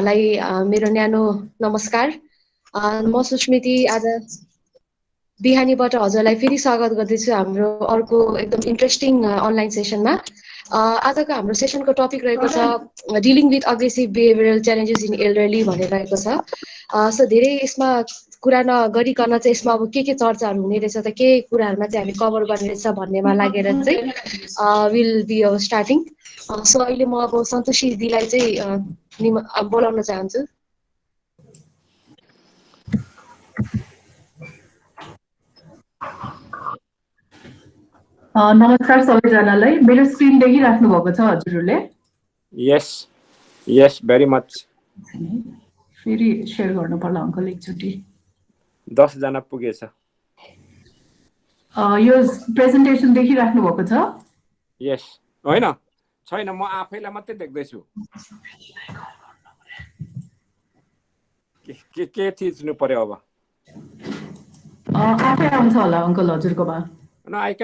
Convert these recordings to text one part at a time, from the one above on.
सबैजनालाई मेरो न्यानो नमस्कार। म सुस्मिति आज बिहानीबाट हजुरलाई फेरि स्वागत गर्दैछु हाम्रो अर्को एकदम इन्ट्रेस्टिङ अनलाइन सेसनमा। आजको हाम्रो सेसनको टपिक रहेको छ dealing with aggressive behavioural challenges in elderly भनेर रहेको छ। सो धेरै यसमा कुरा नगरिकन चाहिँ यसमा अब के चर्चाहरू हुने रहेछ त के कुराहरूमा चाहिँ हामी कभर गर्ने रहेछ भन्नेमा लागेर चाहिँ विल बी अब स्टार्टिङ। सो अहिले म अब सन्तोषी दिदीलाई चाहिँ बोलाउन चाहन्छु। नमस्कार सबैजनालाई। मेरो स्क्रिन देखिराख्नु भएको छ हजुरहरूले? यस यस भेरी मच। फेरि शेयर गर्नु पर्ला अङ्कल एकचोटि। 10 जना पुगेछ। यो प्रेजेन्टेसन देखिराख्नु भएको छ? यस होइन छैन, म आफैलाई मात्रै देख्दैछु। के थिच्नु पर्यो अब? आफै आउँछ होला uncle हजुरकोमा? No, I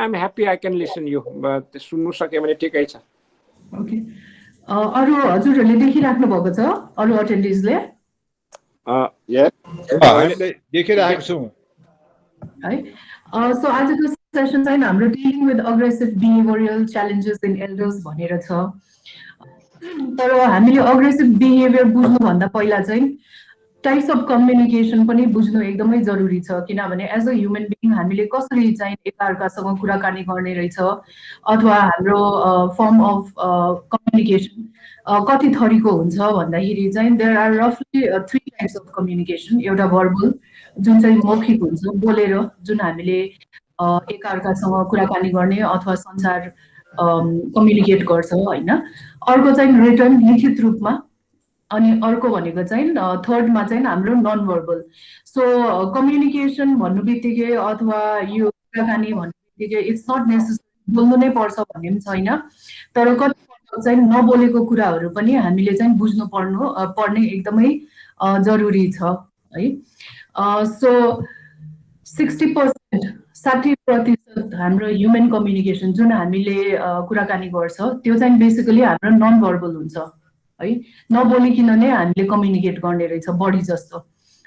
am happy I can listen you. But सुन्नु सके भने ठिकै छ। ओके। अरु हजुरहरूले देखिराख्नु भएको छ? अरु अटेन्डिजले? हामीले देखिराखेको छौँ है। सो आजको सेसन चाहिँ हाम्रो dealing with aggressive behavioural challenges in elders भनेर छ। तर हामीले अग्रेसिभ बिहेभियर बुझ्नु भन्दा पहिला चाहिँ टाइप्स अफ कम्युनिकेसन पनि बुझ्नु एकदमै जरुरी छ, किनभने एज अ ह्युमन बिइङ हामीले कसरी चाहिँ एकअर्कासँग कुराकानी गर्ने रहेछ अथवा हाम्रो फर्म अफ कम्युनिकेसन कति थरीको हुन्छ भन्दाखेरि चाहिँ देयर आर रफली 3 टाइप्स अफ कम्युनिकेसन। एउटा भर्बल जुन चाहिँ मौखिक हुन्छ, बोलेर जुन हामीले एकअर्कासँग कुराकानी गर्ने अथवा संचार कम्युनिकेट गर्छौँ हैन। अर्को चाहिँ रिटन लिखित रूपमा, अनि अर्को भनेको चाहिँ थर्डमा चाहिँ हाम्रो नन भर्बल। सो कम्युनिकेसन भन्नु बित्तिकै अथवा यो कुराकानी भन्नु बित्तिकै इट्स नट नेसेसरी बोल्नु नै पर्छ भन्ने पनि छैन, तर कति चाहिँ नबोलेको कुराहरू पनि हामीले चाहिँ बुझ्नु पर्ने एकदमै जरुरी छ है। सो 60% हाम्रो ह्युमन कम्युनिकेसन जुन हामीले कुराकानी गर्छ त्यो चाहिँ बेसिकली हाम्रो नन भर्बल हुन्छ है। नबोलिकन नै हामीले कम्युनिकेट गर्ने रहेछ बडी जस्तो,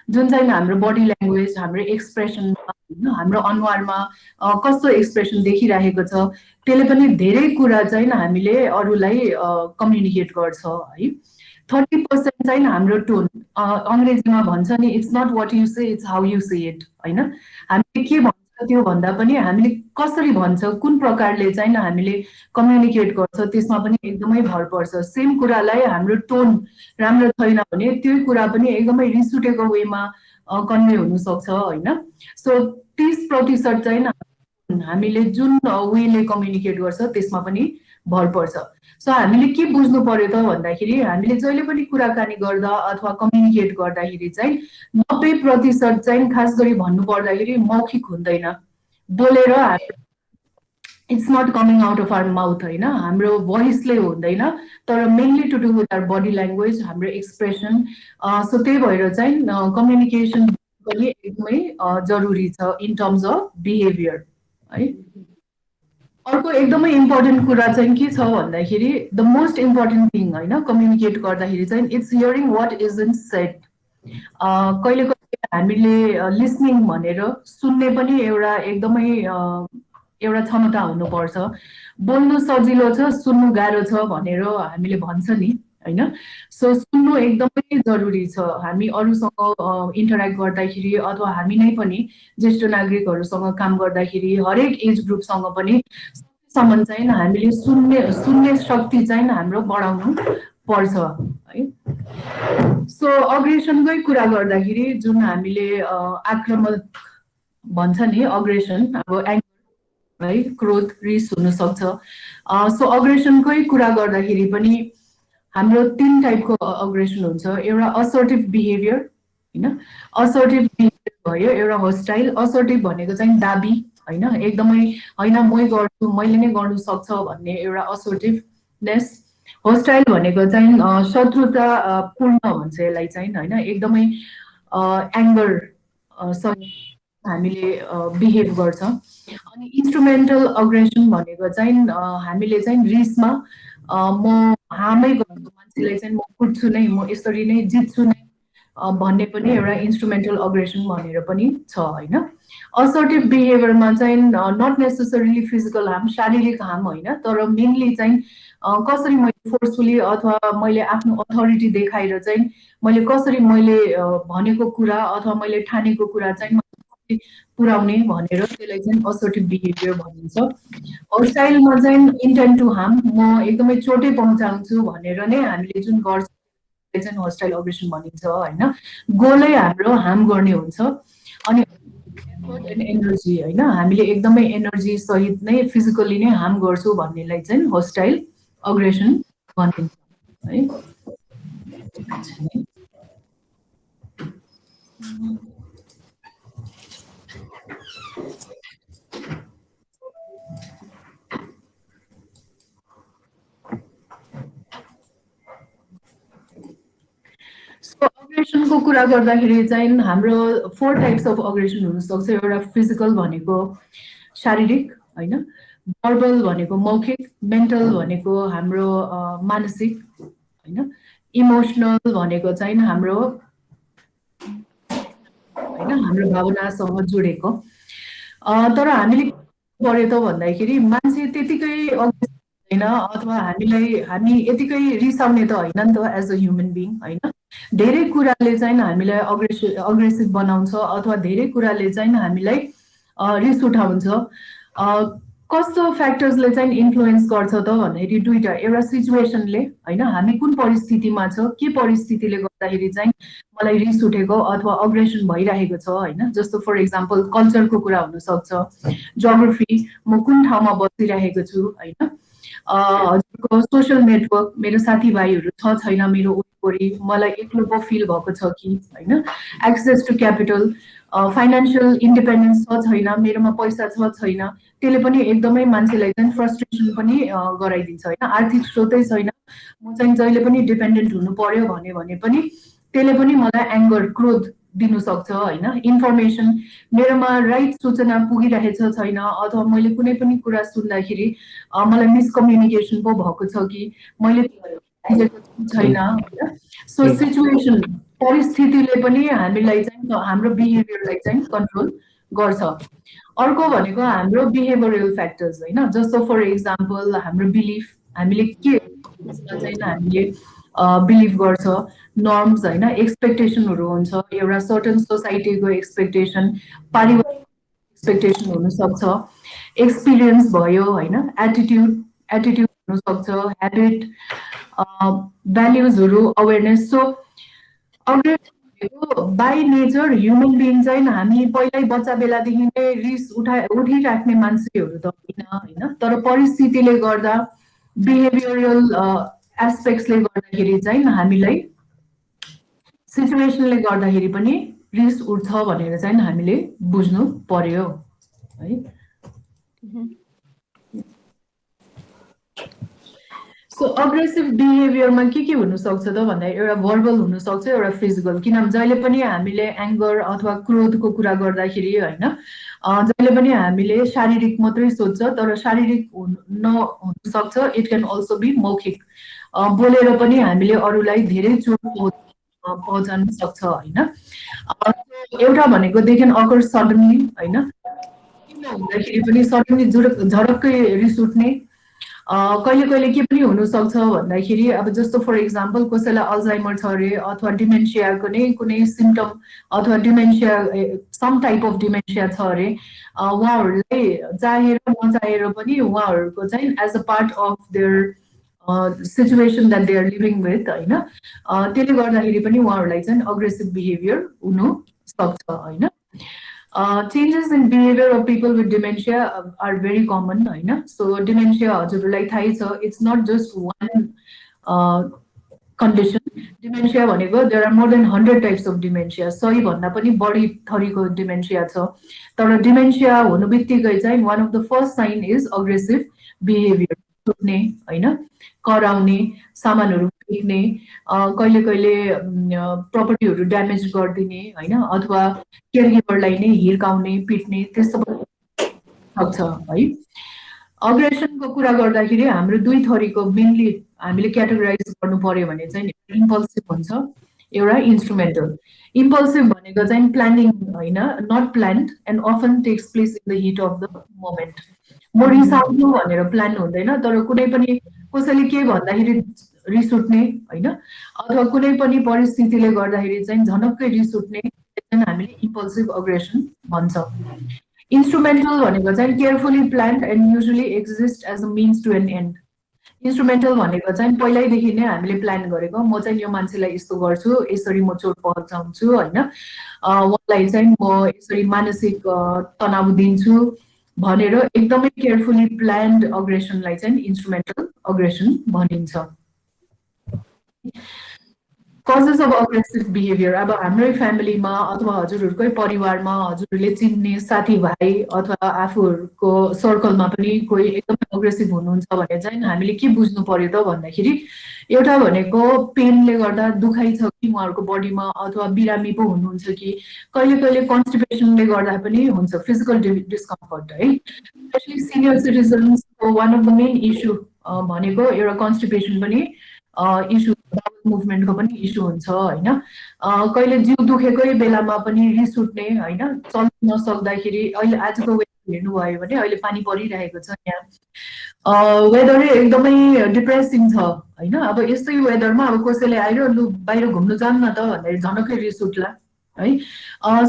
जुन चाहिँ हाम्रो बडी ल्याङ्ग्वेज, हाम्रो एक्सप्रेसनमा, हाम्रो अनुहारमा कस्तो एक्सप्रेसन देखिरहेको छ त्यसले पनि धेरै कुरा चाहिँ हामीले अरूलाई कम्युनिकेट गर्छ है। 30% चाहिँ हाम्रो टोन, अङ्ग्रेजीमा भन्छ नि it's not what you say it's how you say it हैन। हामीले के भन्छ त्यो भन्दा पनि हामीले कसरी भन्छ, कुन प्रकारले चाहिँ हामीले कम्युनिकेट गर्छ त्यसमा पनि एकदमै भर पर्छ। सेम कुरालाई हाम्रो टोन राम्रो छैन भने त्यो कुरा पनि एकदमै रिस उठेको वेमा कन्भे हुन सक्छ हैन। सो 30% चाहिँ हामीले जुन वेले कम्युनिकेट गर्छ त्यसमा पनि भर पर्छ। सो हामीले के बुझ्नु पर्यो त भन्दाखेरि हामीले जहिले पनि कुराकानी गर्दा अथवा कम्युनिकेट गर्दाखेरि चाहिँ 90% चाहिँ खास गरी भन्नु पर्दाखेरि मौखिक हुँदैन, बोलेर it's not coming out of our mouth हैन, हाम्रो भोइसले हुँदैन, तर mainly to do with our body language, हाम्रो एक्सप्रेसन। सो त्यही भएर चाहिँ कम्युनिकेसन पनि एकदमै जरुरी छ इन टर्म्स अफ बिहेभियर है। अर्को एकदमै इम्पोर्टेन्ट कुरा चाहिँ के छ भन्दाखेरि द मोस्ट इम्पोर्टेन्ट थिङ हैन कम्युनिकेट गर्दाखेरि चाहिँ it's hearing what isn't said. कहिले कहिले हामीले लिसनिङ भनेर सुन्ने पनि एउटा एकदमै एउटा क्षमता हुनुपर्छ। बोल्नु सजिलो छ सुन्नु गाह्रो छ भनेर हामीले भन्छ नि हैन। सो सुन्नु एकदमै जरुरी छ। हामी अरूसँग इन्टरेक्ट गर्दाखेरि अथवा हामी नै पनि ज्येष्ठ नागरिकहरूसँग काम गर्दाखेरि हरेक एज ग्रुपसँग पनि सम्म चाहिँ हामीले सुन्ने शक्ति चाहिँ हाम्रो बढाउनु पर्छ है। सो अग्रेसनकै कुरा गर्दाखेरि जुन हामीले आक्रामक भन्छ नि अग्रेसन, अब एङ्गर है, क्रोध, रिस हुन सक्छ। सो अग्रेसनकै कुरा गर्दाखेरि पनि हाम्रो 3 टाइपको अग्रेसन हुन्छ। एउटा असर्टिभ बिहेभियर हैन, असर्टिभ बिहेभियर भयो। एउटा होस्टाइल, असर्टिभ भनेको चाहिँ दाबी हैन, एकदमै हैन मै गर्छु, मैले नै गर्नु सक्छ भन्ने एउटा असर्टिभनेस। होस्टाइल भनेको चाहिँ शत्रुता पूर्ण भन्छ यसलाई चाहिँ हैन, एकदमै एङ्गर हामीले बिहेभ गर्छ। अनि इन्स्ट्रुमेन्टल अग्रेसन भनेको चाहिँ हामीले चाहिँ रिसमा म हार्मै गर्छु मान्छेलाई चाहिँ म कुट्छु नै म यसरी नै जित्छु नै भन्ने पनि एउटा इन्स्ट्रुमेन्टल अग्रेसन भनेर पनि छ हैन असर्टिभ बिहेभियरमा चाहिँ नट नेसेसरीली फिजिकल हार्म शारीरिक हार्म होइन तर मेनली चाहिँ कसरी मैले फोर्सफुली अथवा मैले आफ्नो अथोरिटी देखाएर चाहिँ मैले कसरी मैले भनेको कुरा अथवा मैले ठानेको कुरा चाहिँ पुर्याउने भनेर त्यसलाई चाहिँ असर्टिभ बिहेभियर भनिन्छ होस्टाइलमा चाहिँ इन्टेन्ट टु हार्म म एकदमै चोटै पहुँचाउँछु भनेर नै हामीले जुन गर्छ चाहिँ होस्टाइल अग्रेसन भनिन्छ हैन गोलै हाम्रो हार्म गर्ने हुन्छ अनि एनर्जी हैन हामीले एकदमै एनर्जी सहित नै फिजिकली नै हार्म गर्छौं भन्नेलाई चाहिँ होस्टाइल अग्रेसन भनिन्छ है सो अग्रेसनको कुरा गर्दाखेरि चाहिँ हाम्रो 4 टाइप्स अफ अग्रेसन हुन सक्छ एउटा फिजिकल भनेको शारीरिक हैन भर्बल भनेको मौखिक मेन्टल भनेको हाम्रो मानसिक हैन इमोशनल भनेको चाहिँ हाम्रो हैन हाम्रो भावनासँग जोडेको तर हामीले पढे त भन्दाखेरि मान्छे त्यतिकै हैन अथवा हामी यतिकै रिसाउने त हैन नि त एज अ ह्युमन बिइङ हैन धेरै कुराले चाहिँ हामीलाई अग्रेसिभ बनाउँछ अथवा धेरै कुराले चाहिँ हामीलाई रिस उठाउँछ कस्तो फ्याक्टर्सले चाहिँ इन्फ्लुएन्स गर्छ त भन्दाखेरि दुईटा एउटा सिचुएसनले हैन हामी कुन परिस्थितिमा छ के परिस्थितिले गर्दाखेरि चाहिँ मलाई रिस उठेको अथवा अग्रेसन भइरहेको छ हैन जस्तो फर एक्जाम्पल कल्चरको कुरा हुन सक्छ जियोग्राफी म कुन ठाउँमा बसिरहेको छु हैन हजुरको सोशल नेटवर्क मेरो साथीभाइहरू छ छैन मेरो वरिपरि मलाई एक्लो पो फिल भएको छ कि हैन access to capital financial independence छ छैन मेरोमा पैसा छ छैन त्यसले पनि एकदमै मान्छेलाई चाहिँ फ्रस्ट्रेसन पनि गराइदिन्छ हैन आर्थिक स्रोतै छैन म चाहिँ जहिले पनि डिपेन्डेन्ट हुनु पर्यो भने पनि त्यसले पनि मलाई एङ्गर क्रोध दिनु सक्छ हैन इन्फर्मेसन मेरोमा राइट सूचना पुगिरहेछ छैन अथवा मैले कुनै पनि कुरा सुन्दाखेरि मलाई मिसकम्युनिकेसन पो भएको छ कि मैले छैन हैन सो सिचुएसन परिस्थितिले पनि हामीलाई चाहिँ हाम्रो बिहेभियरलाई चाहिँ कन्ट्रोल गर्छ अर्को भनेको हाम्रो बिहेभियरल फ्याक्टर्स हैन जस्तो फर एक्जाम्पल हाम्रो बिलिफ हामीले के चाहिँ हामीले बिलिभ गर्छ नर्म्स हैन एक्सपेक्टेसनहरू हुन्छ एउटा सर्टन सोसाइटीको एक्सपेक्टेसन पारिवारिक एक्सपेक्टेसन हुन सक्छ एक्सपिरियन्स भयो हैन एटिट्युड हुन सक्छ ह्याबिट भ्याल्युजहरू awareness so by nature human being चाहिँ हामी पहिल्यै बच्चा बेलादेखि नै रिस उठिराख्ने मान्छेहरू त होइन तर परिस्थितिले गर्दा बिहेभियरल एस्पेक्ट्सले गर्दाखेरि चाहिँ हामीलाई सिचुएसनले गर्दाखेरि पनि रिस उठ्छ भनेर चाहिँ हामीले बुझ्नु पर्यो है सो अग्रेसिभ बिहेभियरमा के हुन सक्छ त भन्दा एउटा भर्बल हुन सक्छ एउटा फिजिकल किनभने जहिले पनि हामीले एङ्गर अथवा क्रोधको कुरा गर्दाखेरि हैन जहिले पनि हामीले शारीरिक मात्रै सोध्छ तर शारीरिक हुन सक्छ इट क्यान अल्सो बी मौखिक बोलेर पनि हामीले अरूलाई धेरै चोट पहुँचाउन सक्छ हैन एउटा भनेको दे क्यान अकर सडनली हैन किन भन्दाखेरि पनि सडनली झडक्कै रिस उठ्ने कहिले कहिले के पनि हुन सक्छ भन्दाखेरि अब जस्तो फर एक्जाम्पल कसैलाई अल्जाइमर छ अरे अथवा डिमेन्सियाको नै कुनै सिम्पटम अथवा dementia some type of dementia छ अरे उहाँहरूलाई चाहेर नचाहेर पनि उहाँहरूको चाहिँ as a part of their situation that they are living with हैन त्यसले गर्दाखेरि पनि उहाँहरूलाई चाहिँ अग्रेसिभ बिहेभियर हुन सक्छ हैन changes in behavior of people with dementia are very common हैन so dementia हजुरलाई थाहै छ it's not just one condition dementia भनेको there are more than 100 types of dementia 100 भन्दा पनि बढी थरीको dementia छ तर dementia हुनु बित्तिकै चाहिँ one of the first sign is aggressive behavior सुत्ने हैन कराउने सामानहरू फेक्ने कहिले कहिले प्रपर्टीहरू ड्यामेज गरिदिने हैन अथवा केयरगिभरलाई नै हिर्काउने पिट्ने त्यस्तो सक्छ है अग्रेसनको कुरा गर्दाखेरि हाम्रो दुई थरीको मेनली हामीले क्याटेगोराइज गर्नु पर्यो भने चाहिँ इम्पल्सिभ हुन्छ, एउटा इन्स्ट्रुमेन्टल। इम्पल्सिभ भनेको चाहिँ प्लानिङ होइन, not planned and often takes place in the heat of the moment. म रिसाउनु भनेर प्लान हुँदैन, तर कुनै पनि कसैले के भन्दाखेरि रिस उठ्ने होइन, अथवा कुनै पनि परिस्थितिले गर्दाखेरि चाहिँ झनक्कै रिस उठ्ने हामीले इम्पल्सिभ अग्रेसन भन्छ। इन्स्ट्रुमेन्टल भनेको चाहिँ carefully planned and usually exist as a means to an end. Instrumental भनेको चाहिँ पहिल्यैदेखि नै हामीले प्लान गरेको, म चाहिँ यो मान्छेलाई यस्तो गर्छु, यसरी म चोट पहुँचाउँछु होइन, उहाँलाई चाहिँ म यसरी मानसिक तनाव दिन्छु भनेर एकदमै केयरफुली प्लान्ड अग्रेसनलाई चाहिँ इन्स्ट्रुमेन्टल अग्रेसन भनिन्छ। कजेस अफ अग्रेसिभ बिहेभियर, अब हाम्रै फ्यामिलीमा अथवा हजुरहरूकै परिवारमा हजुरहरूले चिन्ने साथीभाइ अथवा आफूहरूको सर्कलमा पनि कोही एकदमै अग्रेसिभ हुनुहुन्छ भने चाहिँ हामीले के बुझ्नु पर्यो त भन्दाखेरि, एउटा भनेको पेनले गर्दा दुखाइ छ कि उहाँहरूको बडीमा, अथवा बिरामी पो हुनुहुन्छ कि कहिले कहिले कन्स्टिपेसनले गर्दा पनि हुन्छ फिजिकल डिस्कम्फर्ट है। स्पेसली सिनियर सिटिजन्सको one of the main issue भनेको एउटा कन्स्टिपेसन पनि इस्यु, मुभमेन्टको पनि इस्यु हुन्छ होइन। कहिले जिउ दुखेकै बेलामा पनि रिस उठ्ने होइन, चल्न नसक्दाखेरि, अहिले आजको वेदर हेर्नुभयो भने अहिले पानी परिरहेको छ यहाँ, वेदरै एकदमै डिप्रेसिङ छ होइन। अब यस्तै वेदरमा अब कसैले आएर लु बाहिर घुम्नु जानु न त भनेर झनक्कै रिस उठ्ला है।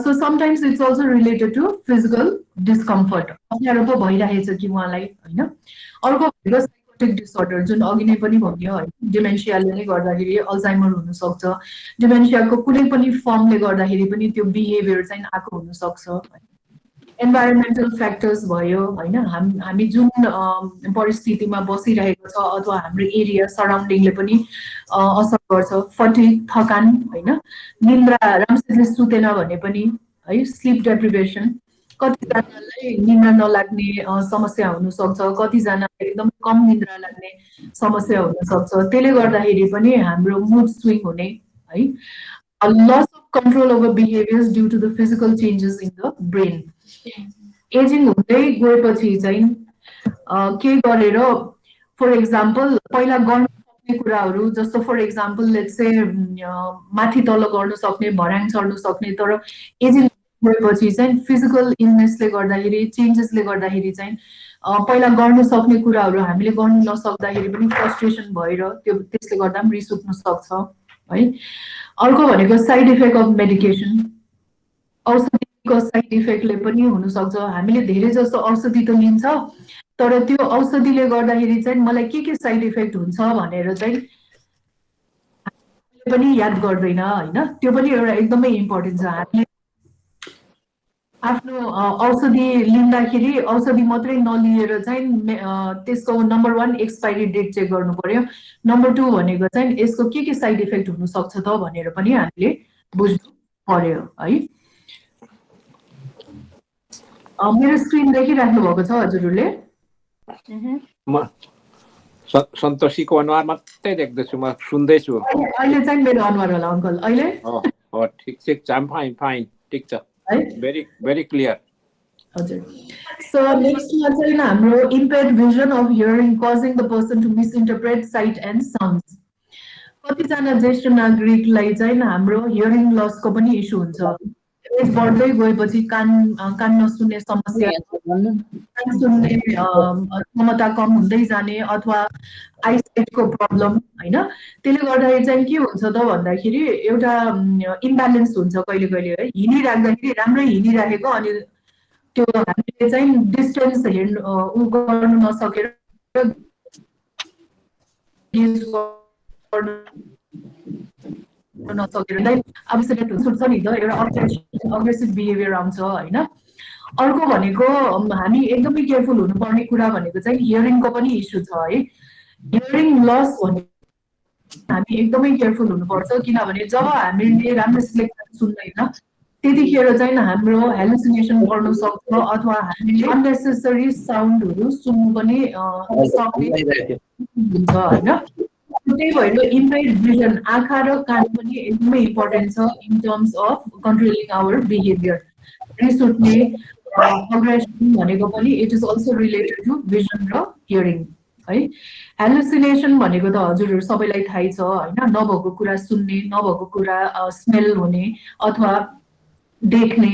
So sometimes it's also related to physical discomfort, अप्ठ्यारो पो भइरहेछ कि उहाँलाई होइन। अर्को भनेको साइकोटिक डिसअर्डर, जुन अघि नै पनि भन्यो होइन, डिमेन्सियाले नै गर्दाखेरि अल्जाइमर हुनसक्छ, डिमेन्सियाको कुनै पनि फर्मले गर्दाखेरि पनि त्यो बिहेभियर चाहिँ आएको हुनसक्छ। इन्भाइरोमेन्टल फ्याक्टर्स भयो होइन, हामी जुन परिस्थितिमा बसिरहेको छ अथवा हाम्रो एरिया सराउन्डिङले पनि असर गर्छ। फटिग, थकान होइन, निन्द्रा राम्रोसितले सुतेन भने पनि है, स्लिप डेप्रिभेसन, कतिजनालाई निन्द्रा नलाग्ने समस्या हुनसक्छ, कतिजनालाई एकदम कम निन्द्रा लाग्ने समस्या हुनसक्छ, त्यसले गर्दाखेरि पनि हाम्रो मुड स्विङ हुने है। Loss of control over behaviours due to the physical changes in the brain. Ageing हुँदै गएपछि चाहिँ के गरेर, फर इक्जाम्पल पहिला गर्नु सक्ने कुराहरू, जस्तो फर इक्जाम्पल लेट्स से माथि तल गर्नु सक्ने, भर्याङ चढ्नु सक्ने, तर एजिङ गएपछि चाहिँ फिजिकल इलनेसले गर्दाखेरि, चेन्जेसले गर्दाखेरि चाहिँ पहिला गर्नु सक्ने कुराहरू हामीले गर्नु नसक्दाखेरि पनि फ्रस्ट्रेसन भएर त्यसले गर्दा पनि रिस उठ्न सक्छ है। अर्को भनेको साइड इफेक्ट अफ मेडिकेसन, औषधिको साइड इफेक्टले पनि हुनसक्छ। हामीले धेरै जस्तो औषधि त लिन्छ, तर त्यो औषधिले गर्दाखेरि चाहिँ मलाई के साइड इफेक्ट हुन्छ भनेर चाहिँ पनि याद गर्दैन होइन। त्यो पनि एउटा एकदमै इम्पोर्टेन्ट छ। हामीले आफ्नो औषधि लिँदाखेरि औषधि मात्रै नलिएर चाहिँ त्यसको नम्बर 1 एक्सपायरी डेट चेक गर्नु पर्यो, नम्बर 2 भनेको चाहिँ यसको के साइड इफेक्ट हुन सक्छ त भनेर पनि हामीले बुझ्नु पर्यो है। मेरो स्क्रिन देखिराख्नु भएको छ हजुरहरूले? म सन्तोषीको अनुहार मात्रै देख्दैछु, म सुन्दैछु। अहिले चाहिँ मेरो अनुहार होला अङ्कल अहिले? ठिक छ, फाइन ठिक छ, very clear. हजुर। So next one चाहिँ हाम्रो impaired vision of hearing causing the person to misinterpret sight and sounds। कतिजना ज्येष्ठ नागरिकलाई चाहिँ हाम्रो हियरिङ लसको पनि इस्यु हुन्छ। एज बढ्दै गएपछि कान नसुन्ने समस्या, कान सुन्ने क्षमता कम हुँदै जाने, अथवा आइसाइटको प्रब्लम होइन। त्यसले गर्दाखेरि चाहिँ के हुन्छ त भन्दाखेरि एउटा इम्ब्यालेन्स हुन्छ कहिले कहिले है। हिँडिराख्दाखेरि राम्रै हिँडिराखेको, अनि त्यो हामीले चाहिँ डिस्टेन्स हेर्नु गर्नु नसकेर नसकेर अब्सोल्युट छुट्छ नि त, एउटा अग्रेसिभ बिहेभियर आउँछ होइन। अर्को भनेको हामी एकदमै केयरफुल हुनुपर्ने कुरा भनेको चाहिँ हियरिङको पनि इस्यु छ है। हियरिङ लस भने हामी एकदमै केयरफुल हुनुपर्छ, किनभने जब हामीले राम्रोसितले सुन्दैन त्यतिखेर चाहिँ हाम्रो हेलुसिनेसन गर्न सक्छ, अथवा हामीले अननेसेसरी साउन्डहरू सुन्नु पनि सक्ने हुन्छ होइन। त्यही भएर इम्पेयर्ड भिजन, आँखा र कान पनि एकदमै इम्पोर्टेन्ट छ in terms of controlling our behaviour. रिस उठ्ने, अग्रेसन भनेको पनि it is also related to vision र हियरिङ है। हेलुसिनेसन भनेको त हजुरहरू सबैलाई थाहै छ होइन, नभएको कुरा सुन्ने, नभएको कुरा स्मेल हुने अथवा देख्ने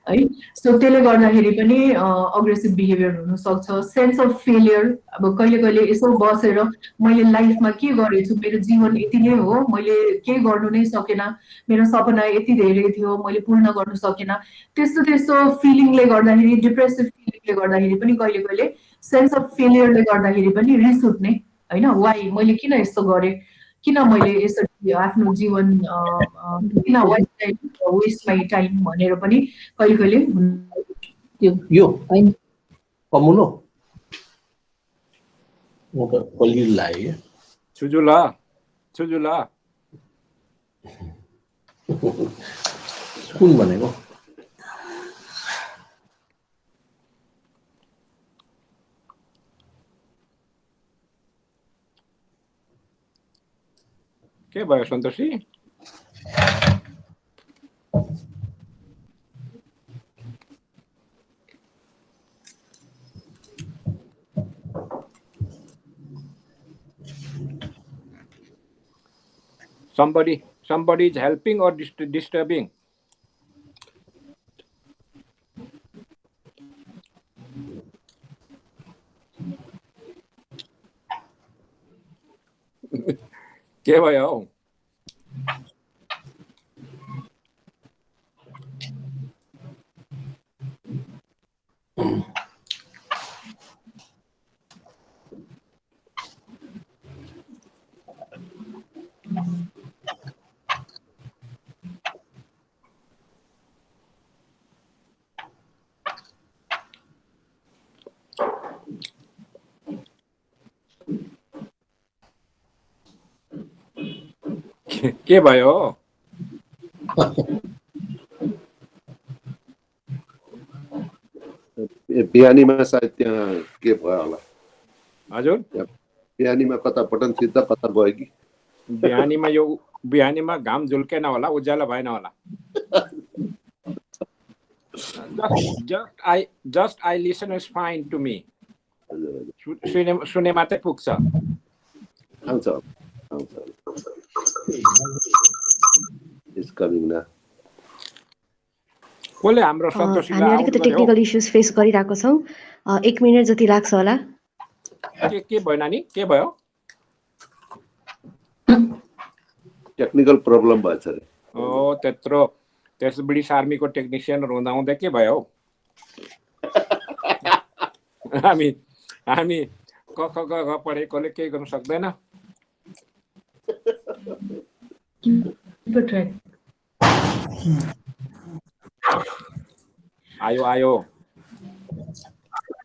है। सो त्यसले गर्दाखेरि पनि अग्रेसिभ बिहेभियर हुनसक्छ। सेन्स अफ फेलियर, अब कहिले कहिले यसो बसेर मैले लाइफमा के गरेछु, मेरो जीवन यति नै हो, मैले केही गर्नु नै सकेन, मेरो सपना यति धेरै थियो मैले पूर्ण गर्नु सकेन, त्यस्तो त्यस्तो फिलिङले गर्दाखेरि, डिप्रेसिभ फिलिङले गर्दाखेरि पनि कहिले कहिले सेन्स अफ फेलियरले गर्दाखेरि पनि रिस उठ्ने होइन, वाइ मैले किन यस्तो गरेँ, किन मैले यसरी आफ्नो जीवन किन वेस्ट माई टाइम भनेर पनि कहिले कहिले यो कमुलो म त कलिल लाग्यो छुजुला कुन भनेको के भयो सन्तोषी? Somebody is helping or disturbing? के भयो? के भयो? बिहानीमा सायद त्यहाँ के भयो होला। हजुर बिहानीमा कता बटन थिच्दा कता गयो कि बिहानीमा घाम झुल्केन होला, उज्यालो भएन होला। just I listen is fine to me. सुने मात्रै पुग्छ। आउँछ इट्स कमिङ ना। कसले हाम्रो सन्तोषीलाई हामी अलिकति टेक्निकल इश्यूज फेस गरिरहेको छौँ, 1 मिनेट जति लाग्छ होला। के भयो नानी, के भयो? टेक्निकल प्रब्लम भएछ रे। ओ त्यत्रो ब्रिटिस आर्मीको टेक्निसियनहरु हुँदा हुँदै के भयो? हामी क ख ग घ पढेकोले केही गर्न सक्दैन। आयो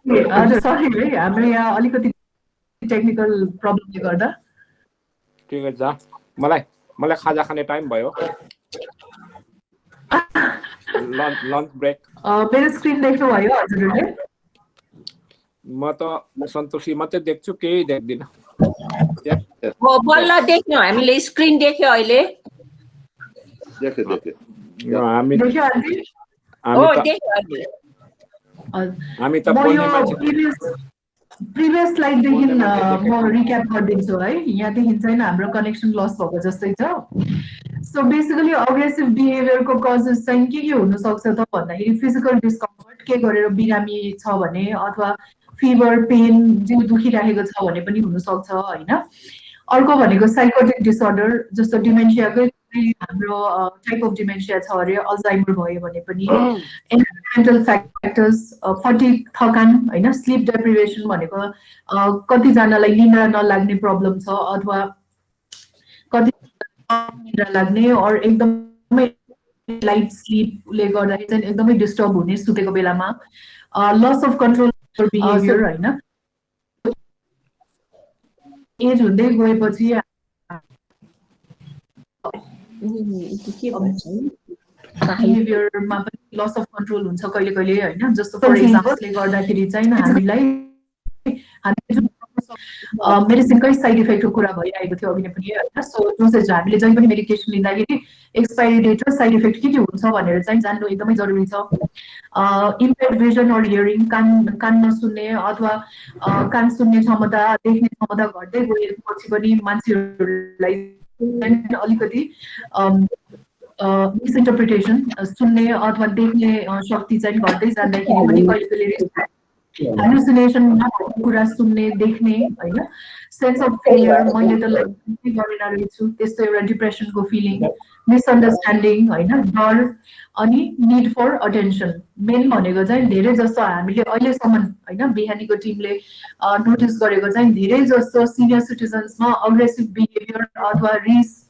हजुर सरी है, हाम्रो यहाँ अलिकति टेक्निकल प्रब्लमले गर्दा। ठिकै छ, मलाई खाजा खाने टाइम भयो। Lunch brake. मेरो स्क्रिन देख्नु भयो हजुरले? म त सन्तोषी मात्रै देख्छु, केही देख्दिन। बल्ल देख्यौ हामीले, स्क्रिन देख्यो अहिले। देख्यो हामी देख्यो आन्टी? हो देख्यो अहिले। हामी त बोल्ने मान्छे। प्रिभियस स्लाइडदेखि म रिक्याप गरिदिन्छु है, यहाँदेखि चाहिँ हाम्रो कनेक्सन लस भएको जस्तै छ। सो बेसिकली अग्रेसिभ बिहेभियरको कजेस चाहिँ के हुनसक्छ त भन्दाखेरि फिजिकल डिस्कम्फर्ट, के गरेर बिरामी छ भने अथवा फिभर, पेन, जिउ दुखिरहेको छ भने पनि हुनसक्छ होइन। अर्को भनेको साइकोटिक डिसअर्डर, जस्तो डिमेन्सियाकै हाम्रो टाइप अफ डिमेन्सिया छ अरे, अल्जाइमर भयो भने पनि। एन्भाइरोमेन्टल फ्याक्टर्स, फटिग, थकान होइन, स्लिप डेप्रिभेसन भनेको कतिजनालाई निद्रा नलाग्ने प्रब्लम छ अथवा कति निद्रा लाग्ने और एकदमै लाइट स्लिपले गर्दाखेरि चाहिँ एकदमै डिस्टर्ब हुने सुतेको बेलामा। लस अफ कन्ट्रोल बिहेभियर होइन, एज हुँदै गएपछि बिहेभियरमा पनि लस अफ कन्ट्रोल हुन्छ कहिले कहिले होइन। जस्तो फर इक्जाम्पलले गर्दाखेरि चाहिँ हामीले जुन मेडिसिनकै साइड इफेक्टको कुरा भइरहेको थियो अघि नै पनि होइन। सो जुन चाहिँ हामीले जहिले पनि मेडिकेसन लिँदाखेरि एक्सपायरी डेट र साइड इफेक्ट के हुन्छ भनेर चाहिँ जान्नु एकदमै जरुरी छ। इम्पेयर्ड भिजन अर हियरिङ, कान नसुन्ने अथवा कान सुन्ने क्षमता, देख्ने क्षमता घट्दै गएपछि पनि मान्छेहरूलाई अलिकति मिसइन्टरप्रिटेसन, सुन्ने अथवा देख्ने शक्ति चाहिँ घट्दै जाँदाखेरि पनि कहिले कहिले हेलुसिनेसन कुरा सुन्ने देख्ने होइन, सेन्स अफ फेलियर, मैले त गरेन रहेछु त्यस्तो एउटा डिप्रेसनको फिलिङ, मिसअन्डरस्ट्यान्डिङ होइन, डर, अनि निड फर अटेन्सन। मेन भनेको चाहिँ धेरै जस्तो हामीले अहिलेसम्म होइन बिहानीको टिमले नोटिस गरेको चाहिँ धेरै जस्तो सिनियर सिटिजन्समा अग्रेसिभ बिहेभियर अथवा रिस,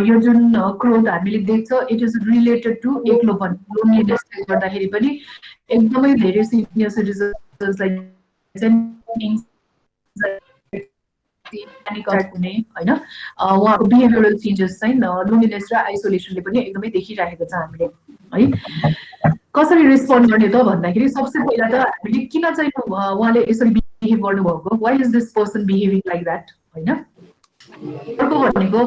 यो जुन क्रोध हामीले देख्छ इट इज रिलेटेड टु एक्लोपन, लोनलीनेसले गर्दाखेरि पनि एकदमै धेरै सिनियर सिटिजन्सलाई चाहिँ प्यानिक अट्याक हुने होइन, उहाँको बिहेभियरल चेन्जेस चाहिँ लोनलीनेस र आइसोलेसनले पनि एकदमै देखिरहेको छ हामीले है। कसरी रेस्पोन्ड गर्ने त भन्दाखेरि सबसे पहिला त हामीले किन चाहिँ उहाँले यसरी बिहेभ गर्नुभएको, why is this person behaving like that होइन। अर्को भनेको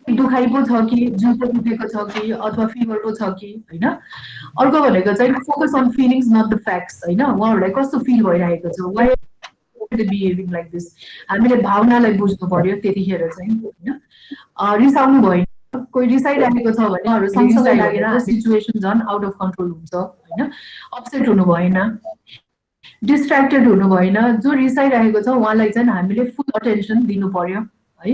दुखाइ पो छ कि, जिउ पो दुखेको छ कि, अथवा फिभर पो छ कि होइन। अर्को भनेको चाहिँ focus on feelings not the facts होइन, उहाँहरूलाई कस्तो फिल भइरहेको छ, वाइ बिहेभिङ लाइक दिस, हामीले भावनालाई बुझ्नु पर्यो त्यतिखेर चाहिँ होइन। रिसाउनु भएन, कोही रिसाइरहेको छ भने उहाँहरू सँगसँगै लागेर सिचुएसन झन् आउट अफ कन्ट्रोल हुन्छ होइन। अपसेट हुनु भएन, डिस्ट्र्याक्टेड हुनु भएन, जो रिसाइरहेको छ उहाँलाई चाहिँ हामीले फुल अटेन्सन दिनु पर्यो है।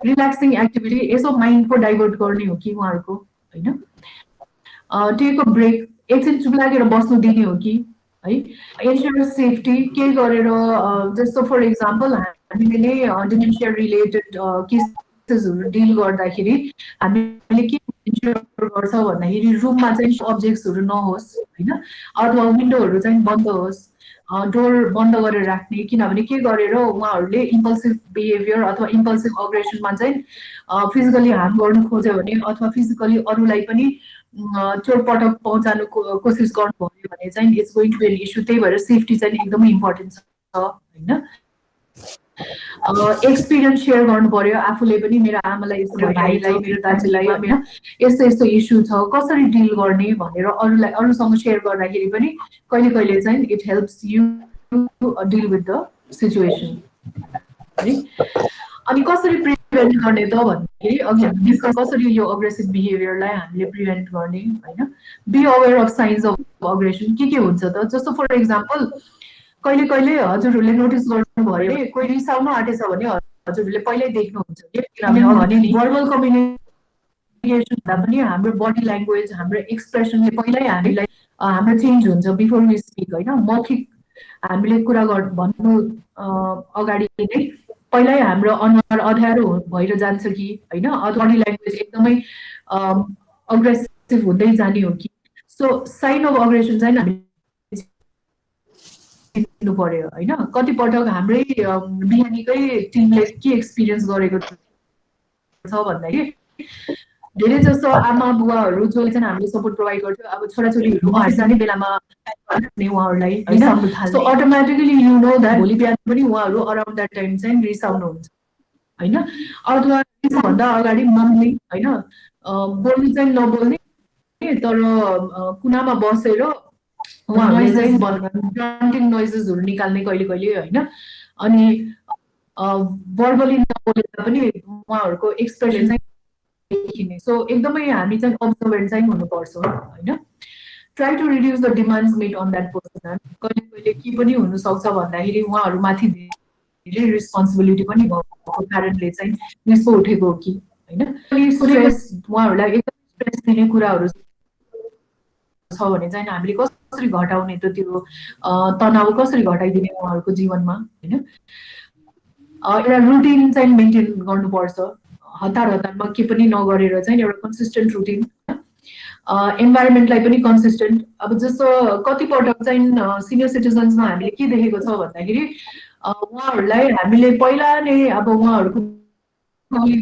रिल्याक्सिङ एक्टिभिटी, यसो माइन्डको डाइभर्ट गर्ने हो कि उहाँहरूको होइन। टेक अ ब्रेक, एकछिन चुप लागेर बस्नु दिने हो कि है। एन्स्योर सेफ्टी, के गरेर जस्तो फर इक्जाम्पल हामीले नै डिमेन्सिया रिलेटेड केसेसहरू डिल गर्दाखेरि हामीले के इन्स्योर गर्छ भन्दाखेरि रुममा चाहिँ अब्जेक्ट्सहरू नहोस् होइन, अथवा विन्डोहरू चाहिँ बन्द होस्, डोर बन्द गरेर राख्ने, किनभने के गरेर उहाँहरूले इम्पल्सिभ बिहेभियर अथवा इम्पल्सिभ अग्रेसनमा चाहिँ फिजिकली हार्म गर्नु खोज्यो भने अथवा फिजिकली अरूलाई पनि चोटपटक पहुँचाउनुको कोसिस गर्नुभयो भने चाहिँ it's going to be an issue. त्यही भएर सेफ्टी चाहिँ एकदमै इम्पोर्टेन्ट छ होइन। एक्सपिरियन्स सेयर गर्नु पर्यो आफूले पनि, मेरो आमालाई यस्तो, भाइलाई, मेरो दाजुलाई होइन यस्तो यस्तो इस्यु छ, कसरी डिल गर्ने भनेर अरूसँग सेयर गर्दाखेरि पनि कहिले कहिले चाहिँ it helps you deal with the situation है। अनि कसरी प्रिभेन्ट गर्ने त भन्दाखेरि अघि हामी डिस्कस कसरी यो अग्रेसिभ बिहेभियरलाई हामीले प्रिभेन्ट गर्ने होइन। Be aware of signs of aggression, के हुन्छ त, जस्तो फर इक्जाम्पल कहिले कहिले हजुरहरूले नोटिस गर्नुभयो कोही रिसाउन आँटेछ भने हजुरहरूले पहिल्यै देख्नुहुन्छ कि, किनभने भने नि भर्बल कम्युनिकेसन हुँदा पनि हाम्रो बडी ल्याङ्ग्वेज, हाम्रो एक्सप्रेसनले पहिल्यै हामीलाई हाम्रो चेन्ज हुन्छ बिफोर वी स्पिक होइन। मौखिक हामीले कुरा भन्नु अगाडि नै पहिल्यै हाम्रो अनुहार अँध्यारो भएर जान्छ कि होइन, अथवा बडी ल्याङ्ग्वेज एकदमै अग्रेसिभ हुँदै जाने हो कि। सो साइन अफ अग्रेसन चाहिँ हामी दिनु पर्यो होइन। कतिपटक हाम्रै बिहानीकै टिमले के एक्सपिरियन्स गरेको छ भन्दाखेरि धेरै जस्तो आमा बुवाहरू जसले चाहिँ हामीले सपोर्ट प्रोभाइड गर्थ्यो, अब छोराछोरीहरू अफिस जाने बेलामा उहाँहरूलाई रिसाउनु थाल्छ। So automatically you know that भोलि बिहान पनि उहाँहरू अराउन्ड द्याट टाइम चाहिँ रिसाउनुहुन्छ होइन। अथवा रिसाउनुभन्दा अगाडि मम्मी होइन बोल्नु चाहिँ नबोल्ने, तर कुनामा बसेर उहाँहरूले चाहिँ ग्रान्टिङ नोइजेसहरू निकाल्ने कहिले कहिले होइन। अनि भर्बली नबोलेर पनि उहाँहरूको एक्सप्रेसन चाहिँ देखिने। सो एकदमै हामी चाहिँ अब्जर्भेन्ट चाहिँ हुनुपर्छ होइन। Try to reduce the demands made on that person. कहिले कहिले के पनि हुनसक्छ भन्दाखेरि उहाँहरूमाथि धेरै रिस्पोन्सिबिलिटी पनि भएको कारणले चाहिँ निस्पो उठेको हो कि होइन। स्ट्रेस, उहाँहरूलाई एकदम स्ट्रेस दिने कुराहरू छ भने चाहिँ हामीले कसरी घटाउने त, त्यो तनाव कसरी घटाइदिने उहाँहरूको जीवनमा होइन। एउटा रुटिन चाहिँ मेन्टेन गर्नुपर्छ, हतारमा के पनि नगरेर चाहिँ एउटा कन्सिस्टेन्ट रुटिन। इन्भाइरोमेन्टलाई पनि कन्सिस्टेन्ट, अब जस्तो कतिपटक चाहिँ सिनियर सिटिजन्समा हामीले के देखेको छ भन्दाखेरि उहाँहरूलाई हामीले पहिला नै अब उहाँहरूको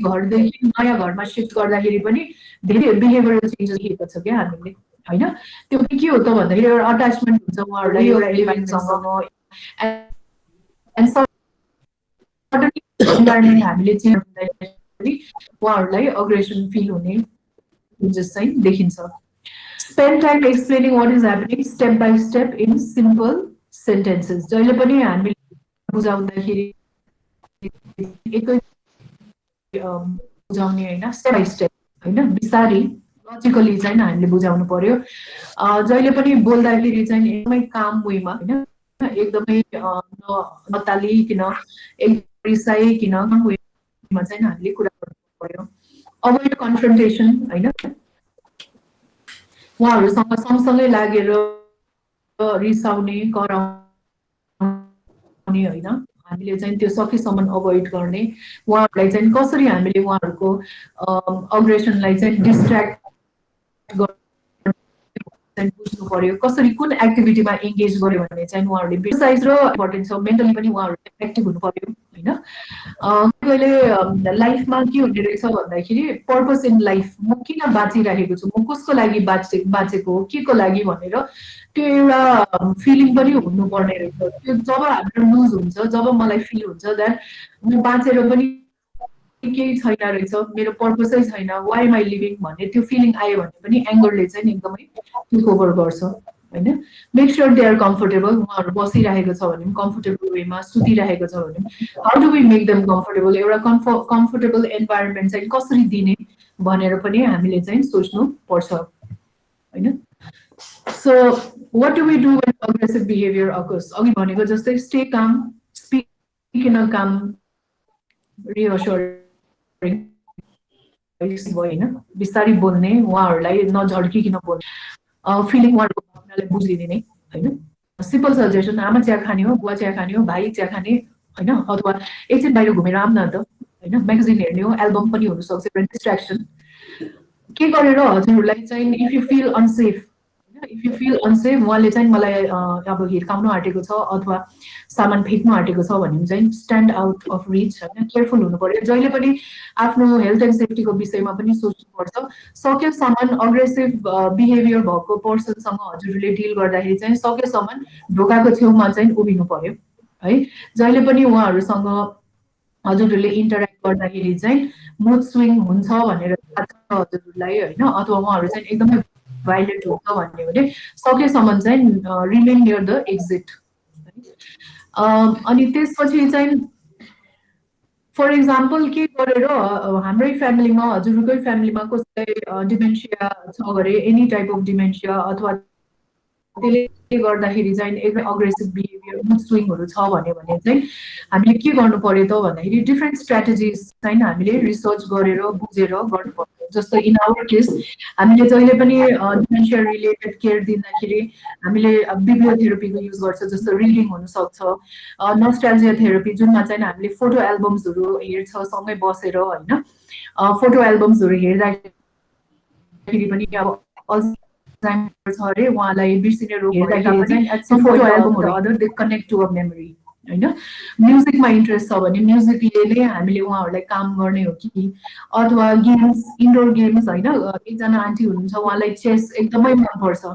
घरदेखि नयाँ घरमा सिफ्ट गर्दाखेरि पनि धेरै बिहेभियरल चेन्जेस देखेको छ क्या हामीले होइन। त्यो के हो त भन्दाखेरि एउटा अट्याचमेन्ट हुन्छ उहाँहरूलाई एउटा इभेन्टसँग, इन्भाइरोमेन्ट हामीले चेन्ज गर्दाखेरि उहाँहरूलाई अग्रेसन फिल हुने चेन्जेस चाहिँ देखिन्छ। Spend time explaining what is happening step by step in simple sentences. जहिले पनि हामीले बुझाउँदाखेरि एकै बुझाउने होइन, स्टेप बाई स्टेप होइन, बिस्तारै लजिकली चाहिँ हामीले बुझाउनु पर्यो। जहिले पनि बोल्दाखेरि चाहिँ एकदमै काम वेमा होइन, एकदमै नतालिकन एकदम रिसाइकन वेमा चाहिँ हामीले कुरा गर्नु पर्यो। अभोइड कन्फ्रन्टेसन होइन, उहाँहरूसँग सँगसँगै लागेर रिसाउने कराउने होइन, हामीले चाहिँ त्यो सकेसम्म अभोइड गर्ने। उहाँहरूलाई चाहिँ कसरी हामीले उहाँहरूको अग्रेसनलाई चाहिँ डिस्ट्र्याक्ट बुझ्नु पर्यो, कसरी कुन एक्टिभिटीमा एङ्गेज गर्यो भने चाहिँ उहाँहरूले एक्सर्साइज र इम्पोर्टेन्ट छ, मेन्टली पनि उहाँहरू एक्टिभ हुनु पर्यो होइन। कहिले लाइफमा के हुने रहेछ भन्दाखेरि पर्पस इन लाइफ, म किन बाँचिरहेको छु, म कसको लागि बाँचेको हो, के को लागि भनेर त्यो एउटा फिलिङ पनि हुनुपर्ने रहेछ। त्यो जब हाम्रो लुज हुन्छ, जब मलाई फिल हुन्छ द्याट म बाँचेर पनि केही छैन रहेछ, मेरो पर्पसै छैन, वाइ एम आई लिभिङ भन्ने त्यो फिलिङ आयो भने पनि एङ्गरले चाहिँ एकदमै टेक ओभर गर्छ होइन। Make sure they are comfortable, उहाँहरू बसिरहेको छ भने पनि कम्फर्टेबल वेमा, सुतिरहेको छ भने पनि how do we make them comfortable, एउटा कम्फर्टेबल इन्भाइरोमेन्ट चाहिँ कसरी दिने भनेर पनि हामीले चाहिँ सोच्नु पर्छ होइन। So what do we do when aggressive behaviour occurs, अघि भनेको जस्तै stay calm, speak in a काम रिअस्योरिङ होइन, बिस्तारै बोल्ने, उहाँहरूलाई नझड्किकन बोल्ने, फिलिङ उहाँहरूको भावनालाई बुझिदिने होइन। सिम्पल सजेसन, आमा चिया खाने हो, बुवा चिया खाने हो, भाइ चिया खाने होइन, अथवा एकछिन बाहिर घुमेर आउन न त होइन, म्यागजिन हेर्ने हो, एल्बम पनि हुनसक्छ एउटा डिस्ट्र्याक्सन। के गरेर हजुरहरूलाई चाहिँ if you feel unsafe, if you feel unsafe, उहाँले चाहिँ मलाई अब हिर्काउनु आँटेको छ अथवा सामान फेक्नु आँटेको छ भने चाहिँ स्ट्यान्ड आउट अफ रिच होइन, केयरफुल हुनु पर्यो। जहिले पनि आफ्नो हेल्थ एन्ड सेफ्टीको विषयमा पनि सोच्नुपर्छ। सकेसम्म अग्रेसिभ बिहेभियर भएको पर्सनसँग हजुरहरूले डिल गर्दाखेरि चाहिँ सकेसम्म ढोकाको छेउमा चाहिँ उभिनु पर्यो है। जहिले पनि उहाँहरूसँग हजुरहरूले इन्टरेक्ट गर्दाखेरि चाहिँ मुड स्विङ हुन्छ भनेर थाहा छ हजुरहरूलाई होइन, अथवा उहाँहरू चाहिँ एकदमै भाइलेन्ट हुन्छ भन्ने हो भने सकेसम्म चाहिँ रिमेन नियर द एक्जिट। अनि त्यसपछि चाहिँ फर इक्जाम्पल के गरेर हाम्रै फ्यामिलीमा, हजुरकै फ्यामिलीमा कसैलाई डिमेन्सिया छ गरे, एनी टाइप अफ डिमेन्सिया अथवा त्यसले गर्दाखेरि चाहिँ एकदमै अग्रेसिभ बिहेभियर, मुड स्विङहरू छ भने चाहिँ हामीले के गर्नु पर्यो त भन्दाखेरि डिफ्रेन्ट स्ट्राटेजिज चाहिँ हामीले रिसर्च गरेर बुझेर गर्नु पर्यो। जस्तो इन आवर केस हामीले जहिले पनि डिमेन्सिया रिलेटेड केयर दिँदाखेरि हामीले बिब्लियोथेरापीको युज गर्छ, जस्तो रिडिङ हुनसक्छ, नस्टाल्जिया थेरापी जुनमा चाहिँ हामीले फोटो एल्बम्सहरू हेर्छ सँगै बसेर होइन। फोटो एल्बम्सहरू हेर्दाखेरि पनि अब छ अरे उहाँलाई बिर्सिने रोग हेर्दाखेरि फोटो एल्बमहरू other they connect to a memory होइन। म्युजिकमा इन्ट्रेस्ट छ भने म्युजिकले नै हामीले उहाँहरूलाई काम गर्ने हो कि, अथवा गेम्स, इन्डोर गेम्स होइन। एकजना आन्टी हुनुहुन्छ उहाँलाई चेस एकदमै मनपर्छ,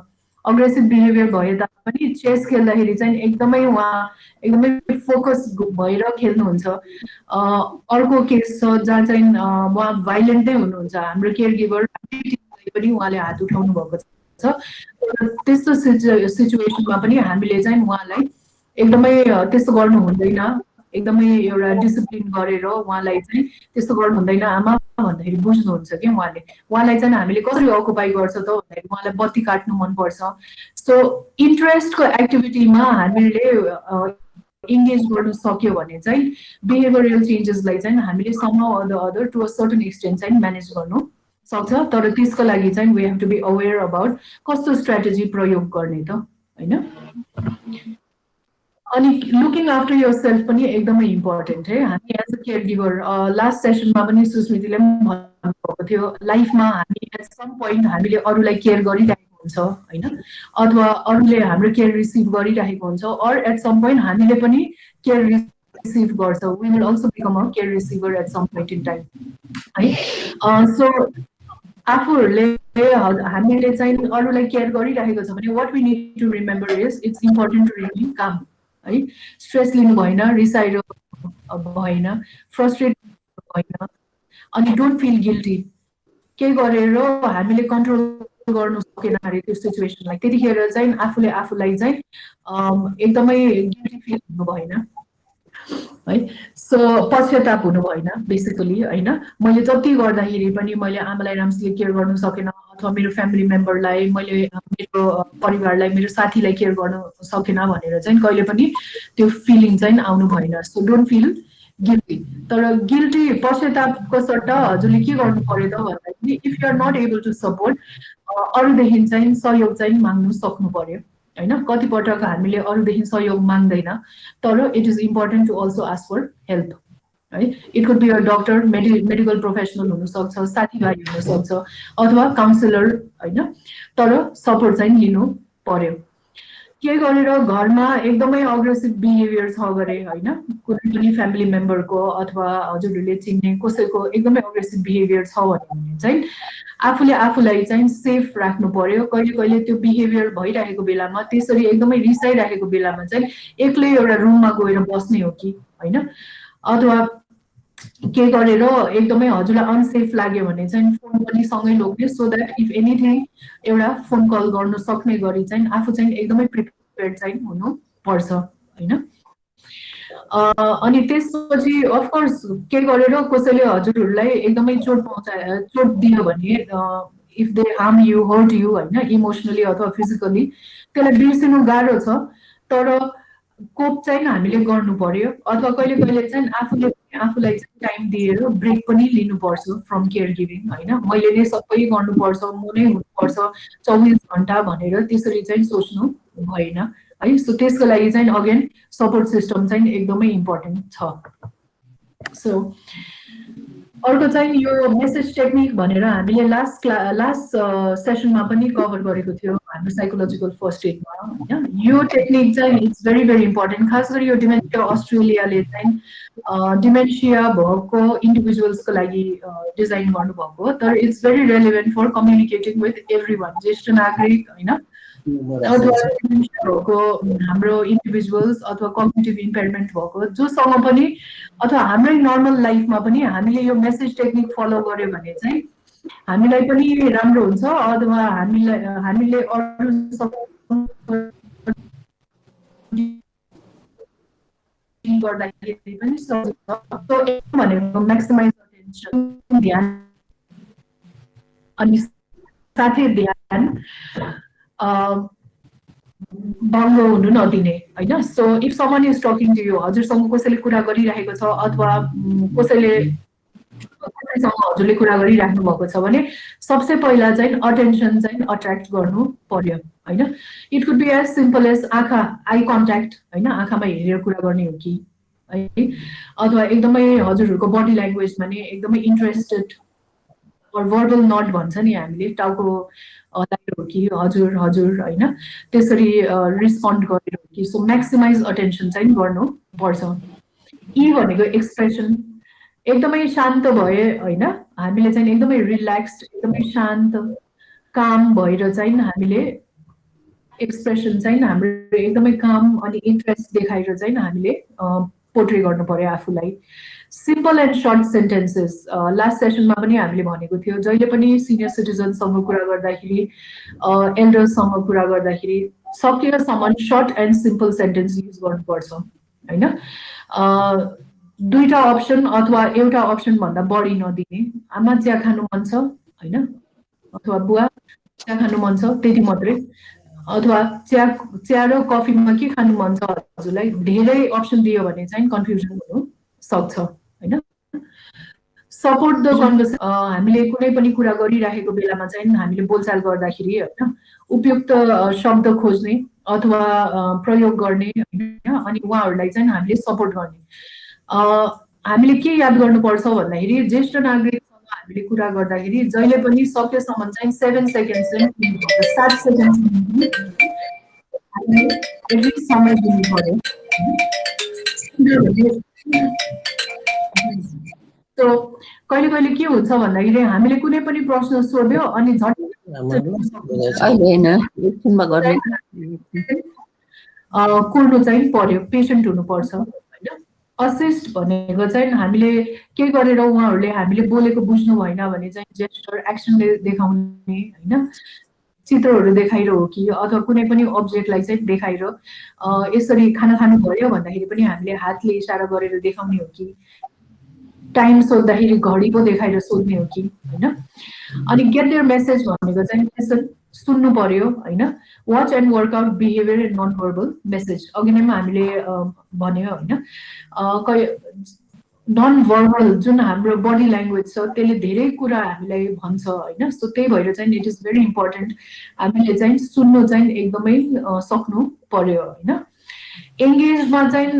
अग्रेसिभ बिहेभियर भए तापनि चेस खेल्दाखेरि चाहिँ एकदमै उहाँ एकदमै फोकस भएर खेल्नुहुन्छ। अर्को केस छ जहाँ चाहिँ उहाँ भाइलेन्टै हुनुहुन्छ, हाम्रो केयर गिभर पनि उहाँले हात उठाउनु भएको छ। त्यस्तो सिचुएसनमा पनि हामीले चाहिँ उहाँलाई एकदमै त्यस्तो गर्नु हुँदैन, एकदमै एउटा डिसिप्लिन गरेर उहाँलाई चाहिँ त्यस्तो गर्नु हुँदैन आमा भन्दाखेरि बुझ्नुहुन्छ कि उहाँलाई चाहिँ हामीले कसरी अकुपाई गर्छ त भन्दाखेरि उहाँलाई बत्ती काट्नु मनपर्छ। सो इन्ट्रेस्टको एक्टिभिटीमा हामीले इङ्गेज गर्नु सक्यो भने चाहिँ बिहेभियरल चेन्जेसलाई चाहिँ हामीले somehow other to a certain extent चाहिँ म्यानेज गर्नु सक्छ। तर त्यसको लागि चाहिँ we have to be aware about कस्तो स्ट्राटेजी प्रयोग गर्ने त होइन। अनि लुकिङ आफ्टर यर सेल्फ पनि एकदमै इम्पोर्टेन्ट है। हामी as a caregiver last सेसनमा पनि सुस्मितिले पनि भन्नुभएको थियो, लाइफमा हामी एट सम पोइन्ट हामीले अरूलाई केयर गरिरहेको हुन्छ होइन, अथवा अरूले हाम्रो केयर रिसिभ गरिरहेको हुन्छ, अर एट सम पोइन्ट हामीले पनि केयर रिसिभ गर्छ। We will also become a care receiver at some point in time है। सो आफूहरूले हामीले चाहिँ अरूलाई केयर गरिरहेको छ भने what we need to remember is it's important to remain calm है। स्ट्रेस लिनु भएन, रिसाएर भएन, फ्रस्ट्रेट भएन, अनि डोन्ट फिल गिल्टी। के गरेर हामीले कन्ट्रोल गर्नु सकेन अरे त्यो सिचुएसनलाई, त्यतिखेर चाहिँ आफूले आफूलाई चाहिँ एकदमै गिल्टी फिल हुनु भएन है। सो पश्चाताप हुनु भएन बेसिकली हैन। मैले जति गर्दाखेरि पनि मैले आमालाई राम्रोसितले केयर गर्नु सकेन, अथवा मेरो फ्यामिली मेम्बरलाई, मैले मेरो परिवारलाई, मेरो साथीलाई केयर गर्नु सकेन भनेर चाहिँ कहिले पनि त्यो फिलिङ चाहिँ आउनु भएन। So don't feel guilty. तर गिल्टी पश्चातापको सट्टा हजुरले के गर्नु पर्यो त भन्दाखेरि if you are not able to support, अरूदेखि चाहिँ सहयोग चाहिँ माग्नु सक्नु पर्यो हैन। कति पटक हामीले अरूदेखि सहयोग माग्दैन, तर it is important to also ask for help है। It could be a doctor, medical professional हुनसक्छ, साथीभाइ हुनसक्छ, अथवा काउन्सिलर हैन। तर सपोर्ट चाहिँ लिनु पर्यो। के गरेर घरमा एकदमै अग्रेसिभ बिहेभियर छ गरे हैन, कुनै पनि फ्यामिली मेम्बरको अथवा हजुरहरूले चिन्ने कसैको एकदमै अग्रेसिभ बिहेभियर छ भने चाहिँ आफूले आफूलाई चाहिँ सेफ राख्नु पर्यो। कहिले कहिले त्यो बिहेभियर भइरहेको बेलामा, त्यसरी एकदमै रिसाइरहेको बेलामा चाहिँ एक्लै एउटा रुममा गएर बस्ने हो कि हैन, अथवा के गरेर एकदमै हजुरलाई अनसेफ लाग्यो भने चाहिँ फोन पनि सँगै लोग्ने, सो द्याट इफ एनिथिङ एउटा फोन कल गर्न सक्ने गरी चाहिँ आफू चाहिँ एकदमै प्रिपेयर्ड चाहिँ हुनु पर्छ हैन। अनि त्यसपछि अफकोर्स के गरेर कसैले हजुरहरूलाई एकदमै चोट दियो भने, if they harm you, hurt you हैन, इमोसनली अथवा फिजिकली, त्यसलाई बिर्सिनु गाह्रो छ। तर कोप चाहिँ हामीले गर्नु पर्यो, अथवा कहिले कहिले चाहिँ आफूलाई चाहिँ टाइम दिएर ब्रेक पनि लिनुपर्छ फ्रम केयर गिभिङ हैन। मैले नै सबै गर्नुपर्छ, म नै हुनुपर्छ 24 घण्टा भनेर त्यसरी चाहिँ सोच्नु भएन है। सो त्यसको लागि चाहिँ अगेन सपोर्ट सिस्टम चाहिँ एकदमै इम्पोर्टेन्ट छ। सो अर्को चाहिँ यो मेसेज टेक्निक भनेर हामीले लास्ट सेसनमा पनि कभर गरेको थियो हाम्रो साइकोलोजिकल फर्स्ट एडमा हैन। यो टेक्निक चाहिँ इट्स भेरी भेरी इम्पोर्टेन्ट। खास गरी यो डिमेन्सिया अस्ट्रेलियाले चाहिँ डिमेन्सिया भएको इन्डिभिजुअल्सको लागि डिजाइन गर्नुभएको, तर it's very relevant for communicating with everyone, ज्येष्ठ नागरिक हैन, अथवा भएको हाम्रो इन्डिभिजुअल्स अथवा कग्निटिभ इम्पेयरमेन्ट भएको जोसँग पनि, अथवा हाम्रै नर्मल लाइफमा पनि हामीले यो मेसेज टेक्निक फलो गर्यो भने चाहिँ हामीलाई पनि राम्रो हुन्छ, अथवा हामीले अरूसँग गर्दाखेरि पनि सजिलो भनेको म्याक्सिमाइज अटेन्सन, ध्यान, अनि साथै ध्यान भङ्ग हुनु नदिने हैन। So if someone is talking to you, हजुरसँग कसैले कुरा गरिरहेको छ अथवा कसैसँग हजुरले कुरा गरिराख्नु भएको छ भने सबसे पहिला चाहिँ अटेन्सन चाहिँ अट्र्याक्ट गर्नु पर्यो हैन। It could be as simple as eye contact हैन, आँखामा हेरेर कुरा गर्ने हो कि है, अथवा एकदमै हजुरहरूको बडी ल्याङ्ग्वेजमा नि एकदमै इन्ट्रेस्टेड और भर्बल नट भन्छ नि हामीले, टाउको हल्लाएर हो कि हजुर हजुर हैन, त्यसरी रिस्पोन्ड गरेर हो कि। सो म्याक्सिमाइज अटेन्सन चाहिँ गर्नु पर्छ। ई भनेको एक्सप्रेसन, एकदमै शान्त भए हैन, हामीले चाहिँ एकदमै रिल्याक्स्ड, एकदमै शान्त काम भएर चाहिँ हामीले एक्सप्रेसन चाहिँ हाम्रो एकदमै काम अनि इन्ट्रेस्ट देखाएर चाहिँ हामीले पोर्ट्रे गर्नु पर्यो आफूलाई। Simple and short sentences, last सेसनमा पनि हामीले भनेको थियो, जहिले पनि सिनियर सिटिजनसँग कुरा गर्दाखेरि, एल्डर्ससँग कुरा गर्दाखेरि सकेसम्म short and simple sentence use गर्नुपर्छ हैन। दुईटा अप्सन अथवा एउटा अप्सन भन्दा बढी नदिने। आमा चिया खानु मन छ हैन, अथवा बुवा चिया खानु मन छ, त्यति मात्रै, अथवा चिया र कफीमा के खानु मन छ हजुरलाई, धेरै अप्सन दियो भने चाहिँ कन्फ्युजन हुनु सक्छ हैन। सपोर्ट द कन्भर्सेसन, हामीले कुनै पनि कुरा गरिरहेको बेलामा चाहिँ हामीले बोलचाल गर्दाखेरि हैन उपयुक्त शब्द खोज्ने अथवा प्रयोग गर्ने हैन, अनि उहाँहरूलाई चाहिँ हामीले सपोर्ट गर्ने। हामीले के याद गर्नुपर्छ भन्दाखेरि ज्येष्ठ नागरिकसँग हामीले कुरा गर्दाखेरि जहिले पनि सकेसम्म चाहिँ 7 सेकेन्ड 7 सेकेन्ड हामीले समय दिनु पर्यो। तो कहिले कहिले के हुन्छ भन्दाखेरि हामीले कुनै पनि प्रश्न सोध्यो अनि झट्ट कुर्नु चाहिँ पर्यो, पेसेन्ट हुनुपर्छ हैन। असिस्ट भनेको चाहिँ हामीले के गरेर उहाँहरूले हामीले बोलेको बुझ्नु भएन भने चाहिँ जेस्चर एक्सनले देखाउने हैन चित्रहरू देखाएर हो कि अथवा कुनै पनि अब्जेक्टलाई चाहिँ देखाएर यसरी खाना खानु भयो भन्दाखेरि पनि हामीले हातले इशारा गरेर देखाउने हो कि टाइम सोध्दाखेरि घडी पो देखाएर सोध्ने हो कि हैन अनि गेट देयर मेसेज भनेको चाहिँ त्यसरी सुन्नु पर्यो हैन watch and work out behaviour and non verbal message अघि नै हामीले भन्यो हैन नन भर्बल जुन हाम्रो बडी ल्याङ्ग्वेज छ त्यसले धेरै कुरा हामीलाई भन्छ हैन सो त्यही भएर चाहिँ इट इज भेरी इम्पोर्टेन्ट हामीले चाहिँ सुन्नु चाहिँ एकदमै सक्नु पर्यो हैन एंगेजमा चाहिँ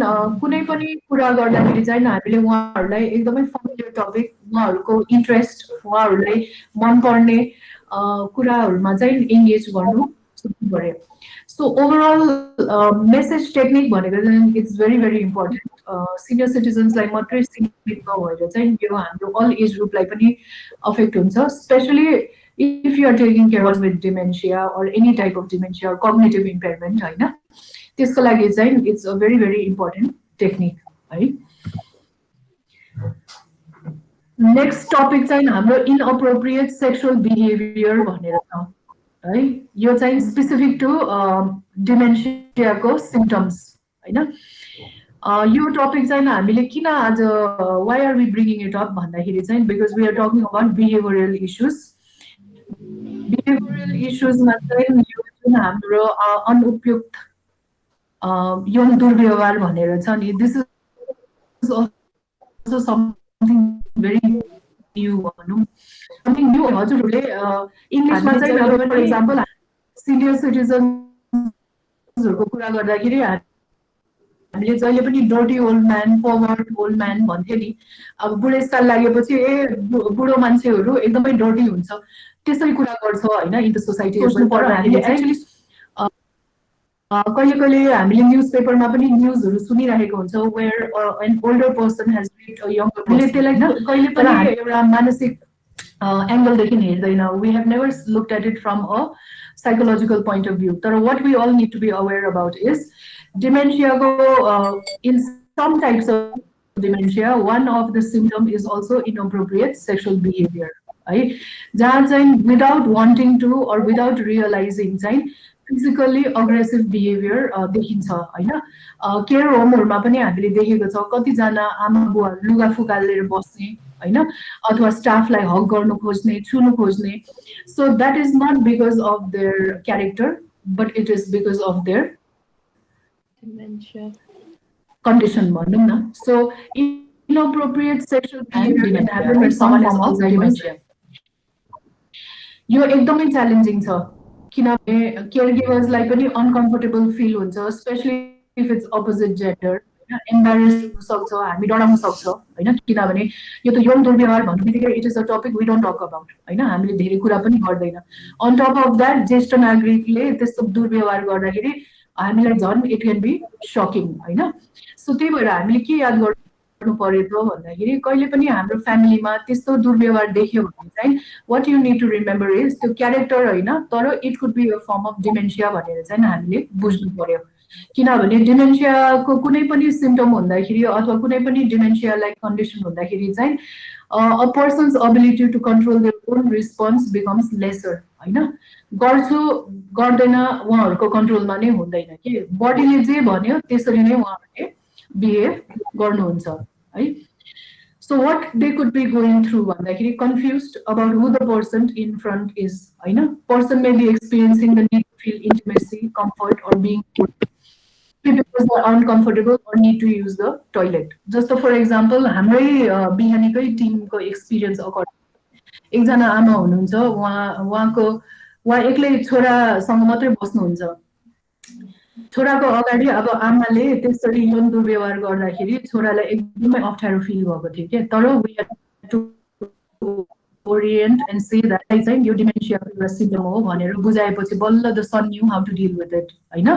कुनै पनि कुरा गर्दाखेरि चाहिँ हामीले उहाँहरूलाई एकदमै फेमिलियर टपिक उहाँहरूको इन्ट्रेस्ट उहाँहरूलाई मन पर्ने कुराहरुमा चाहिँ एंगेज गर्नु सक्नु पर्यो सो ओभरअल मेसेज टेक्निक भनेको चाहिँ it's very very important senior सिटिजन्सलाई मात्रै सीमित नभएर चाहिँ यो हाम्रो अल एज ग्रुपलाई पनि अफेक्ट हुन्छ specially if you are taking care of with dementia or any type of dementia or cognitive impairment हैन त्यसको लागि चाहिँ it's a very very important technique है नेक्स्ट टपिक चाहिँ हाम्रो इनअप्रोप्रिएट सेक्सुअल बिहेभियर भनेर छ है यो चाहिँ स्पेसिफिक टु डिमेन्सियाको सिम्पटम्स हैन यो टपिक चाहिँ हामीले किन आज why are we bringing it up भन्दाखेरि चाहिँ because we are talking about behavioural issues behavioural इश्यूजमा चाहिँ यो जुन हाम्रो अनुपयुक्त यौन दुर्व्यवहार भनेर छ नि this is also something very new भनौँ समथिङ न्यू हजुरहरूले इङ्ग्लिसमा चाहिँ फर इक्जाम्पल सिनियर सिटिजन्सहरूको कुरा गर्दाखेरि हामीले जहिले पनि dirty old man pervert old man भन्थ्यो नि अब बुढेसकाल लागेपछि बुढो मान्छेहरू एकदमै डर्टी हुन्छ त्यसरी कुरा गर्छ हैन इन द सोसाइटी हामीले एक्चुअली कहिले कहिले हामीले न्यूजपेपरमा पनि न्यूजहरू सुनिरहेको हुन्छ where an older person has read a younger person त्यसलाई कहिले पनि एउटा मानसिक एंगलदेखि हेर्दैन we have never looked at it from a psychological point of view तर what we all need to be aware about is डिमेन्सियाको in some types of dementia one of the symptom is also inappropriate sexual behavior है जहाँ चाहिँ without wanting to or without realising चाहिँ physically aggressive behaviour देखिन्छ हैन care होमहरुमा पनि हामीले देखेको छ कतिजना आमा बुवाहरु लुगा फुकालेर बस्ने हैन अथवा स्टाफलाई हग गर्न खोज्ने छुनु खोज्ने so that is not because of their character but it is because of their condition भनौं न so inappropriate sexual behavior can happen when someone has dementia यो एकदमै च्यालेन्जिङ छ किनभने केयरगिभर्सलाई पनि अनकम्फर्टेबल फिल हुन्छ specially if it's opposite gender embarrass हुन सक्छ हामी डराउन सक्छ हैन किनभने यो त यौन दुर्व्यवहार भन्ने बित्तिकै it is a topic we don't talk about हैन हामीले धेरै कुरा पनि गर्दैन अन टप अफ दैट ज्येष्ठ नागरिकले त्यस्तो दुर्व्यवहार गर्दाखेरि हामीलाई झन् इट क्यान बी शकिङ हैन सो त्यही भएर हामीले के याद गर्नु पर्यो त भन्दाखेरि कहिले पनि हाम्रो फ्यामिलीमा त्यस्तो दुर्व्यवहार देख्यो भने चाहिँ what you need to remember is त्यो क्यारेक्टर हैन तर it could be a form of dementia भनेर चाहिँ हामीले बुझ्नु पर्यो किनभने डिमेन्सियाको कुनै पनि सिम्पटम हुँदाखेरि अथवा कुनै पनि डिमेन्सिया लाइक कन्डिसन हुँदाखेरि चाहिँ a person's ability to control their own response becomes lesser हैन गर्छु गर्दैन उहाँहरुको कन्ट्रोलमा नै हुँदैन कि बडीले जे भन्यो त्यसरी नै उहाँहरुले बिहेभ गर्नुहुन्छ है so what they could be going through भन्दाखेरि confused about who the person in front is हैन person may be experiencing the need to feel intimacy comfort or being because they are uncomfortable or need to use the toilet just for example हाम्रै बिहानीकै टिमको experience according एकजना आमा हुनुहुन्छ उहाँ एक्लै छोरासँग मात्रै बस्नुहुन्छ छोराको अगाडि अब आमाले त्यसरी यौन दुर्व्यवहार गर्दाखेरि छोरालाई एकदमै अप्ठ्यारो फिल भएको थियो के तर we have to orient and say that चाहिँ यो डिमेन्सियाको एउटा सिम्पटम हो भनेर बुझाएपछि बल्ल the son knew how to deal with it हैन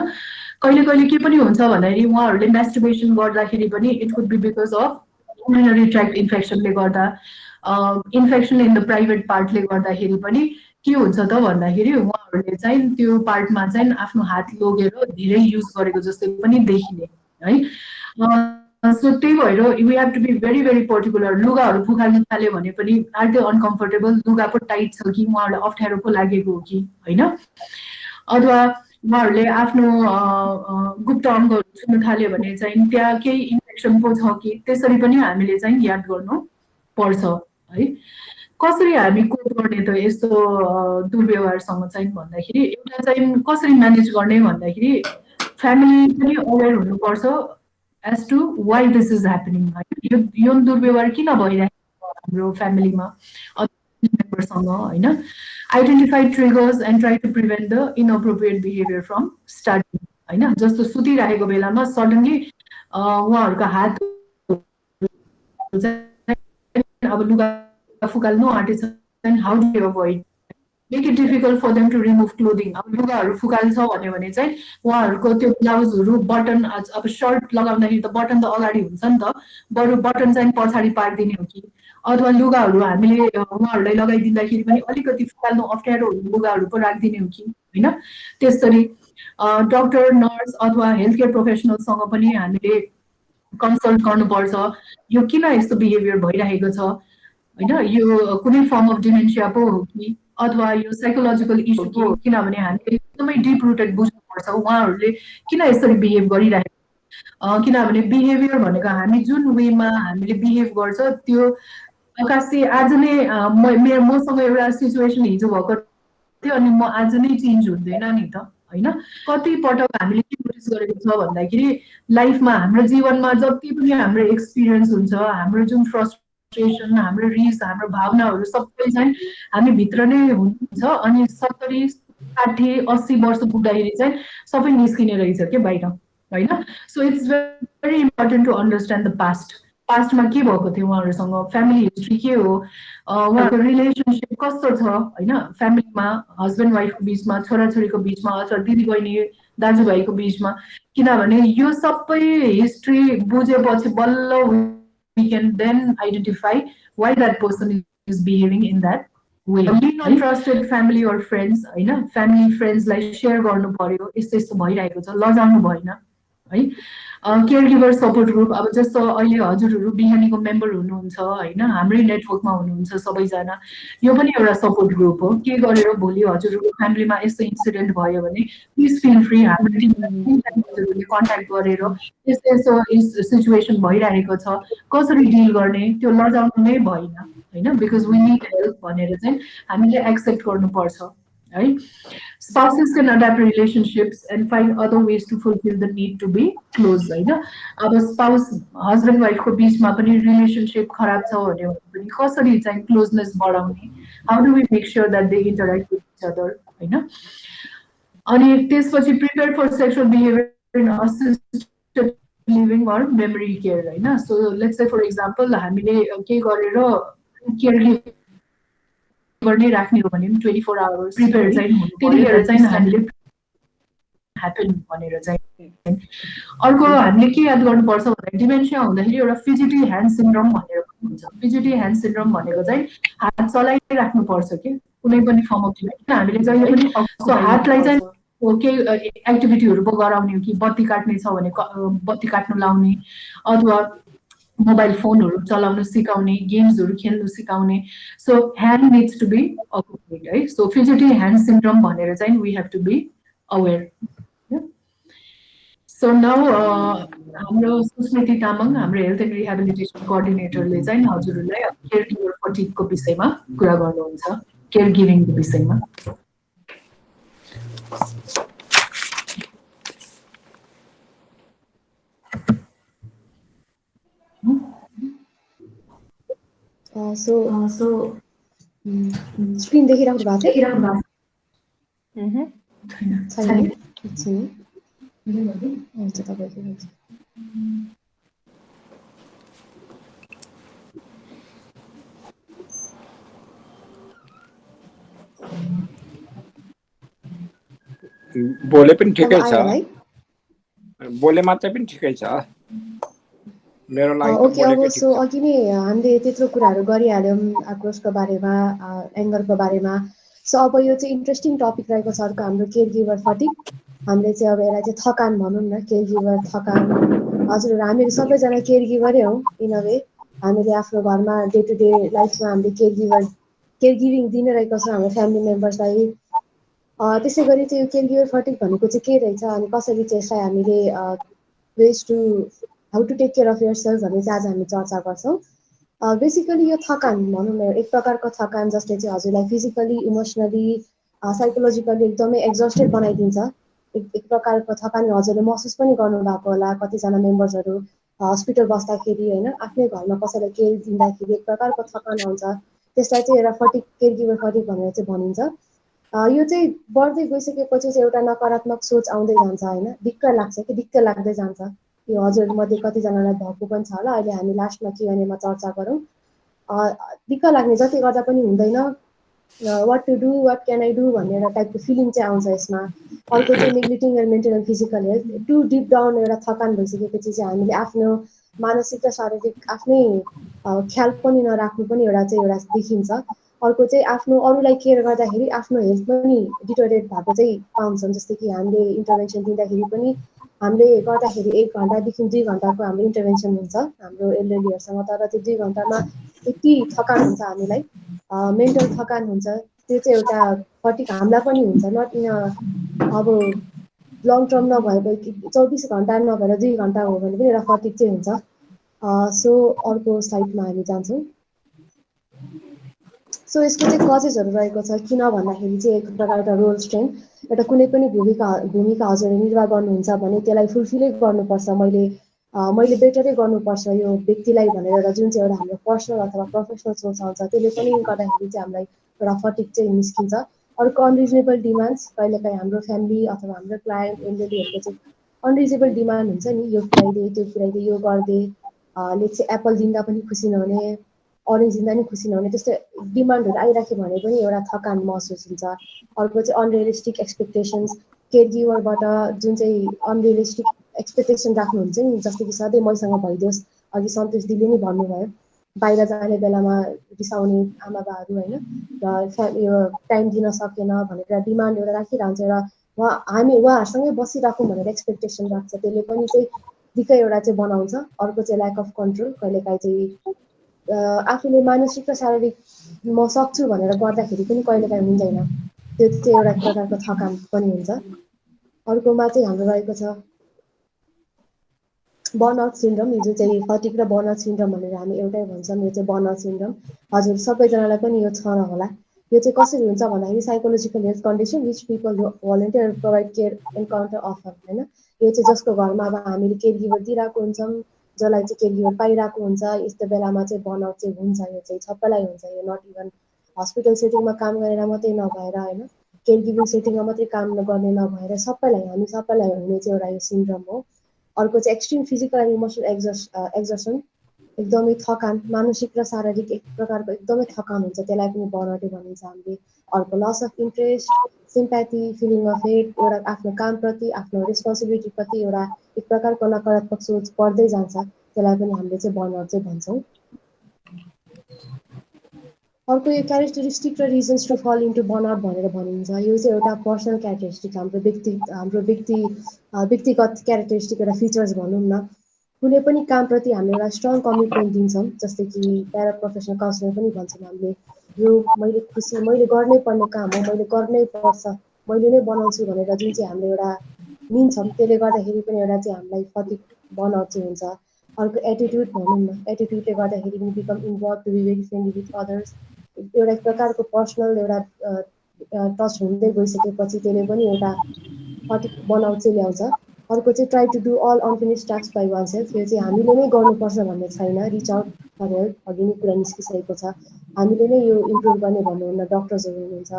कहिले कहिले के पनि हुन्छ भन्दाखेरि उहाँहरूले मास्टरबेसन गर्दाखेरि पनि it could be because of urinary tract इन्फेक्सनले गर्दा इन्फेक्सन इन द प्राइभेट पार्टले गर्दाखेरि पनि के हुन्छ त भन्दाखेरि उहाँहरूले चाहिँ त्यो पार्टमा चाहिँ आफ्नो हात लगेर धेरै युज गरेको जस्तै पनि देखिने है सो त्यही भएर we have to be very very particular. लुगाहरू फुकाल्नु थाल्यो भने पनि आर दे अनकम्फर्टेबल, लुगा पो टाइट छ कि उहाँहरूलाई अप्ठ्यारो पो लागेको हो कि होइन, अथवा उहाँहरूले आफ्नो गुप्त अङ्गहरू छुन थाल्यो भने चाहिँ त्यहाँ केही इन्फेक्सन पो छ कि, त्यसरी पनि हामीले चाहिँ याद गर्नु पर्छ है। कसरी हामी कोप गर्ने त यस्तो दुर्व्यवहारसँग चाहिँ भन्दाखेरि, एउटा चाहिँ कसरी म्यानेज गर्ने भन्दाखेरि फ्यामिली पनि अवेर हुनुपर्छ as to why this is happening है। यो दुर्व्यवहार किन भइरहेको छ हाम्रो फ्यामिलीमा मेम्बरसँग होइन। Identify triggers and try to prevent the inappropriate behaviour from starting होइन। जस्तो सुतिरहेको बेलामा सडनली उहाँहरूको हात अब लुगा फुकाल्नु आँटेछ, how do you avoid, make it difficult for them to remove clothing. अब लुगाहरू फुकाल्छ भन्यो भने चाहिँ उहाँहरूको त्यो ब्लाउजहरू बटन, अब सर्ट लगाउँदाखेरि त बटन त अगाडि हुन्छ नि त, बरु बटन चाहिँ पछाडि पारिदिने हो कि, अथवा लुगाहरू हामीले उहाँहरूलाई लगाइदिँदाखेरि पनि अलिकति फुकाल्नु अप्ठ्यारो हुने लुगाहरू पो राखिदिने हो कि होइन। त्यसरी डक्टर, नर्स अथवा हेल्थ केयर प्रोफेसनलसँग पनि हामीले कन्सल्ट गर्नुपर्छ, यो किन यस्तो बिहेभियर भइरहेको छ होइन, यो कुनै फर्म अफ डिमेन्सिया पो हो कि, अथवा यो साइकोलोजिकल इस्यु हो, किनभने हामीले एकदमै डिप रुटेड बुझ्नुपर्छ उहाँहरूले किन यसरी बिहेभ गरिरहेको। किनभने बिहेभियर भनेको हामी जुन वेमा हामीले बिहेभ गर्छ त्यो अकासी आज नै मसँग एउटा सिचुएसन हिजो भएको थियो अनि म आज नै चेन्ज हुँदैन नि त होइन। कति पटक हामीले के नोटिस गरेको छ भन्दाखेरि लाइफमा हाम्रो जीवनमा जति पनि हाम्रो एक्सपिरियन्स हुन्छ, हाम्रो जुन फ्रस्ट्रेसन, हाम्रो रिस, हाम्रो भावनाहरू सबै चाहिँ हामी भित्र नै हुन्छ अनि 70, 60, 80 वर्ष पुग्दाखेरि चाहिँ सबै निस्किने रहेछ के बाहिर होइन। So it's very important to understand the पास्टमा के भएको थियो उहाँहरूसँग, फ्यामिली हिस्ट्री के हो, उहाँहरूको रिलेसनसिप कस्तो छ होइन, फ्यामिलीमा हस्बेन्ड वाइफको बिचमा, छोराछोरीको बिचमा अथवा दिदीबहिनी दाजुभाइको बिचमा। किनभने यो सबै हिस्ट्री बुझेपछि बल्ल we can then identify why that person is behaving in that way. Being untrusted family or friends होइन, family friends लाई शेयर गर्नु पर्यो यस्तो यस्तो भइरहेको छ, लजाउनु भएन है। केयर गिभर सपोर्ट ग्रुप, अब जस्तो अहिले हजुरहरू बिहानीको मेम्बर हुनुहुन्छ होइन, हाम्रै नेटवर्कमा हुनुहुन्छ सबैजना, यो पनि एउटा सपोर्ट ग्रुप हो। के गरेर भोलि हजुरहरूको फ्यामिलीमा यस्तो इन्सिडेन्ट भयो भने प्लिज फिल फ्री हाम्रो टिमले कन्ट्याक्ट गरेर यस्तो यस्तो सिचुएसन भइरहेको छ कसरी डिल गर्ने, त्यो लजाउनु नै भएन होइन, बिकज वी निड हेल्प भनेर चाहिँ हामीले एक्सेप्ट गर्नुपर्छ है। Spouses can adapt relationships and find other ways to fulfill the need to be close होइन। अब स्पाउस हस्बेन्ड वाइफको बिचमा पनि रिलेसनसिप खराब छ भने पनि कसरी चाहिँ क्लोजनेस बढाउने, how do we make sure that they interact with each other होइन। अनि त्यसपछि prepare for sexual behaviour in assisted living or memory care होइन। So let's say for example हामीले के गरेर केयर गर्नै राख्ने हो भने 24 आवर्स प्रिपेयर चाहिँ त्यतिखेर चाहिँ हामीले ह्यापन भनेर चाहिँ। अर्को हामीले के याद गर्नुपर्छ भन्दा डिमेन्सिया हुँदाखेरि एउटा फिजिटी ह्यान्ड सिन्ड्रोम भनेर पनि हुन्छ। फिजिटी ह्यान्ड सिन्ड्रोम भनेको चाहिँ हात चलाइराख्नुपर्छ कि कुनै पनि फर्म अफ डिमेन्सिया हामीले जहिले पनि सो हातलाई चाहिँ केही एक्टिभिटीहरू पो गराउने हो कि, बत्ती काट्ने छ भने बत्ती काट्नु लाउने अथवा मोबाइल फोनहरू चलाउन सिकाउने, गेम्सहरू खेल्नु सिकाउने। So hand needs to be occupied है। सो फिजिटी ह्यान्ड सिन्ड्रोम भनेर चाहिँ we have to be aware. So now हाम्रो सुस्मृति तामाङ हाम्रो हेल्थ एन्ड रिहेबिलिटेसन कोअर्डिनेटरले चाहिँ हजुरहरूलाई केयर गिभर फटिगको विषयमा कुरा गर्नुहुन्छ, केयर गिभिङको विषयमा। स्क्रिन देखिराख्नु भएको छैन? हुन्छ तपाईको बोले पनि ठिकै छ, बोले मात्रै पनि ठिकै छ मेरो लागि। ओके, अब सो अघि नै हामीले त्यत्रो कुराहरू गरिहाल्यौँ आक्रोशको बारेमा, एङ्गरको बारेमा। सो अब यो चाहिँ इन्ट्रेस्टिङ टपिक रहेको छ अर्को हाम्रो केयर गिभर फटिग। हामीले चाहिँ अब यसलाई चाहिँ थकान भनौँ न, केयर गिभर थकान हजुर हामीहरू सबैजना केयर गिभरै हौ इन अ वे हामीले आफ्नो घरमा डे टु डे लाइफमा हामीले केयर गिभिङ दिइरहेको छौँ हाम्रो फ्यामिली मेम्बर्सलाई। त्यसै गरी चाहिँ यो केयर गिभर फटिक भनेको चाहिँ के रहेछ अनि कसरी चाहिँ यसलाई हामीले ways to how to take care of yourself भन्ने चाहिँ आज हामी चर्चा गर्छौँ। बेसिकली यो थकान भनौँ न एक प्रकारको थकान जसले चाहिँ हजुरलाई फिजिकली इमोसनली साइकोलोजिकली एकदमै एक्जस्टेड बनाइदिन्छ। एक प्रकारको थकान हजुरले महसुस पनि गर्नुभएको होला कतिजना मेम्बर्सहरू हस्पिटल बस्दाखेरि होइन आफ्नै घरमा कसैलाई केयर दिँदाखेरि एक प्रकारको थकान आउँछ त्यसलाई चाहिँ एउटा फटिक केयर गिभर फटिक भनेर चाहिँ भनिन्छ। यो चाहिँ बढ्दै गइसकेपछि चाहिँ एउटा नकारात्मक सोच आउँदै जान्छ होइन दिक्क लाग्छ कि दिक्क लाग्दै जान्छ। यो हजुरमध्ये कतिजनालाई भएको पनि छ होला। अहिले हामी लास्टमा Q&A चर्चा गरौँ। दिक्क लाग्ने जति गर्दा पनि हुँदैन what to do what can I do भन्ने एउटा टाइपको फिलिङ चाहिँ आउँछ यसमा। अर्को चाहिँ neglecting your mental and physical health to dip down एउटा थकान भइसकेपछि चाहिँ हामीले आफ्नो मानसिक र शारीरिक आफ्नै ख्याल पनि नराख्नु पनि एउटा देखिन्छ। अर्को चाहिँ आफ्नो अरूलाई केयर गर्दाखेरि आफ्नो हेल्थ पनि डिटोरेट भएको चाहिँ पाउँछन्। जस्तै कि हामीले इन्टरभेन्सन दिँदाखेरि पनि हामीले गर्दाखेरि 1 घन्टादेखि 2 घन्टाको हाम्रो इन्टरभेन्सन हुन्छ हाम्रो एल्डरलीहरूसँग। तर त्यो 2 घन्टामा यति थकान हुन्छ हामीलाई मेन्टल थकान हुन्छ त्यो चाहिँ एउटा फटिक हामीलाई पनि हुन्छ नट इन अब लङ टर्म नभएको 24 घन्टा नभएर 2 घन्टा हो भने पनि एउटा फटिक चाहिँ हुन्छ। सो अर्को स्लाइडमा हामी जान्छौँ। सो यसको चाहिँ कजेसहरू रहेको छ किन भन्दाखेरि चाहिँ एक प्रकारको रोल स्ट्रेन एउटा कुनै पनि भूमिका हजुरले निर्वाह गर्नुहुन्छ भने त्यसलाई फुलफिलै गर्नुपर्छ। मैले बेटरै गर्नुपर्छ यो व्यक्तिलाई भनेर एउटा जुन चाहिँ एउटा हाम्रो पर्सनल अथवा प्रोफेसनल सोच आउँछ त्यसले पनि गर्दाखेरि चाहिँ हामीलाई एउटा फटिक चाहिँ निस्किन्छ। अर्को अनरिजनेबल डिमान्ड्स कहिलेकाहीँ हाम्रो फ्यामिली अथवा हाम्रो क्लायन्ट एल्डरलीहरूको चाहिँ अनरिजनेबल डिमान्ड हुन्छ नि यो पुऱ्याइदे त्यो पुऱ्याइदे यो गरिदे लेट्स से एप्पल दिँदा पनि खुसी नहुने अरेन्ज दिँदा नि खुसी नहुने त्यस्तो डिमान्डहरू आइराख्यो भने पनि एउटा थकान महसुस हुन्छ। अर्को चाहिँ अनरियलिस्टिक एक्सपेक्टेसन्स केयर गिभरबाट जुन चाहिँ अनरियलिस्टिक एक्सपेक्टेसन राख्नुहुन्छ नि जस्तो कि सधैँ मैसँग भइदियोस्। अघि सन्तोष दिदीले नि भन्नुभयो बाहिर जाने बेलामा रिसाउने आमा बाहरू होइन र यो टाइम दिन सकेन भनेर डिमान्ड एउटा राखिरहन्छ र उहाँहरूसँगै बसिराखौँ भनेर एक्सपेक्टेसन राख्छ त्यसले पनि चाहिँ दिक्कै एउटा चाहिँ बनाउँछ। अर्को चाहिँ ल्याक अफ कन्ट्रोल कहिलेकाहीँ चाहिँ आफूले मानसिक र शारीरिक म सक्छु भनेर गर्दाखेरि पनि कहिलेकाहीँ हुँदैन त्यो चाहिँ एउटा प्रकारको थकान पनि हुन्छ। अर्कोमा चाहिँ हाम्रो रहेको छ बर्नआउट सिन्ड्रोम जुन चाहिँ फटिक र बर्नआउट सिन्ड्रोम भनेर हामी एउटै भन्छौँ। यो चाहिँ बर्नआउट सिन्ड्रोम हजुर सबैजनालाई पनि यो छ होला। यो चाहिँ कसरी हुन्छ भन्दाखेरि psychological health condition which people volunteer provide care encounter offer होइन यो चाहिँ जसको घरमा अब हामीले केयर गिभर दिइरहेको हुन्छौँ जसलाई चाहिँ केयर गिभर पाइरहेको हुन्छ यस्तो बेलामा चाहिँ बर्नआउट चाहिँ हुन्छ। यो चाहिँ सबैलाई हुन्छ यो नट इभन हस्पिटल सेटिङमा काम गरेर मात्रै नभएर होइन केयर गिभिङ सेटिङमा मात्रै काम गर्ने नभएर सबैलाई हामी सबैलाई हुने चाहिँ एउटा यो सिन्ड्रोम हो। अर्को चाहिँ extreme physical and emotional exertion एकदमै थकान मानसिक र शारीरिक एक प्रकारको एकदमै थकान हुन्छ त्यसलाई पनि बर्नआउटै भनिन्छ हामीले। अर्को loss of interest sympathy feeling of hate एउटा आफ्नो कामप्रति आफ्नो रेस्पोन्सिबिलिटीप्रति एउटा एक प्रकारको नकारात्मक सोच बढ्दै जान्छ त्यसलाई पनि हामीले चाहिँ बर्नआउट चाहिँ भन्छौँ। अर्को यो क्यारेक्टरिस्टिक र reasons to fall into burnout भनेर भनिन्छ। यो चाहिँ एउटा पर्सनल क्यारेक्टरिस्टिक हाम्रो व्यक्तिगत क्यारेक्टरिस्टिक एउटा फिचर्स भनौँ न। कुनै पनि कामप्रति हामीले एउटा स्ट्रङ कमिटमेन्ट दिन्छौँ जस्तै कि प्यारा प्रोफेसनल काउन्सिलर पनि भन्छौँ हामीले यो मैले गर्नै पर्ने काम हो मैले गर्नै पर्छ मैले नै बनाउँछु भनेर जुन चाहिँ हामीले एउटा लिन्छौँ त्यसले गर्दाखेरि पनि एउटा चाहिँ हामीलाई फटिक बर्नआउट चाहिँ हुन्छ। अर्को एटिट्युड भनौँ न एटिट्युडले गर्दाखेरि पनि become involve to be very friendly with others एउटा एक प्रकारको पर्सनल एउटा टच हुँदै गइसकेपछि त्यसले पनि एउटा फटिक बर्नआउट चाहिँ ल्याउँछ। अर्को चाहिँ try to do all unfinished task by oneself यो चाहिँ हामीले नै गर्नुपर्छ भन्ने छैन रिच आउट फर हेल्प अघि नै कुरा निस्किसकेको छ हामीले नै यो इम्प्रुभ गर्ने भन्नुहुन्न डक्टर्सहरू हुनुहुन्छ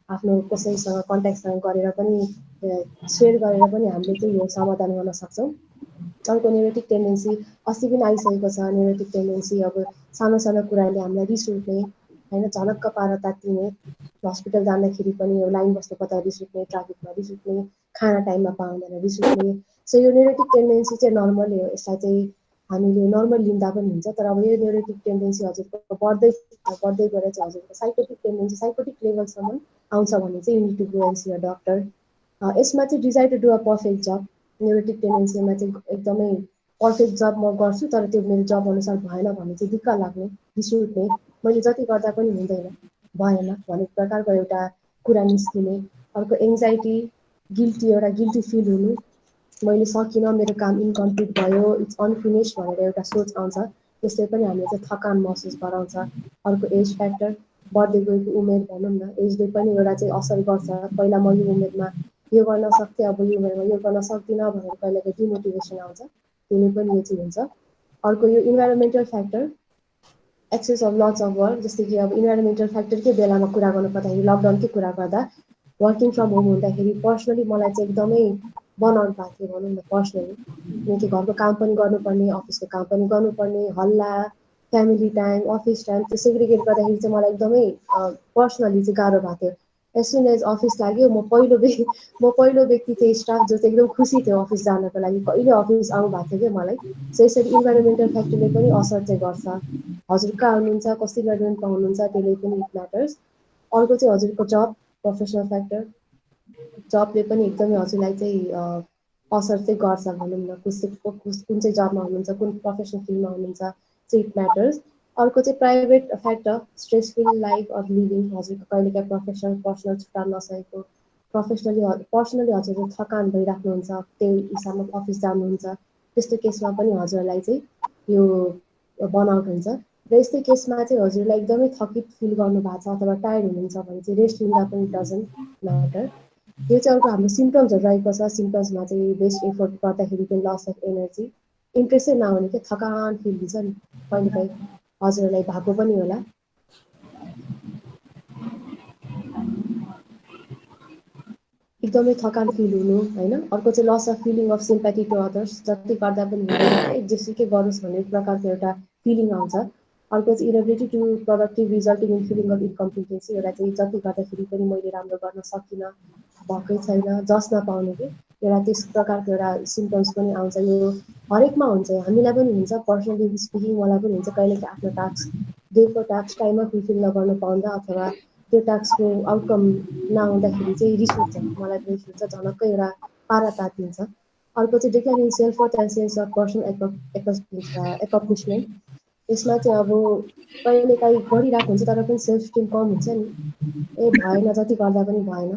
आफ्नो कसैसँग कन्ट्याक्टसँग गरेर पनि सेयर गरेर पनि हामीले चाहिँ यो समाधान गर्न सक्छौँ। अर्को नेगेटिभ टेन्डेन्सी अस्ति पनि आइसकेको छ नेगेटिभ टेन्डेन्सी अब सानो सानो कुराले हामीलाई रिस उठ्ने होइन झनक्क पारा तात्तिने हस्पिटल जाँदाखेरि पनि यो लाइन बस्नु पर्दा रिस उठ्ने ट्राफिकमा रिस उठ्ने खाना टाइममा पाउँदैन रिस उठ्ने। सो यो नेगेटिभ टेन्डेन्सी चाहिँ नर्मलै हो यसलाई चाहिँ हामीले नर्मल लिँदा पनि हुन्छ। तर अब यो नेगेटिभ टेन्डेन्सी हजुरको बढ्दै गएर चाहिँ हजुरको साइकोटिक टेन्डेन्सी साइकोटिक लेभलसम्म आउँछ भने चाहिँ you need to go and see a doctor. यसमा चाहिँ desire to do a perfect job negative टेन्डेन्सीमा चाहिँ एकदमै पर्फेक्ट जब म गर्छु तर त्यो मेरो जब अनुसार भएन भने चाहिँ दिक्क लाग्ने, रिस उठ्ने, मैले जति गर्दा पनि हुँदैन, भएन भन्ने प्रकारको एउटा कुरा निस्किने। अर्को एङ्जाइटी, गिल्टी, एउटा गिल्टी फिल हुनु, मैले सकिनँ, मेरो काम इन्कम्प्लिट भयो, इट्स अनफिनिस भनेर एउटा सोच आउँछ। त्यसले पनि हामीले चाहिँ थकान महसुस गराउँछ। अर्को एज फ्याक्टर, बढ्दै गएको उमेर भनौँ न, एजले पनि एउटा चाहिँ असर गर्छ। पहिला म यो उमेरमा यो गर्न सक्थेँ, अब यो उमेरमा यो गर्न सक्दिनँ भनेर कहिलेकाहीँ डिमोटिभेसन आउँछ, त्यसले पनि यो चाहिँ हुन्छ। अर्को यो environmental factor, excess of lots of work, जस्तै कि अब इन्भाइरोमेन्टल फ्याक्टरकै बेलामा कुरा गर्नु पर्दाखेरि लकडाउनकै कुरा गर्दा वर्किङ फ्रम होम हुँदाखेरि पर्सनली मलाई चाहिँ एकदमै बनाउनु भएको थियो भनौँ न। पर्सनली किनकि घरको काम पनि गर्नुपर्ने, अफिसको काम पनि गर्नुपर्ने, हल्ला, फ्यामिली टाइम, अफिस टाइम, त्यो सेग्रिगेट गर्दाखेरि चाहिँ मलाई एकदमै पर्सनली चाहिँ गाह्रो भएको थियो। एज सुन एज अफिस लाग्यो, म पहिलो व्यक्ति थिएँ स्टाफ जो चाहिँ एकदम खुसी थियो अफिस जानको लागि, कहिले अफिस आउनु भएको थियो क्या मलाई। सो यसरी इन्भाइरोमेन्टल फ्याक्टरले पनि असर चाहिँ गर्छ। हजुर कहाँ हुनुहुन्छ, कस्तो इन्भाइरोमेन्टमा हुनुहुन्छ, त्यसले पनि इट म्याटर्स। अर्को चाहिँ हजुरको जब, प्रोफेसनल फ्याक्टर, जबले पनि एकदमै हजुरलाई चाहिँ असर चाहिँ गर्छ भनौँ न। कुन चाहिँ जबमा हुनुहुन्छ, कुन प्रोफेसनल फिल्डमा हुनुहुन्छ, चाहिँ इट म्याटर्स। अर्को चाहिँ private factor, stressful life of living, हजुरको कहिलेकाहीँ पर्सनल छुट्टाउन नसकेको, पर्सनली हजुरले थकान भइराख्नुहुन्छ, त्यही हिसाबमा अफिस जानुहुन्छ, त्यस्तो केसमा पनि हजुरलाई चाहिँ यो बर्नआउट हुन्छ। र यस्तै केसमा चाहिँ हजुरलाई एकदमै थकित फिल गर्नु भएको छ अथवा टायर्ड हुनुहुन्छ भने चाहिँ रेस्ट लिँदा पनि डजन्ट म्याटर। यो चाहिँ अर्को हाम्रो सिम्टम्सहरू रहेको छ। सिम्टम्समा चाहिँ बेस्ट एफोर्ट गर्दाखेरि पनि लस अफ एनर्जी, इन्ट्रेस्टै नहुने क्या, थकान फिल हुन्छ नि, कहिलेकाहीँ हजुरहरूलाई भएको पनि होला। एकदमै थकान फिल हुनु होइन। अर्को चाहिँ loss of feeling of sympathy to others, जति गर्दा पनि हुँदैन, जेसुकै गरोस् भन्ने प्रकारको एउटा फिलिङ आउँछ। अर्को चाहिँ inability to productive resulting in feeling of incompleteness, एउटा चाहिँ जति गर्दाखेरि पनि मैले राम्रो गर्न सकिनँ, भएकै छैन, जस नपाउने कि एउटा त्यस प्रकारको एउटा सिम्टम्स पनि आउँछ। यो हरेकमा हुन्छ, हामीलाई पनि हुन्छ, पर्सनली स्पिकिङ मलाई पनि हुन्छ। कहिलेकाहीँ आफ्नो टास्क, दिएको टास्क टाइममा फुलफिल नगर्नु पाउँदा अथवा त्यो टास्कको आउटकम नआउँदाखेरि चाहिँ रिस उठ्छ, मलाई पनि रिस उठ्छ, झनक्कै एउटा पारा तातिन्छ। अर्को चाहिँ decline in self worth and sense of personal accomplishment, यसमा चाहिँ अब कहिलेकाहीँ गरिरहेको हुन्छ तर पनि सेल्फ स्टिम कम हुन्छ नि, भएन, जति गर्दा पनि भएन,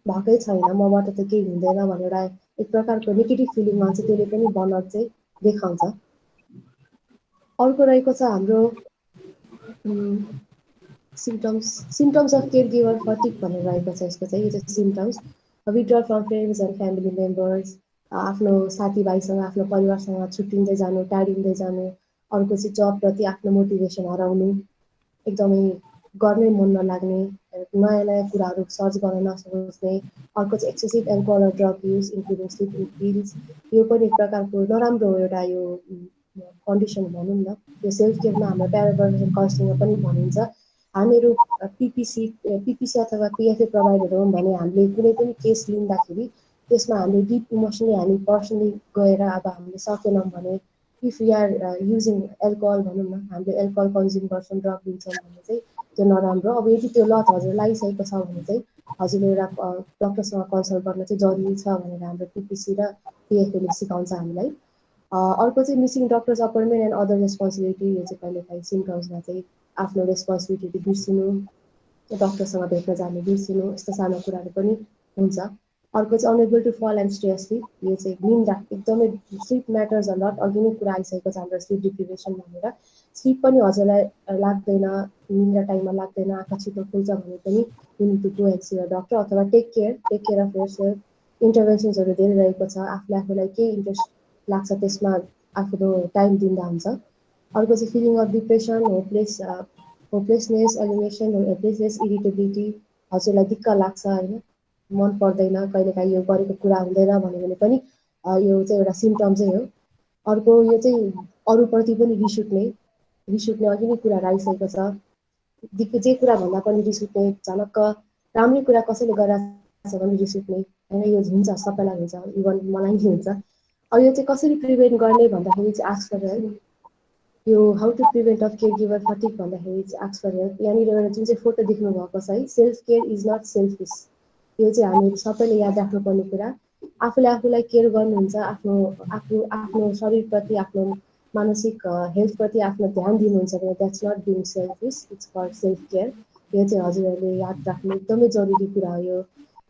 भएकै छैन, मबाट त केही हुँदैन भनेर एक प्रकारको नेगेटिभ फिलिङ आउँछ, त्यसले पनि बर्नआउट चाहिँ देखाउँछ। अर्को रहेको छ हाम्रो सिम्टम्स अफ केयर गिभर फटिक भनेर रहेको छ। यसको चाहिँ यो चाहिँ symptoms, withdrawal from friends and family members, आफ्नो साथीभाइसँग, आफ्नो परिवारसँग छुट्टिँदै जानु, टाढिँदै जानु। अर्को चाहिँ जबप्रति आफ्नो मोटिभेसन हराउनु, एकदमै गर्नै मन नलाग्ने, नयाँ नयाँ कुराहरू सर्च गर्न नसोच्ने। अर्को चाहिँ एक्सेसिभ एल्कोहल र drug use including sleeping pills, यो पनि एक प्रकारको नराम्रो एउटा यो कन्डिसन भनौँ न। यो सेल्फ केयरमा हाम्रो प्याराप्रोफेसनल काउन्सिलिङमा पनि भनिन्छ। हामीहरू पिपिसी अथवा पिएफए प्रोभाइडर हौँ भने हामीले कुनै पनि केस लिँदाखेरि त्यसमा हामीले डिप इमोसनली हामी पर्सनली गएर अब हामीले सकेनौँ भने, if we are using alcohol भनौँ न, हामीले एल्कोहल कन्ज्युम गर्छौँ, ड्रग लिन्छौँ भने चाहिँ त्यो नराम्रो। अब यदि त्यो लत हजुर लागिसकेको छ भने चाहिँ हजुरले एउटा डक्टरसँग कन्सल्ट गर्न चाहिँ जरुरी छ भनेर हाम्रो पिपिसी र पिएफएले सिकाउँछ हामीलाई। अर्को चाहिँ missing doctors appointment and other responsibility, यो चाहिँ कहिलेकाहीँ सिम्टम्समा चाहिँ आफ्नो रेस्पोन्सिबिलिटी बिर्सिनु, डक्टरसँग भेट्न जानु बिर्सिनु, यस्तो सानो कुराहरू पनि हुन्छ। अर्को चाहिँ unable to fall and stay asleep, यो चाहिँ निन्द्रा, एकदमै स्लिप म्याटर्स अ लट, अघि नै कुरा आइसकेको छ हाम्रो स्लिप डिप्रिभेसन भनेर। स्लिप पनि हजुरलाई लाग्दैन, निन्द्रा टाइममा लाग्दैन, आँखा छिटो खुल्छ भने पनि you need to go and see a doctor, अथवा टेक केयर अफ योरसेल्फ। इन्टरभेन्सन्सहरू धेरै रहेको छ, आफूलाई केही इन्ट्रेस्ट लाग्छ त्यसमा आफ्नो टाइम दिँदा हुन्छ। अर्को चाहिँ feeling of depression, hopelessness, alienation, helplessness, irritability, हजुरलाई दिक्क लाग्छ होइन, मन पर्दैन, कहिलेकाहीँ यो गरेको कुरा हुँदैन भन्यो भने पनि यो चाहिँ एउटा सिम्टम चाहिँ हो। अर्को यो चाहिँ अरूप्रति पनि रिस उठ्ने, अघि नै कुराहरू आइसकेको छ, जे कुरा भन्दा पनि रिस उठ्ने, झनक्क राम्रै कुरा कसैले गरिरहेको छ भने रिस उठ्ने होइन, यो हुन्छ, सबैलाई हुन्छ, इभन मलाई नि हुन्छ। अब यो चाहिँ कसरी प्रिभेन्ट गर्ने भन्दाखेरि चाहिँ आस्क फर हेल्प, यो how to prevent of care giver fatigue भन्दाखेरि चाहिँ आस्क फर हेल्प। यहाँनिर एउटा जुन चाहिँ फोटो देख्नु भएको छ है, self care is not selfish, यो चाहिँ हामीहरू सबैले याद राख्नुपर्ने कुरा। आफूले आफूलाई केयर गर्नुहुन्छ, आफ्नो शरीरप्रति, आफ्नो मानसिक हेल्थप्रति आफ्नो ध्यान दिनुहुन्छ भने that's not being selfish, it's for self care. यो चाहिँ हजुरहरूले याद राख्नु एकदमै जरुरी कुरा हो।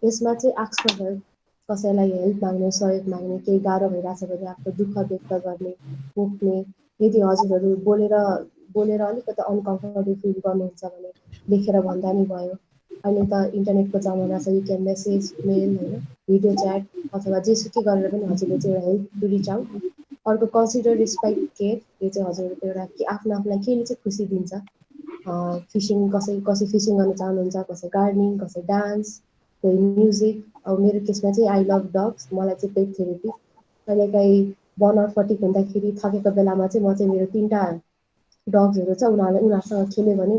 यसमा चाहिँ आस्क फर हेल्प, कसैलाई हेल्प माग्ने, सहयोग माग्ने, केही गाह्रो भइरहेछ भने आफ्नो दुःख व्यक्त गर्ने, पोख्ने। यदि हजुरहरू बोलेर अलिकति अनकम्फर्टेबल फिल गर्नुहुन्छ भने लेखेर भन्दा नि भयो। अहिले त इन्टरनेटको जमाना छ, यु क्यान मेसेज, मेल, होइन, भिडियो च्याट अथवा जेसुकै गरेर पनि हजुरले चाहिँ एउटा हेल्प टु रिच आउट। अर्को कन्सिडर, रिस्पेक्ट, केयर। यो चाहिँ हजुरहरूको एउटा आफूलाई केले चाहिँ खुसी दिन्छ। फिसिङ, कसै फिसिङ गर्न चाहनुहुन्छ, कसै गार्डनिङ, कसै डान्स, कोही म्युजिक। अब मेरो केसमा चाहिँ आई लभ डग्स, मलाई चाहिँ पेट थेरेपी। कहिलेकाहीँ बर्नआउट फटिक हुँदाखेरि थकेको बेलामा चाहिँ म चाहिँ मेरो 3टा डग्सहरू छ, उनीहरूसँग खेल्यो भने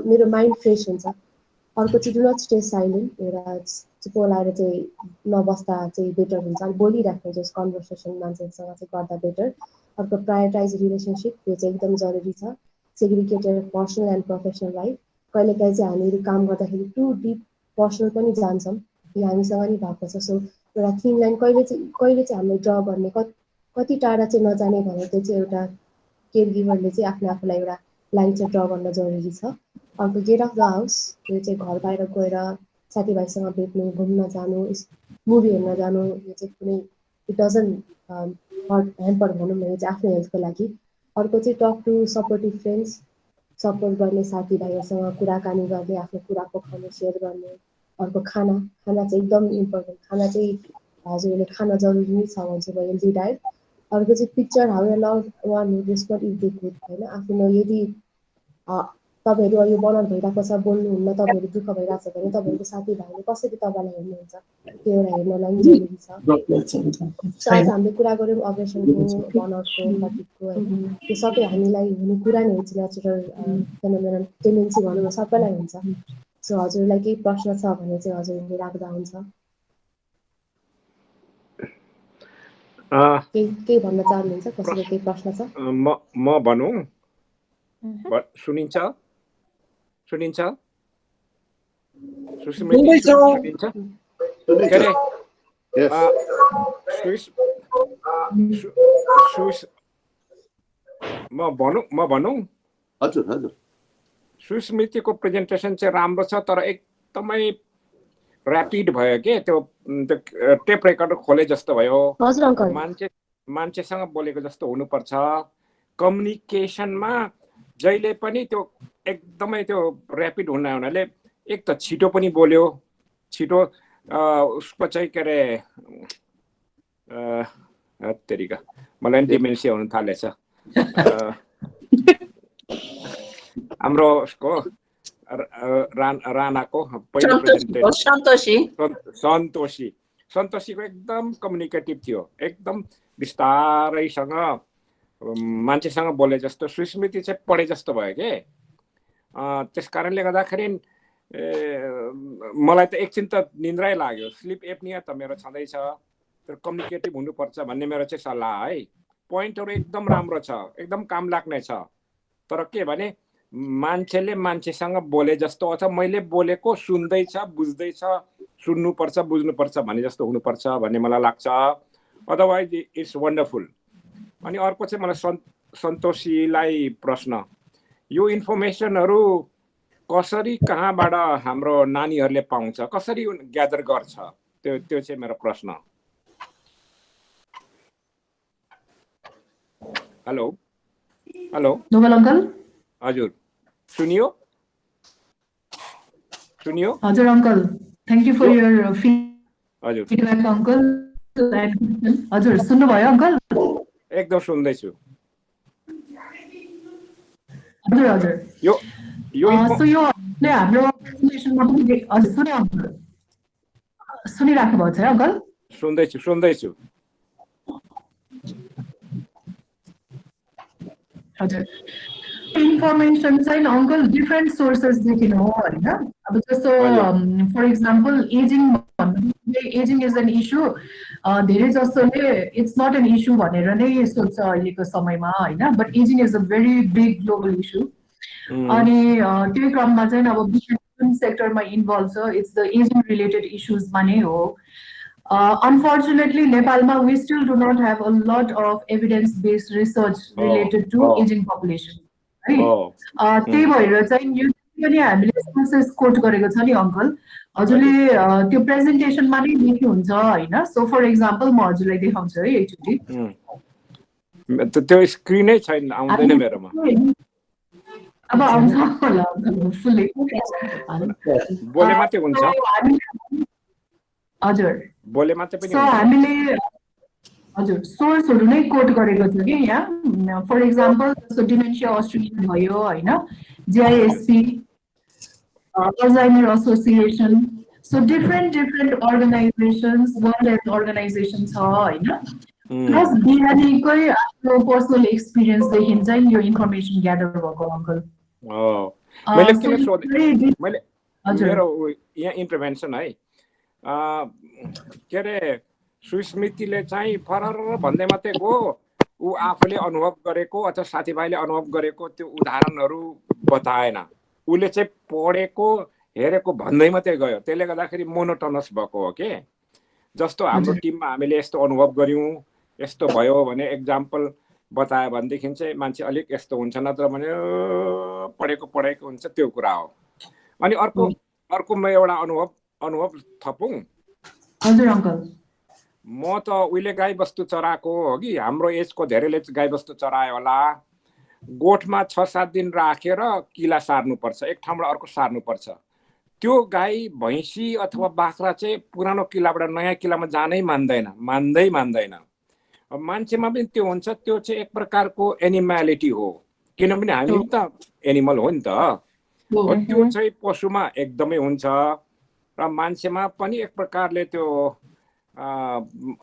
मेरो माइन्ड फ्रेस हुन्छ। अर्को चाहिँ डु नट स्टे साइलेन्ट, एउटा चुप लाएर चाहिँ नबस्दा चाहिँ बेटर हुन्छ, अनि बोलिराख्नु जस कन्भर्सेसन मान्छेहरूसँग चाहिँ गर्दा बेटर। अर्को प्रायोरिटाइज रिलेसनसिप, यो चाहिँ एकदम जरुरी छ। Segregated personal and professional life, कहिलेकाहीँ चाहिँ हामीहरू काम गर्दाखेरि टु डिप पर्सनल पनि जान्छौँ, यो हामीसँग नि भएको छ। सो एउटा थिन लाइन कहिले चाहिँ हामीले ड्र गर्ने, कति टाढा चाहिँ नजाने भनेको चाहिँ एउटा केयर गिभरले चाहिँ आफूलाई एउटा लाइन चाहिँ ड्र गर्न जरुरी छ। अर्को गेट अफ द हाउस, यो चाहिँ घर बाहिर गएर साथीभाइसँग भेट्नु, घुम्न जानु, मुभी हेर्न जानु, यो चाहिँ कुनै इट डजन्ट ह्याम्पर भनौँ न, यो चाहिँ आफ्नो हेल्थको लागि। अर्को चाहिँ talk to supportive friends, support गर्ने साथीभाइहरूसँग कुराकानी गर्ने, आफ्नो कुरा पोखाउने, सेयर गर्ने। अर्को खाना चाहिँ एकदम इम्पोर्टेन्ट, खाना चाहिँ हजुरहरूले खान जरुरी नै छ भन्छु म, हेल्दी डायट। अर्को चाहिँ picture, how a love one who does not eat the good, होइन, आफ्नो यदि तपाईँहरू यो बर्नआउट भइरहेको छ, बोल्नुहुन्न, तपाईँहरू दुःख भइरहेको छ भने तपाईँहरूको साथीभाइले कसरी तपाईँलाई हेर्नुहुन्छ, त्यो एउटा हेर्नलाई पनि जरुरी छ। आज हामीले कुरा गऱ्यौँ अग्रेसनको, बर्नआउटको, फटिकको, होइन, त्यो सबै हामीलाई हुने कुरा नै हुन्छ, नेचुरल फेनोमेनन टेन्डेन्सी भनौँ न, सबैलाई हुन्छ। सो हजुरलाई केही प्रश्न छ भने चाहिँ हजुरले राख्दा हुन्छ। केही भन्न चाहनुहुन्छ? कसैको केही प्रश्न छ? म भनौँ? सुनिन्छ? सुनिन्छ? म भनौँ? हजुर। सुस्मृतिको प्रेजेन्टेसन चाहिँ राम्रो छ, तर एकदमै ऱ्यापिड भयो के, त्यो टेप रेकर्डर खोले जस्तो भयो। हजुर अङ्कल। मान्छेसँग बोलेको जस्तो हुनुपर्छ। कम्युनिकेसनमा जहिले पनि त्यो एकदमै त्यो ऱ्यापिड हुनाले एक त छिटो पनि बोल्यो, छिटो उसको चाहिँ के अरे तरिका मलाई डिमेन्सिया हुन थालेछ। हाम्रो उसको राणाको पहिलो सन्तोषीको एकदम कम्युनिकेटिभ थियो, एकदम बिस्तारैसँग मान्छेसँग बोले जस्तो। सुस्मृति चाहिँ पढे जस्तो भयो के, त्यस कारणले गर्दाखेरि मलाई त एकछिन त निन्द्रै लाग्यो। स्लिप एपनिया त मेरो छँदैछ, तर कम्युनिकेटिभ हुनुपर्छ भन्ने मेरो चाहिँ सल्लाह है। पोइन्टहरू एकदम राम्रो छ, एकदम काम लाग्ने छ, तर के भने मान्छेले मान्छेसँग बोले जस्तो अथवा मैले बोलेको सुन्दैछ, बुझ्दैछ, सुन्नुपर्छ, बुझ्नुपर्छ भन्ने जस्तो हुनुपर्छ भन्ने मलाई लाग्छ। Otherwise it's wonderful. अनि अर्को चाहिँ मलाई सन्तोषीलाई प्रश्न, यो इन्फर्मेसनहरू कसरी कहाँबाट हाम्रो नानीहरूले पाउँछ, कसरी ग्यादर गर्छ, त्यो चाहिँ मेरो प्रश्न। Hello Noble uncle. हजुर, सुनियो? हजुर uncle, thank you for your feedback uncle. हजुर सुन्नुभयो अङ्कल? एकदम सुन्दैछु। हजुर यो हाम्रो प्रेजेन्टेसनमा पनि हजुर सुने अङ्कल, सुनिराख्नु भएको छ अङ्कल? सुन्दैछु। हजुर, इन्फर्मेसन चाहिँ अङ्कल डिफ्रेन्ट सोर्सेसदेखि हो होइन। अब जस्तो for example ageing is an issue, धेरै जसोले इट्स नट एन इस्यु भनेर नै सोध्छ अहिलेको समयमा होइन, but ageing is a very big global issue. अनि त्यही क्रममा चाहिँ अब जुन सेक्टरमा इन्भल्भ छ, इट्स द एजिङ रिलेटेड इस्युजमा नै हो। Unfortunately, Nepalma, we still do not have a lot of evidence-based research related to aging population. Right? त्यही भएर चाहिँ यो पनि हामीले सोर्सेस कोट गरेको छ नि अङ्कल हजुरले त्यो प्रेजेन्टेसनमा नै लेख्नुहुन्छ हैन सो फर एक्जाम्पल म हजुरलाई देखाउँछु है एकचोटि त्यो स्क्रिनै छैन आउँदैन मेरोमा अब आउँछ होला फुल्ली बोले मात्रै हुन्छ हजुर बोले मात्रै पनि सो हामीले हजुर सोर्सहरु नै कोट गरेको छ कि यहाँ फर एक्जाम्पल जस्तो डिमेन्सिया अस्ट्रेलिया भयो हैन GISP Alzheimer association so different organisations world health organisation छ हैन प्लस बिहानीकै आफ्नो पर्सनल एक्सपिरियन्सदेखि चाहिँ यो इन्फर्मेसन ग्यादर भएको अङ्कल मैले किन सोधे मैले मेरो यहाँ इन्टरभेन्सन है के अरे सुस्मृतिले चाहिँ फरर भन्दै मात्रै गो ऊ आफूले अनुभव गरेको अथवा साथीभाइले अनुभव गरेको त्यो उदाहरणहरू बताएन उसले चाहिँ पढेको हेरेको भन्दै मात्रै गयो त्यसले गर्दाखेरि मोनोटोनस भएको हो के जस्तो हाम्रो टिममा हामीले यस्तो अनुभव गर्यौँ यस्तो भयो भने एक्जाम्पल बतायो भनेदेखि चाहिँ मान्छे अलिक यस्तो हुन्छ नत्र भने पढेको हुन्छ त्यो कुरा हो अनि अर्को म एउटा अनुभव थपौँ हजुर अङ्कल म त उहिले गाईबस्तु चराएको हो कि हाम्रो एजको धेरैले गाईबस्तु चरायो होला गोठमा 6-7 दिन राखेर किला सार्नुपर्छ एक ठाउँबाट अर्को सार्नुपर्छ त्यो गाई भैँसी अथवा बाख्रा चाहिँ पुरानो किलाबाट नयाँ किलामा जानै मान्दैन मान्छेमा पनि त्यो हुन्छ त्यो चाहिँ एक प्रकारको एनिमलिटी हो किनभने हामी त एनिमल हो नि त त्यो चाहिँ पशुमा एकदमै हुन्छ र मान्छेमा पनि एक प्रकारले त्यो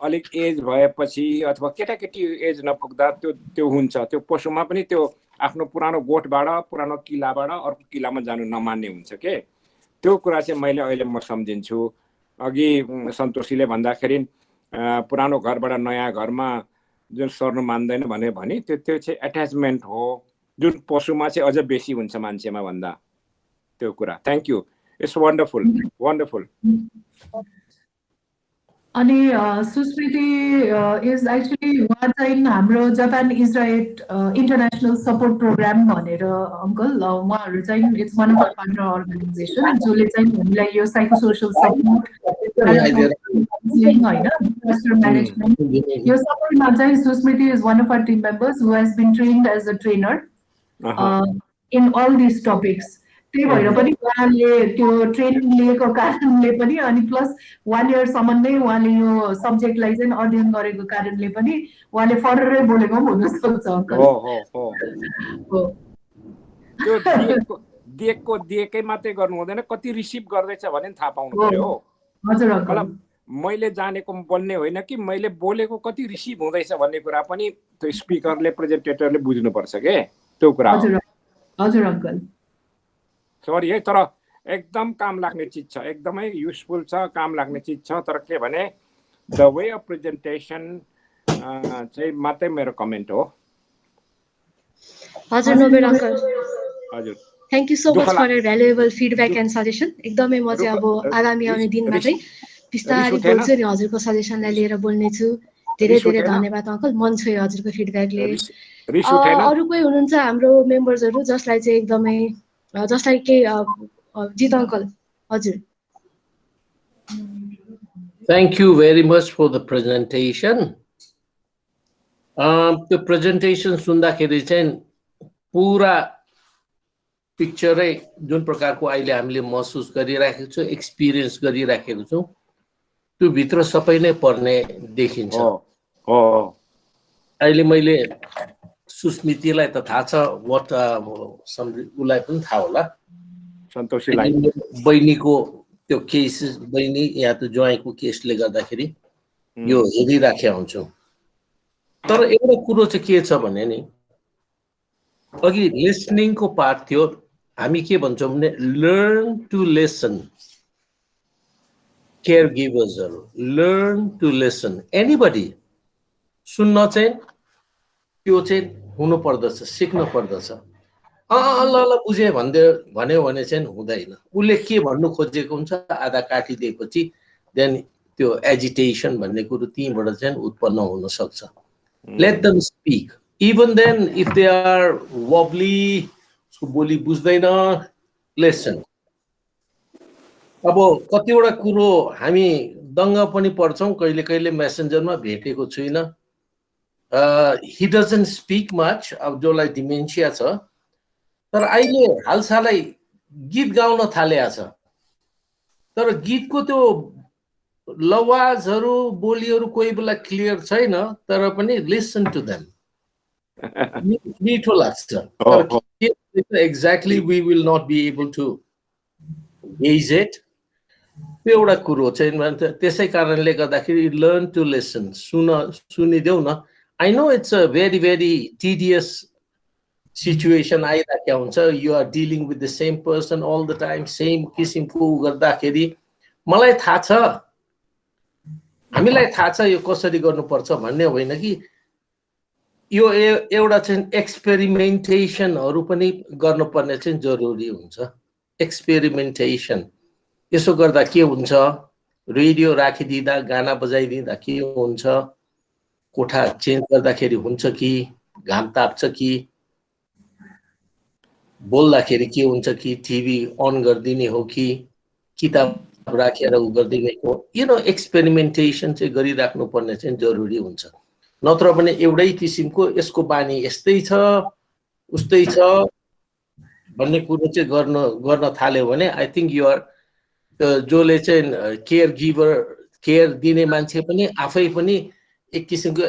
अलिक एज भएपछि अथवा केटाकेटी एज नपुग्दा त्यो हुन्छ त्यो पशुमा पनि त्यो आफ्नो पुरानो गोठबाट पुरानो किलाबाट अर्को किलामा जानु नमान्ने हुन्छ के त्यो कुरा चाहिँ मैले अहिले म सम्झिन्छु अघि सन्तोषीले भन्दाखेरि पुरानो घरबाट नयाँ घरमा जुन सर्नु मान्दैन भने त्यो चाहिँ एट्याचमेन्ट हो जुन पशुमा चाहिँ अझ बेसी हुन्छ मान्छेमा भन्दा त्यो कुरा थ्याङ्क यू इट्स वन्डरफुल अनि सुस्मृति इज एक्चुअली उहाँ चाहिँ हाम्रो Japan Israel International Support Programme भनेर अङ्कल उहाँहरू चाहिँ it's one of partner organisation जसले चाहिँ हामीलाई यो साइकोसोसियल सपोर्ट म्यानेजमेन्ट यो सबैमा चाहिँ Susmriti is one of our team members who has been trained as a trainer in all this topics त्यही भएर पनि उहाँले त्यो ट्रेनिङ लिएको कारणले पनि अनि प्लस 1 इयरसम्म नै उहाँले यो सब्जेक्टलाई चाहिँ अध्ययन गरेको कारणले पनि उहाँले फररै बोलेको पनि हुन सक्छ अङ्कल त्यो दिएकै मात्रै गर्नु हुँदैन कति रिसिभ गर्दैछ भने थाहा पाउनु पर्यो हजुर अङ्कल मैले जानेको बोल्ने होइन कि मैले बोलेको कति रिसिभ हुँदैछ भन्ने कुरा पनि त्यो स्पिकरले प्रेजेन्टेटरले बुझ्नुपर्छ के त्यो कुरा हजुर अङ्कल सरी है तर एकदम काम लाग्ने चिज छ एकदमै युजफुल छ काम लाग्ने चिज छ तर के भने द वे अफ प्रेजेन्टेसन चाहिँ मात्रै मेरो कमेन्ट हो हजुर नोबेल अङ्कल हजुर thank you so much for valuable feedback and suggestion एकदमै म चाहिँ अब आगामी आउने दिनमा चाहिँ बिस्तारै बोल्छु नि हजुरको सजेसनलाई लिएर बोल्नेछु धेरै धन्यवाद अङ्कल मन छोयो हजुरको फिडब्याकले अरू कोही हुनुहुन्छ हाम्रो मेम्बर्सहरू जसलाई चाहिँ एकदमै जसलाई के जित अङ्कल हजुर Thank you very much for the presentation. The presentation सुन्दाखेरि चाहिँ पुरा पिक्चरै जुन प्रकारको अहिले हामीले महसुस गरिराखेको छौँ एक्सपिरियन्स गरिराखेको छौँ त्यो भित्र सबै नै पर्ने देखिन्छ अहिले मैले सुस्मृतिलाई त थाहा छ व्हाट उसलाई पनि थाहा होला सन्तोषीलाई बहिनीको त्यो केस बहिनी या त ज्वाइँको केसले गर्दाखेरि यो हेरिराखेका हुन्छौँ तर एउटा कुरो चाहिँ के छ भने नि अघि लिसनिङको पार्ट थियो हामी के भन्छौँ भने लर्न टु लिसन केयर गिभर्सहरू लर्न टु लिसन एनीबडी सुन्न चाहिँ त्यो चाहिँ हुनु पर्दछ सिक्नु पर्दछ ल बुझे भन्यो भने चाहिँ हुँदैन उसले के भन्नु खोजेको हुन्छ आधा काटिदिएपछि देन त्यो एजिटेसन भन्ने कुरो त्यहीँबाट चाहिँ उत्पन्न हुन सक्छ let them speak even then if they are wobbly उसको बोली बुझ्दैन लिसन अब कतिवटा कुरो हामी दङ्ग पनि पर्छौँ कहिले कहिले मेसेन्जरमा भेटेको छुइनँ he doesn't speak much अब जसलाई डिमेन्सिया छ तर अहिले हालसालै गीत गाउन थालेको छ तर गीतको त्यो लवाजहरू बोलीहरू कोही बेला क्लियर छैन तर पनि लिसन टु देम मिठो लाग्छ exactly we will not be able to gauge it त्यो एउटा कुरो चाहिँ त्यसै कारणले गर्दाखेरि लर्न टु लिसन सुनिदेऊ न I know it's a very very tedious situation आइराखेको हुन्छ you are dealing with the same person all the time same किसिमको गर्दाखेरि मलाई थाहा छ हामीलाई थाहा छ यो कसरी गर्नुपर्छ भन्ने होइन कि यो एउटा चाहिँ एक्सपेरिमेन्टेसनहरू पनि गर्नुपर्ने चाहिँ जरुरी हुन्छ एक्सपेरिमेन्टेसन यसो गर्दा के हुन्छ रेडियो राखिदिँदा गाना बजाइदिँदा के हुन्छ कोठा चेन्ज गर्दाखेरि हुन्छ कि घाम ताप्छ कि बोल्दाखेरि के हुन्छ कि टिभी अन गरिदिने हो कि किताब राखेर उ गरिदिने हो यु नो एक्सपेरिमेन्टेसन चाहिँ गरिराख्नु पर्ने चाहिँ जरुरी हुन्छ नत्र भने एउटै किसिमको यसको बानी यस्तै छ उस्तै छ भन्ने कुरो चाहिँ गर्न थाल्यो भने आई थिंक यु आर जसले चाहिँ केयर गिभर केयर दिने मान्छे पनि आफै पनि एक किसिमको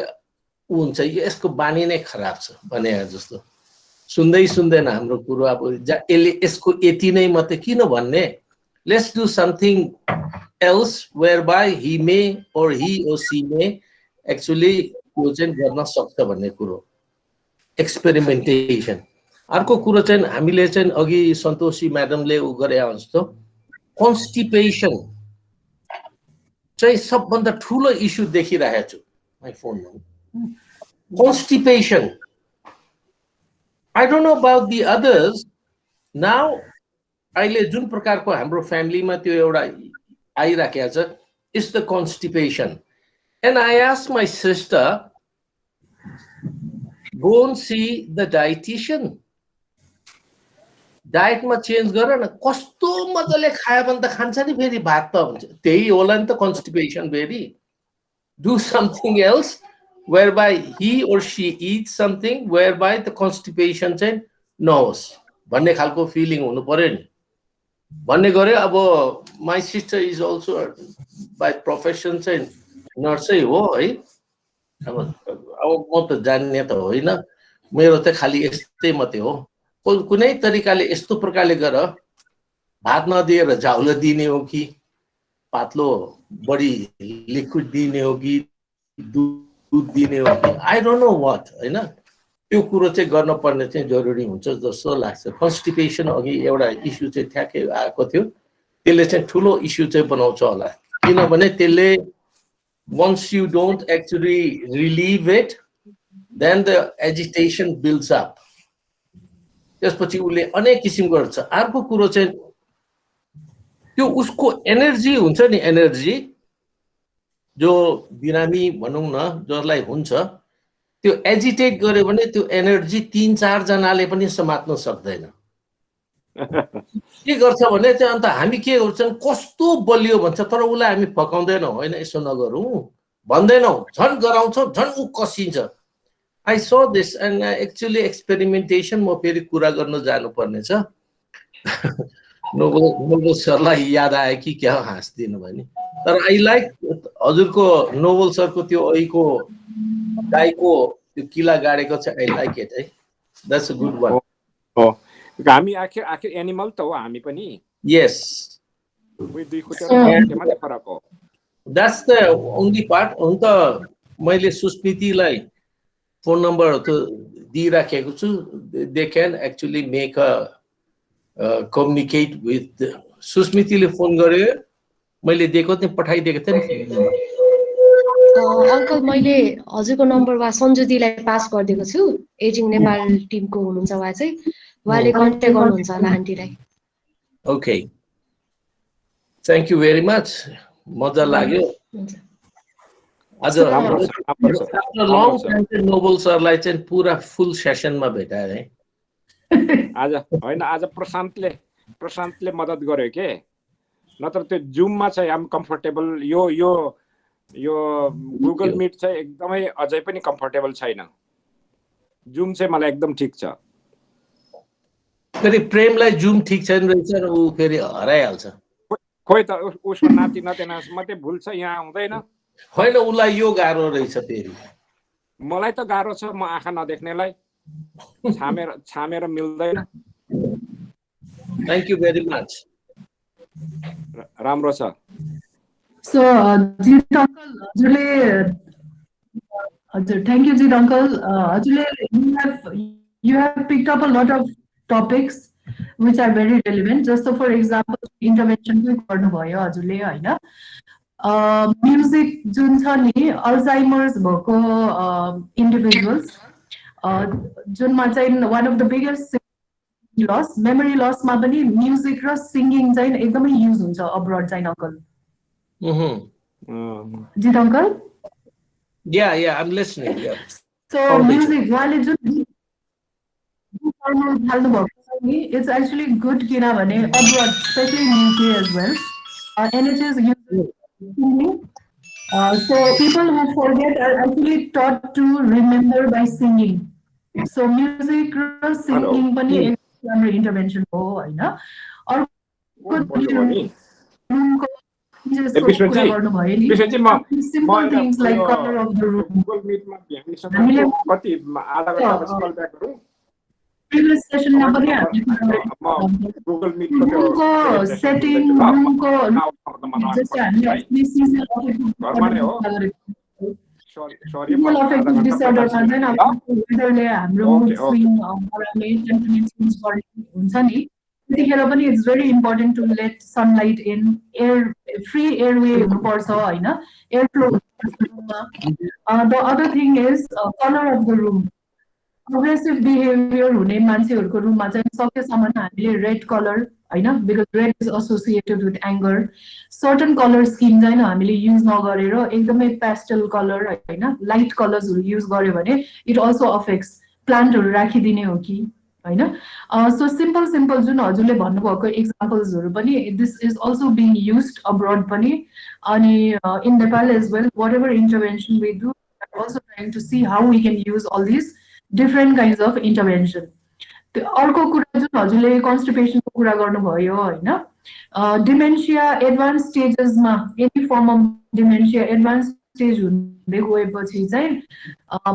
उ हुन्छ यसको बानी नै खराब छ भने जस्तो सुन्दै सुन्दैन हाम्रो कुरो अब यसले यसको यति नै मात्रै किन भन्ने let's do something else where by he may or he और सी मे एक्चुअली त्यो चाहिँ गर्न सक्छ भन्ने कुरो एक्सपेरिमेन्टेसन अर्को कुरो चाहिँ हामीले चाहिँ अघि सन्तोषी म्याडमले उ गरे जस्तो कन्स्टिपेसन चाहिँ सबभन्दा ठुलो इस्यु देखिरहेको छु माई फोनमा constipation I don't know about the others. Now, अहिले जुन प्रकारको हाम्रो फ्यामिलीमा त्यो एउटा आइराखेको छ is the constipation. And I asked my sister, go and see the dietitian. Diet मा चेन्ज गर न कस्तो मजाले खायो भने त खान्छ नि फेरि भात त हुन्छ त्यही होला नि त constipation फेरि do something else whereby he or she eats something whereby the constipation चाहिँ नहोस् भन्ने खालको फिलिङ हुनु पर्यो नि भन्ने गरे अब my sister is also by profession चाहिँ नर्सै हो है अब म त जान्ने त होइन मेरो त खाली यस्तै मात्रै हो कुनै तरिकाले यस्तो प्रकारले गर भात नदिएर झाउलो दिने हो कि पातलो बढी लिक्विड दिने हो कि दूध दिने हो कि आई डोन्ट नो व्हाट हैन त्यो कुरो चाहिँ गर्न पर्ने चाहिँ जरुरी हुन्छ जस्तो लाग्छ कन्स्टिपेसन अघि एउटा इस्यु चाहिँ ठ्याक्कै आएको थियो त्यसले चाहिँ ठुलो इस्यु चाहिँ बनाउँछ होला किनभने त्यसले once you don't actually relieve it then the agitation builds up त्यसपछि उले अनेक किसिम गर्छ अर्को कुरो चाहिँ त्यो उसको एनर्जी हुन्छ नि एनर्जी जो बिरामी भनौं न जसलाई हुन्छ त्यो एजिटेट गर्यो भने त्यो एनर्जी 3-4 जनाले पनि समात्न सक्दैन के गर्छ भने चाहिँ अन्त हामी के गर्छौं कस्तो बलियो भन्छ तर उलाई हामी फकाउँदैनौं हैन यसो नगरौं भन्दैनौं झन् गराउँछौं झन् उ कसिन्छ I saw this and actually experimentation म फेरि कुरा गर्न जानु पर्ने छ नोबल सरलाई याद आयो कि क्या हाँस्दिनु भने तर आई लाइक हजुरको नोबल सरको त्यो अहिको गाईको त्यो किला गाडेको छ आई लाइक इट है दैट्स अ गुड वन हो हामी आखिर एनिमल त हो हामी पनि यस वी दुई खुट्टा मात्रै फरक हो दैट्स द ओन्ली पार्ट हुन त मैले सुस्मितिलाई फोन नम्बर त दिइराखेको छु they can actually make a communicate with सुस्मितिले फोन गर्यो मैले दिएको थिएँ पठाइदिएको थिएँ नि अंकल मैले हजुरको नम्बर वा सञ्जुदीलाई पास गरिदिएको छु एजिङ नेपाल टिमको हुनुहुन्छ उहाँ चाहिँ उहाँले कन्ट्याक्ट गर्नुहुन्छ होला आन्टीलाई okay thank you very much मजा लाग्यो हुन्छ आज राम्रो छ, राम्रो छ, लङ राम्रो छ। टाइम चाहिँ नोबल सरलाई चाहिँ पुरा फुल सेसनमा भेटाए है। आज होइन, आज प्रशान्तले मद्दत गर्यो के, नत्र त्यो जुममा चाहिँ आम कम्फर्टेबल। यो गुगल मिट चाहिँ एकदमै अझै पनि कम्फर्टेबल छैन। जुम चाहिँ मलाई एकदम ठिक छ। फेरि प्रेमलाई जुम ठिक छैन रहेछ र ऊ फेरि हराइहाल्छ। खोइ त उसको नाति नातिना मात्रै भुल्छ, यहाँ आउँदैन। होइन, उसलाई यो गाह्रो रहेछ फेरि। मलाई त गाह्रो छ, म आँखा नदेख्नेलाई छामेर मिल्दैन। Thank you very much. राम्रो छ। सो जित अङ्कल हजुरले हजुर थ्याङ्क यू जित अङ्कल हजुरले you have picked up a lot of topics which are very relevant. जस्तो फर इक्जाम्पल इन्टरभेन्सन पनि गर्नुभयो हजुरले होइन। म्युजिक जुन छ नि अल्जाइमर्स भएको इन्डिभिजुअल्स जुनमा चाहिँ one of the biggest loss memory लसमा पनि म्युजिक र सिङ्गिङ चाहिँ एकदमै युज हुन्छ अब्रड चाहिँ अङ्कल। जित uncle Yeah, I'm listening. Yeah. So music उहाँले जुन थाल्नु भएको छ नि इट्स एक्चुअली गुड किनभने abroad specially in UK as well NHS uses so people who forget are actually taught to remember by singing. So music र singing पनि एक राम्रो इन्टरभेन्सन हो होइन। अर्को रुमको simple things like colour of the room. Google मिटमा हामीले कति आधा घण्टापछि कल ब्याक गरौँ। प्रिभियस सेसनमा पनि गुगल मिट रुमको सेटिङ रुमको जस्तै हामीले घरमा नै हो। सिजनल अफेक्टिभ डिसअर्डरमा चाहिँ अब वेदरले हाम्रो मुड स्विङ गराउने टेम्परेचर चेन्ज गर्ने हुन्छ नि त्यतिखेर पनि it's very important to let sunlight in air free airway हुनुपर्छ होइन एयर फ्लो हुनुपर्छ। The other thing is colour of the room. Aggressive behaviour हुने मान्छेहरूको रुममा चाहिँ सकेसम्म हामीले रेड कलर होइन because red is associated with anger certain colour scheme चाहिँ हामीले युज नगरेर एकदमै पेस्टल कलर होइन लाइट कलर्सहरू युज गर्यो भने इट अल्सो अफेक्ट्स प्लान्टहरू राखिदिने हो कि होइन। सो सिम्पल जुन हजुरले भन्नुभएको एक्जाम्पल्सहरू पनि this is also being used abroad पनि अनि in Nepal as well whatever intervention we do also trying to see how we can use all this different kinds of intervention. त्यो अर्को कुरा जुन हजुरले कन्स्टिपेसनको कुरा गर्नुभयो होइन डिमेन्सिया एडभान्स स्टेजेसमा any form of dementia advance stage हुँदै गएपछि चाहिँ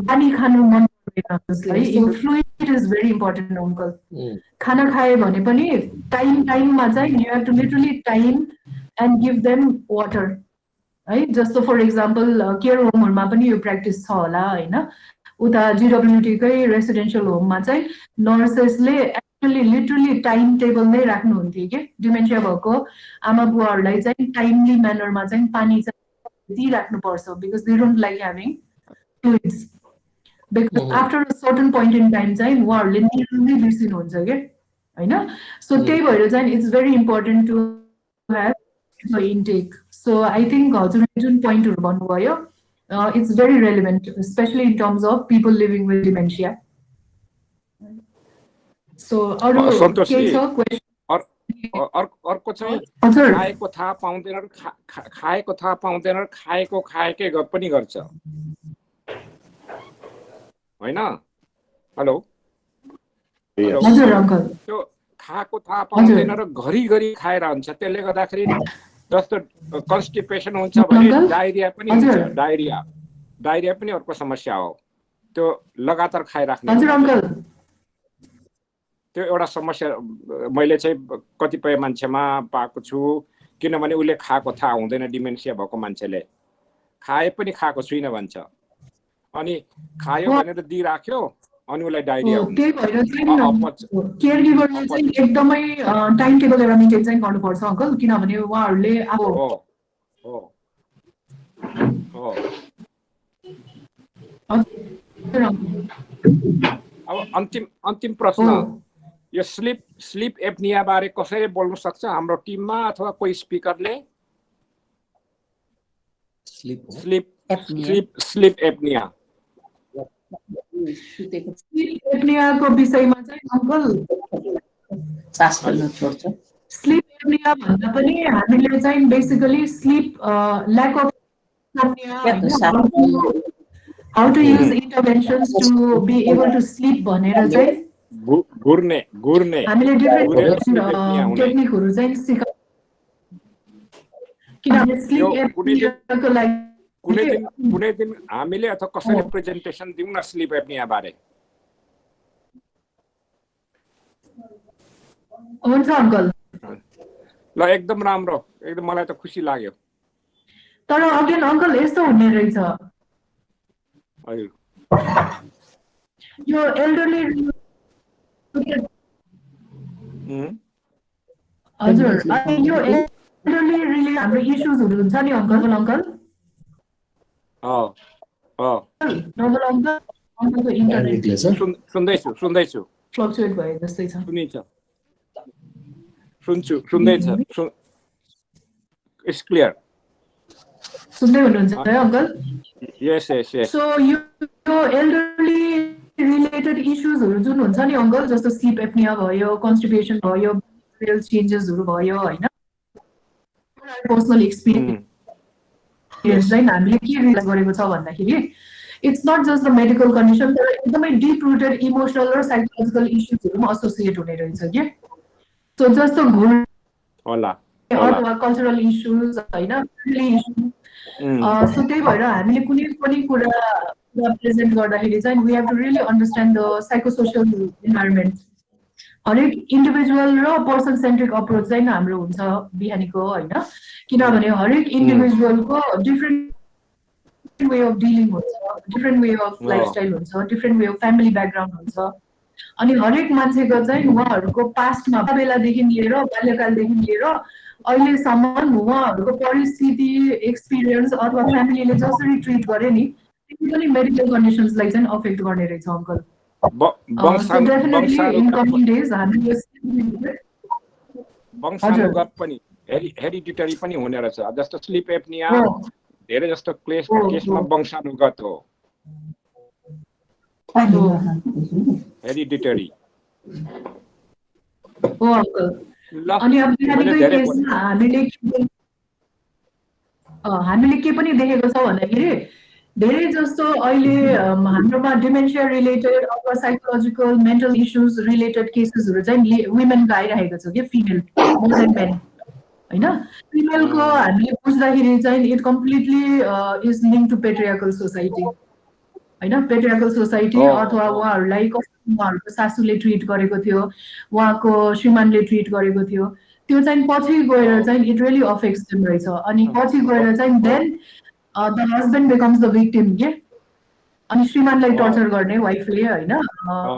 पानी खानु मन पर्दैन जसलाई fluid is very important uncle. खाना खायो भने पनि टाइममा चाहिँ you have to literally time and give them water है। जस्तो फर इक्जाम्पल केयर होमहरूमा पनि यो प्र्याक्टिस छ होला होइन। उता GWTकै रेसिडेन्सियल होममा चाहिँ नर्सेसले एक्चुअली लिटरली टाइम टेबल नै राख्नुहुन्थ्यो कि डिमेन्सिया भएको आमा बुवाहरूलाई चाहिँ टाइमली म्यानरमा चाहिँ पानी चाहिँ दिइराख्नुपर्छ because they don't like having fluids because after a certain point in time चाहिँ उहाँहरूले निकै बिर्सिनुहुन्छ कि होइन। सो त्यही भएर चाहिँ it's very important to have intake. So I think हजुरले जुन पोइन्टहरू भन्नुभयो it's very relevant, especially in terms of people living with dementia. So, अर्को चाहिँ खाएको थाहा पाउँदैन खाएकै पनि गर्छ होइन। हेलो हजुर अङ्कल त्यो खाएको थाहा पाउँदैन र घरिघरि खाएर हुन्छ त्यसले गर्दाखेरि जस्तो कन्स्टिपेसन हुन्छ भने डायरिया पनि हुन्छ। डायरिया पनि अर्को समस्या हो त्यो लगातार खाइराख्ने त्यो एउटा समस्या मैले चाहिँ कतिपय मान्छेमा पाएको छु किनभने उसले खाएको थाहा हुँदैन। डिमेन्सिया भएको मान्छेले खाए पनि खाएको छुइनँ भन्छ अनि खायो भनेर दिइराख्यो अनि उसलाई डायरिया हुन्छ। त्यही भएर चाहिँ केयर गिभरले चाहिँ एकदमै टाइम टेबल एउटा मेन्टेन चाहिँ गर्नुपर्छ अङ्कल किनभने उहाँहरूले अब अन्तिम प्रश्न यो स्लिप एप्निया बारे कसैले बोल्न सक्छ हाम्रो टिममा अथवा कोही स्पिकरले? स्लिप एप्निया स्लिप एप्नियाको विषयमा चाहिँ अङ्कल सास फेर्न छोड्छ स्लिप एप्निया भन्दा पनि हामीले चाहिँ basically sleep lack of how to use interventions to be able to sleep भनेर चाहिँ घुर्ने हामीले डिफरेन्ट टेक्निकहरु चाहिँ सिकाउँछौँ किनभने स्लिप एप्नियाको लागि कुनै दिन हामीले अथवा कसैले प्रेजेन्टेसन दिउँ न स्लिप एप्निया बारे हुन्छ अङ्कल ल एकदम राम्रो एकदम मलाई त खुसी लाग्यो तर अगेन अङ्कल यस्तो हुने रहेछ हजुर यो एल्डरली हजुर अनि यो एल्डरली रिलेटेड हाम्रो इश्यूजहरु हुन्छ नि अङ्कल नर्मल अङ्कलको इन्टरनेट सुन्दैछु फ्लक्चुएट भए जस्तै छ सुन्दैछ इट्स क्लियर सुन्दै हुनुहुन्छ है अङ्कल यस सो यो एल्डरली रिलेटेड इश्यूजहरु जुन हुन्छ नि अङ्कल जस्तो स्लिप एप्निया भयो कन्स्टिपेसन भयो बेल चेन्जेसहरु भयो हैन पर्सनल एक्सपीरियन्स चाहिँ हामीले के रियलाइज गरेको छ भन्दाखेरि it's not just the medical condition तर एकदमै डिप रुटेड इमोसनल र साइकोलोजिकल इश्यूजहरु पनि एसोसिएट हुने रहेछ के सो जस्तो होला अथवा कल्चरल इश्यूज हैन फ्यामिली इश्यू सो त्यही भएर हामीले कुनै पनि कुरा प्रेजेन्ट गर्दाखेरि चाहिँ we have to really understand the psychosocial environment हरेक इन्डिभिजुअल र पर्सन सेन्ट्रिक अप्रोच चाहिँ हाम्रो हुन्छ बिहानीको हैन किनभने हरेक इन्डिभिजुअलको डिफरेन्ट वे अफ डिलिङ हुन्छ डिफरेन्ट वे अफ लाइफस्टाइल हुन्छ different way of family background हुन्छ अनि हरेक मान्छेको चाहिँ उहाँहरूको पास्टमा बेलादेखि लिएर बाल्यकालदेखि लिएर अहिलेसम्म उहाँहरूको परिस्थिति एक्सपिरियन्स अथवा फ्यामिलीले जसरी ट्रिट गरे नि त्यो पनि मेडिकल कन्डिसन्सलाई चाहिँ अफेक्ट गर्ने रहेछ अङ्कल वंशानुगत पनि हेरिडिटरी पनि हुने रहेछ जस्तो स्लिप एप्निया धेरै जस्तो केसमा वंशानुगत हो हेरिडिटरी हो अङ्कल अनि अब हामीले के पनि देखेको छ भन्दाखेरि धेरै जस्तो अहिले हाम्रोमा डिमेन्सिया रिलेटेड अथवा साइकोलोजिकल मेन्टल इश्यूज रिलेटेड केसेसहरु चाहिँ वुमेनको आइरहेको छ के फिमेल मोर देन मेन हैन फिमेलको हामीले बुझ्दाखेरि चाहिँ it completely is link to patriarchal society हैन पेट्रियार्कल सोसाइटी अथवा उहाँहरूलाई कस्तो उहाँहरूको सासूले ट्रिट गरेको थियो उहाँको श्रीमानले ट्रिट गरेको थियो त्यो चाहिँ पछि गएर चाहिँ इट रियली अफेक्ट्स देम रहेछ अनि पछि गएर चाहिँ then the husband becomes the victim के अनि श्रीमानलाई टर्चर गर्ने वाइफले हैन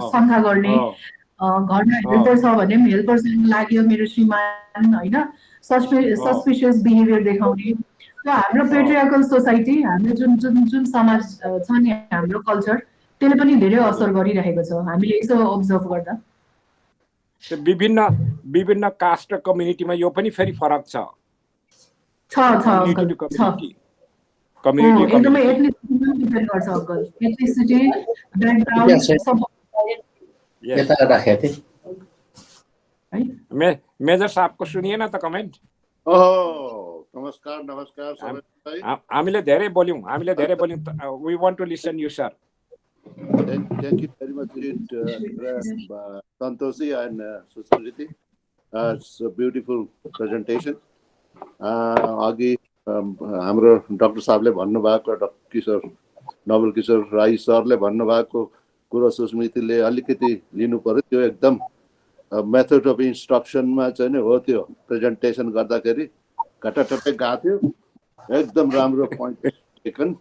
शङ्का गर्ने घरमा हेल्पर छ भने पनि हेल्परसँग लाग्यो मेरो श्रीमान हैन सस्पिशियस बिहेभियर देखाउने र हाम्रो पेट्रियार्कल सोसाइटी हाम्रो जुन समाज छ नि हाम्रो कल्चर त्यसले पनि धेरै असर गरिरहेको छ हामीले यसो अब्जर्भ गर्दा विभिन्न कास्ट र कम्युनिटीमा यो पनि फेरि फरक छ एकदमै एथनिसिटीमा डिपेन्ड गर्छ अङ्कल एथनिसिटी ब्याकग्राउन्ड सब यता राखेको थिएँ मेजर साहबको सुनिएन त कमेन्ट नमस्कार सबैलाई हामीले धेरै बोल्यौं we want to listen you sir Thank you very much, Santoshi and Susmriti. It's a beautiful presentation. Agi, हाम्रो डाक्टर साहबले भन्नुभएको किशोर नवल किशोर राई सरले भन्नुभएको कुरा सुस्मृतिले अलिकति लिनु पर्यो त्यो एकदम मेथड अफ इन्स्ट्रक्सनमा चाहिँ नि हो त्यो प्रेजेन्टेसन गर्दाखेरि घटाटटै गएको थियो एकदम राम्रो पोइन्ट टेकन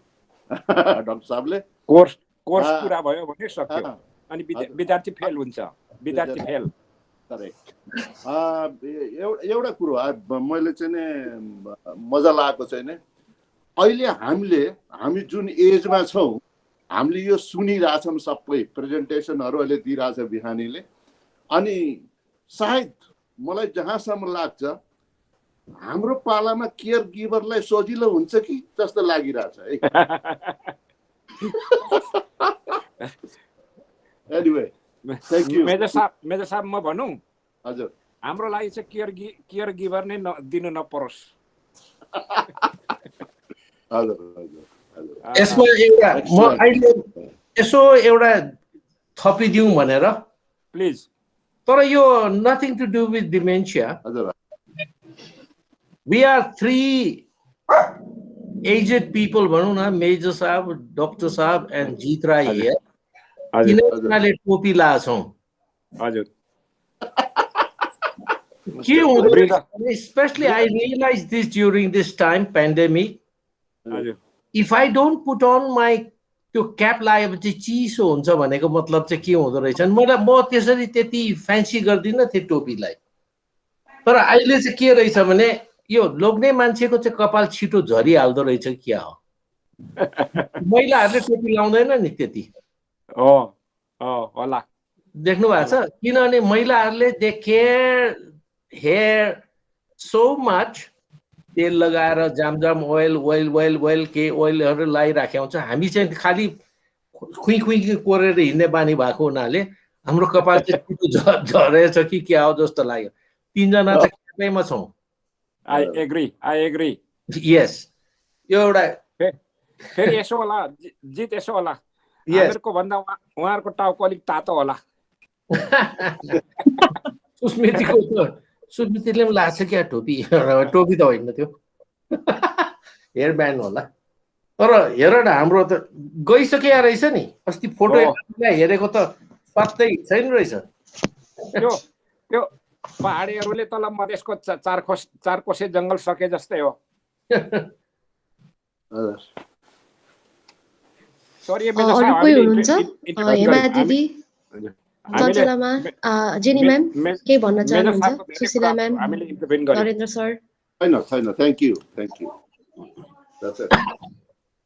डाक्टर साहबले कोर्स पुरा भयो भने सक्यो अनि विद्यार्थी फेल हुन्छ विद्यार्थी फेल करेक्ट एउटा कुरो मैले चाहिँ नि मजा लागेको चाहिँ नि अहिले हामी जुन एजमा छौँ हामीले यो सुनिरहेछौँ सबै प्रेजेन्टेसनहरू अहिले दिइरहेछ बिहानीले अनि सायद मलाई जहाँसम्म लाग्छ हाम्रो पालामा केयर गिभरलाई सजिलो हुन्छ कि जस्तो लागिरहेछ है। Anyway thank you. मेजर साहब म भनौँ हजुर हाम्रो लागि चाहिँ केयर गिभर नै दिनु नपरोस्। हजुर हजुर हजुर यसमा एउटा म अहिले यसो एउटा थपिदिउँ भनेर प्लिज। तर यो nothing to do with dementia. हजुर We are 3 aged people, भनौँ न, मेजर साहब, डाक्टर साहब एन्ड जीत राई here. तिनीहरूले टोपी लाछौँ। हजुर के हुँदो रहेछ, especially I realized this during this time pandemic. हजुर If I don't put on my त्यो क्याप लगाएपछि चिसो हुन्छ भनेको मतलब चाहिँ के हुँदो रहेछ, म त्यसरी त्यति फ्यान्सी गर्दिनँ त्यो टोपीलाई। तर अहिले चाहिँ के रहेछ भने यो लोग्ने मान्छेको चाहिँ कपाल छिटो झरिहाल्दो रहेछ क्या हो। महिलाहरूले टोपी लाउँदैन नि त्यति। होला देख्नु भएको छ, किनभने महिलाहरूले they care hair so much, तेल लगाएर जाम ओइल के ओइलहरू लगाइराखेको हुन्छ। हामी चाहिँ खालि खुइ कोरेर हिँड्ने बानी भएको हुनाले हाम्रो कपाल चाहिँ छिटो झरेछ कि क्या हो जस्तो लाग्यो। 3 जना त क्यापैमा छौँ। I agree. Yes. यो एउटा फेरि यसो होला जित, यसो होला हामीहरूको भन्दा उहाँहरूको टाउको अलिक तातो होला। सुस्मितिले पनि लाग्छ क्या टोपी। टोपी त होइन त्यो, हेयर ब्यान्ड होला। तर हेर न, हाम्रो त गइसक्यो रहेछ नि। अस्ति फोटो हेरेको त पत्तै छैन रहेछ। त्यो पहाडीहरूले तल मधेसको चार कोसे जङ्गल सके जस्तै हो। सरी अरू कोही हुनुहुन्छ? हेमा दिदी, चञ्चला मा, जेनी म्याम के भन्न चाहनुहुन्छ? Sushila ma'am, Narendra sir? छैन thank you That's it.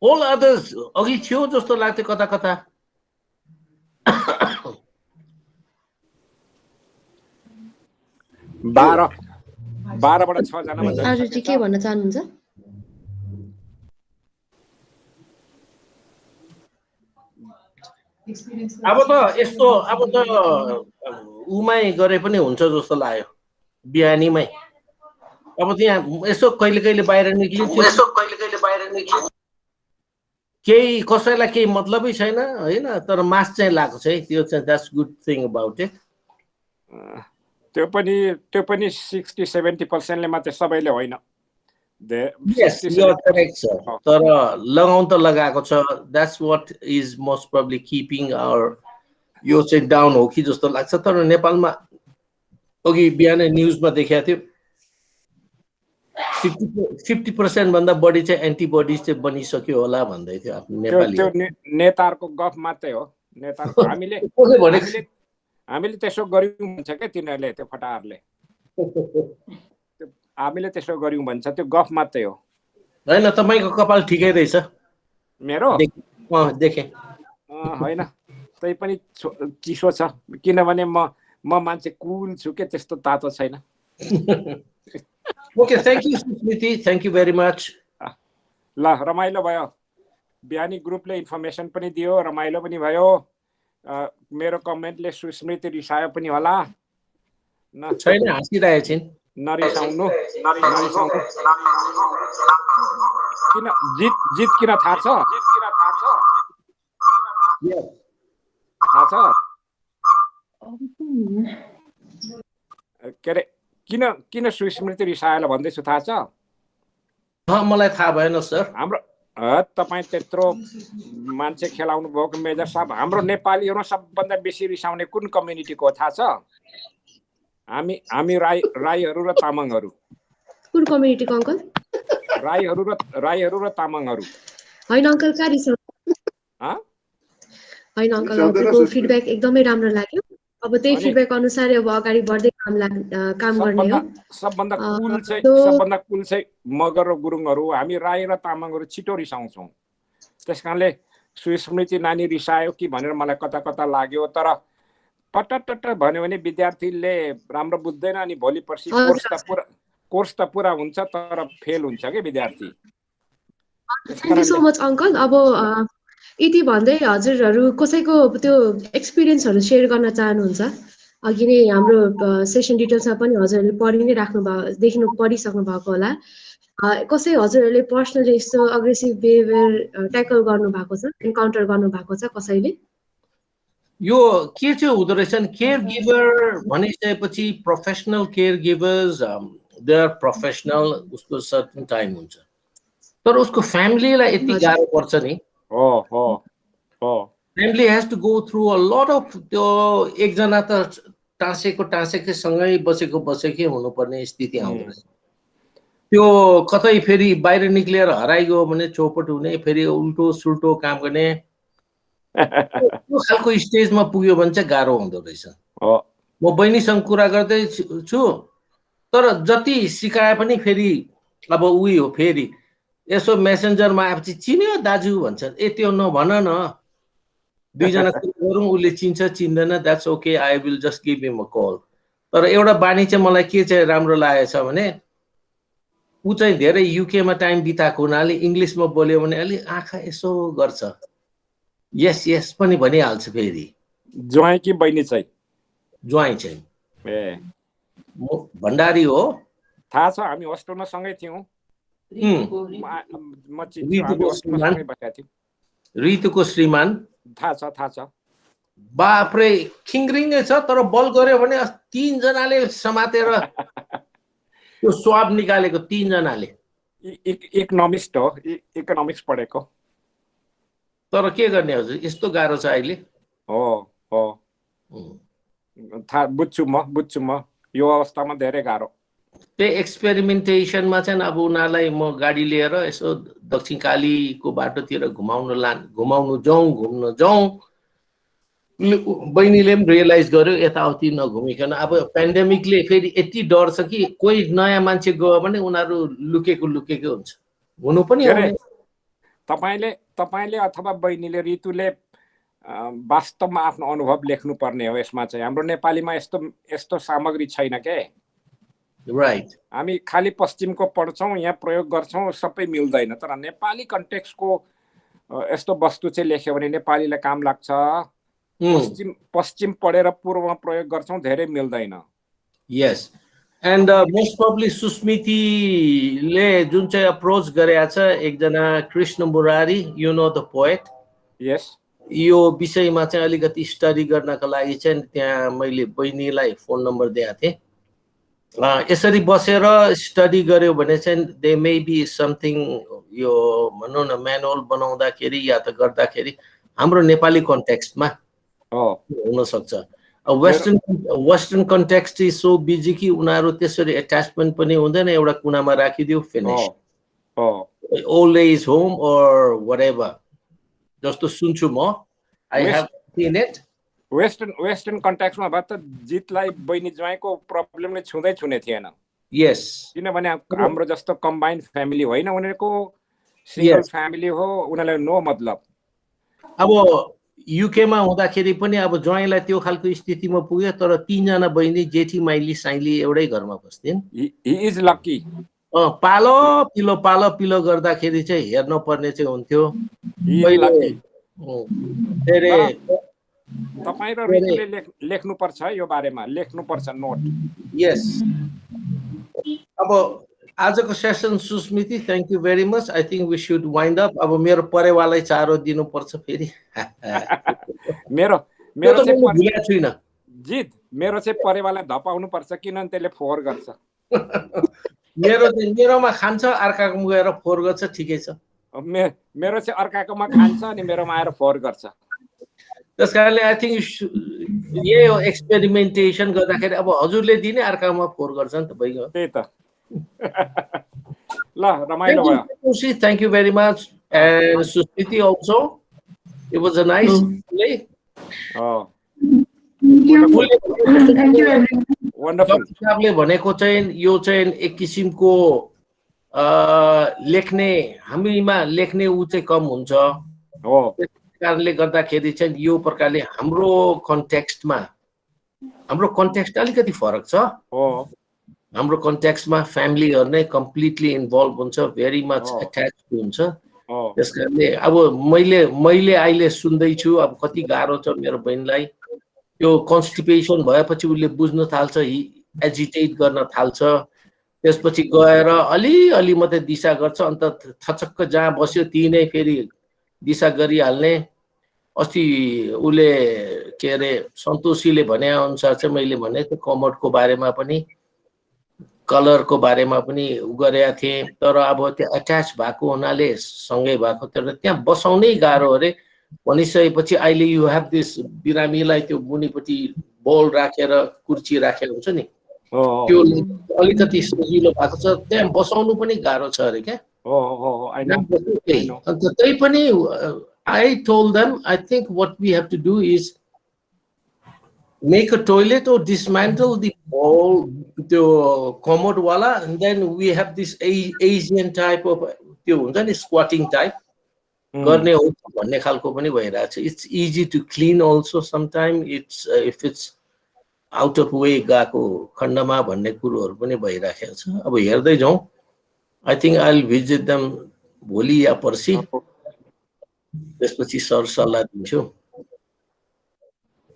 All others अघि थियो जस्तो लाग्थ्यो कता कता। 12बाट 6 जनामा आरुजी के भन्न चाहनुहुन्छ? अब त यस्तो, अब त उमै गरे पनि हुन्छ जस्तो लाग्यो, बिहानीमै। अब त्यहाँ यसो कहिले बाहिर निक्लिन्छ, केही कसैलाई केही मतलबै छैन होइन, तर मास्क चाहिँ लगाएको छ है, त्यो चाहिँ that's good thing about it. त्यो पनि 60-70% ले मात्रै, सबैले होइन। Yes, you are correct, sir. तर लगाउन त लगाएको छ, that's what is most probably keeping our यो चाहिँ डाउन हो कि जस्तो लाग्छ। तर नेपालमा अघि बिहान न्युजमा देखाएको थियो 50% भन्दा बढी चाहिँ एन्टिबडिज चाहिँ बनिसक्यो होला भन्दै थियो नेपाली। त्यो नेताहरूको गफ मात्रै हो। नेताहरूको हामीले त्यसो गर्यौं भन्छ के तिनीहरूले, त्यो फटाहरूले हामीले त्यसो गर्यौं भन्छ, त्यो गफ मात्रै हो। हैन, तपाईको कपाल ठिकै रहेछ। मेरो देखे होइन, तै पनि चिसो छ, किनभने म मान्छे कुल छु के, त्यस्तो तातो छैन। Okay, thank you Susmiti, thank you very much. ल, रमाइलो भयो। बिहानी ग्रुपले इन्फर्मेसन पनि दियो, रमाइलो पनि भयो। मेरो कमेन्टले सुस्मिति रिसायो पनि होला। छैन, हाँसिरहेको छिन्। नरिसाउनु। किन जित किन थाहा छ? थाहा छ के अरे किन सुस्मृति रिसायो भन्दैछु, थाहा छ? मलाई थाहा भएन सर। हाम्रो तपाईँ त्यत्रो मान्छे खेलाउनु भएको मेजर साहब, हाम्रो नेपालीहरू सबभन्दा बेसी रिसाउने कुन कम्युनिटीको हो थाहा छ? हामी राईहरू र तामाङहरू। कुन कम्युनिटीको अङ्कल? राईहरू र तामाङहरू। होइन अङ्कल, कहाँ रिसाउनु? होइन अङ्कल, हजुरको फिडब्याक एकदमै राम्रो लाग्यो। अब त्यही फिडब्याक अनुसार अब अगाडि बढ्दै काम गर्ने हो। सबभन्दा कुल चाहिँ मगर र गुरुङहरू, हामी राई र तामाङहरू छिटो रिसाउँछौँ। त्यसकारणले सुस्मृति नानी रिसायो कि भनेर मलाई कता कता लाग्यो। तर पटट भन्यो भने विद्यार्थीले राम्रो बुझ्दैन, अनि भोलि पर्सि कोर्स त पुरा कोर्स त पुरा हुन्छ तर फेल हुन्छ के विद्यार्थी। Thank you so much uncle. अब यति भन्दै हजुरहरू कसैको त्यो एक्सपिरियन्सहरू सेयर गर्न चाहनुहुन्छ? अघि नै हाम्रो सेसन डिटेल्समा पनि हजुरहरूले पढि नै पढिसक्नु भएको होला। कसै हजुरहरूले पर्सनली यस्तो अग्रेसिभ बिहेभियर ट्याकल गर्नु भएको छ, इन्काउन्टर गर्नु भएको छ कसैले? यो के चाहिँ हुँदो रहेछ केयर गिभर भनिसकेपछि professional care givers they are professional, उसको सर्टेन टाइम हुन्छ, तर उसको फ्यामिलीलाई यति गाह्रो पर्छ नि। Family has to go through a lot of त्यो एकजना त टाँसेकै सँगै बसेकै हुनुपर्ने स्थिति आउँदो रहेछ। त्यो कतै फेरि बाहिर निक्लिएर हराइगयो भने चौपट हुने, फेरि उल्टो सुल्टो काम गर्ने त्यो खालको स्टेजमा पुग्यो भने चाहिँ गाह्रो हुँदो रहेछ। म बहिनीसँग कुरा गर्दै छु, तर जति सिकाए पनि फेरि अब उही हो, फेरि यसो मेसेन्जरमा आएपछि चिन्यो दाजु भन्छ, ए त्यो नभन न, दुईजना कुरा गरौँ, उसले चिन्छ चिन्दैन, that's okay, I will just give him a call. तर एउटा बानी चाहिँ मलाई के चाहिँ राम्रो लागेछ भने ऊ चाहिँ धेरै युकेमा टाइम बिताएको हुनाले इङ्ग्लिसमा बोल्यो भने अलि आँखा यसो गर्छ, यस यस पनि भनिहाल्छ। फेरि ज्वाइँ कि बहिनी चाहिँ? ज्वाइँ चाहिँ ए भण्डारी हो, थाहा छ, हामी होस्टेलमा सँगै थियौँ। ऋतुको श्रीमान थाहा छ। बाफ्रे खिङ्रिङ्गै छ, तर बल गर्यो भने 3 जनाले समातेर त्यो स्वाब निकालेको, 3 जनाले। इकोनोमिस्ट हो, इकोनोमिक्स पढेको। तर के गर्ने हजुर, यस्तो गाह्रो छ अहिले। बुझ्छु म यो अवस्थामा धेरै गाह्रो। त्यही एक्सपेरिमेन्टेसनमा चाहिँ अब उनीहरूलाई म गाडी लिएर यसो दक्षिण कालीको बाटोतिर घुमाउनु जाउँ। बहिनीले पनि रियलाइज गर्यो यताउति नघुमिकन। अब पेन्डेमिकले फेरि यति डर छ कि कोही नयाँ मान्छे गयो भने उनीहरू लुकेको हुन्छ, हुनु पनि आउने। तपाईले अथवा बहिनीले, ऋतुले वास्तवमा आफ्नो अनुभव लेख्नु पर्ने हो यसमा चाहिँ। हाम्रो नेपालीमा यस्तो सामग्री छैन के। राइट, हामी खालि पश्चिमको पढ्छौँ, यहाँ प्रयोग गर्छौँ, सबै मिल्दैन। तर नेपाली कन्टेक्स्टको यस्तो वस्तु चाहिँ लेख्यो भने नेपालीलाई काम लाग्छ। पश्चिम पढेर पूर्वमा प्रयोग गर्छौँ, धेरै मिल्दैन। यस, एन्ड मोस्ट प्रोबब्ली सुस्मितिले जुन चाहिँ अप्रोच गरेका छ एकजना Krishna Murari, you know the poet, yes, यो विषयमा चाहिँ अलिकति स्टडी गर्नको लागि चाहिँ त्यहाँ मैले बहिनीलाई फोन नम्बर दिएको थिएँ। यसरी बसेर स्टडी गर्यो भने चाहिँ दे मे बी समथिङ, यो भनौँ न म्यानुअल बनाउँदाखेरि या त गर्दाखेरि हाम्रो नेपाली कन्टेक्स्टमा हुन सक्छ। Western context is so busy कि उनीहरू त्यसरी एट्याचमेन्ट पनि हुँदैन, एउटा कुनामा राखिदियो, finish, old age home or whatever जस्तो सुन्छु म। I have seen it. Western कन्टेक्स्टमा भए त जितलाई बहिनी ज्वाइँको प्रब्लमले छुँदै थिएन। यस, किनभने हाम्रो जस्तो कम्बाइन्ड फ्यामिली होइन, उनीहरूको सिंगल फ्यामिली हो, उनीहरूलाई नो मतलब। अब युकेमा हुँदाखेरि पनि अब ज्वाइँलाई त्यो खालको स्थितिमा पुग्यो, तर 3 जना बहिनी, जेठी माइली साइली एउटै घरमा बस्थिन्। He is lucky. पालो पिलो गर्दाखेरि चाहिँ हेर्नु पर्ने चाहिँ हुन्थ्यो। तपाईँ र ऋतुले लेख्नुपर्छ यो बारेमा, लेख्नुपर्छ नोट। यस, अब आजको session Susmiti, thank you very much. I think we should wind up. अब मेरो परेवालाई चारो दिनुपर्छ फेरि। मेरो भुलेको छुइनँ जित, मेरो चाहिँ परेवालाई धपाउनु पर्छ, किनभने त्यसले फोहोर गर्छ। मेरोमा खान्छ, अर्काकोमा गएर फोहोर गर्छ, ठिकै छ। मेरो चाहिँ अर्काकोमा खान्छ अनि मेरोमा आएर फोहोर गर्छ। त्यस कारणले आई थिङ्क यही हो, एक्सपेरिमेन्टेसन गर्दाखेरि अब हजुरले दिने अर्कामा फोहोर गर्छ नि त, भइगयो। त्यही त। ल, रमाइलो भयो। Thank you very much, and Susmiti also. It was a nice play. Thank you everyone. Wonderful. आपले भनेको चाहिँ यो चाहिँ एक किसिमको लेख्ने, हामीमा लेख्ने उ चाहिँ कम हुन्छ। त्यस कारणले गर्दाखेरि चाहिँ यो प्रकारले हाम्रो कन्टेक्स्टमा, हाम्रो कन्टेक्स्ट अलिकति फरक छ। हाम्रो कन्ट्याक्समा फ्यामिलीहरु नै कम्प्लिटली इन्भल्भ हुन्छ, भेरी मच एट्याच्ड हुन्छ। त्यस कारणले अब मैले अहिले सुन्दैछु अब कति गाह्रो छ मेरो बहिनीलाई, त्यो कन्स्टिपेसन भएपछि उसले बुझ्न थाल्छ, एजिटेट गर्न थाल्छ, त्यसपछि गएर अलि मात्रै दिशा गर्छ, अन्त थचक्क जहाँ बस्यो त्यही नै फेरि दिशा गरिहाल्ने। अस्ति उसले के अरे सन्तोषीले भने अनुसार चाहिँ मैले भने त्यो कमोडको बारेमा पनि कलरको बारेमा पनि गरेका थिएँ, तर अब त्यो एट्याच भएको हुनाले सँगै भएको तर त्यहाँ बसाउनै गाह्रो अरे। भनिसकेपछि अहिले यु हेभ दिस बिरामीलाई त्यो मुनिपट्टि बल राखेर कुर्ची राखेर हुन्छ नि, त्यो अलिकति सजिलो भएको छ, त्यहाँ बसाउनु पनि गाह्रो छ अरे क्या। अन्त त्यही पनि I told them, I think what we have to do is make a toilet or dismantle the whole commode wala, and then we have this Asian type of squatting type. It's easy to clean also sometimes. It's if it's out of way gako khandama bhanne kuroharu pani bhairaखेको छ। अब हेर्दै जाउँ। I think I'll visit them भोलि या पर्सि, त्यसपछि sir सल्लाह दिन्छु।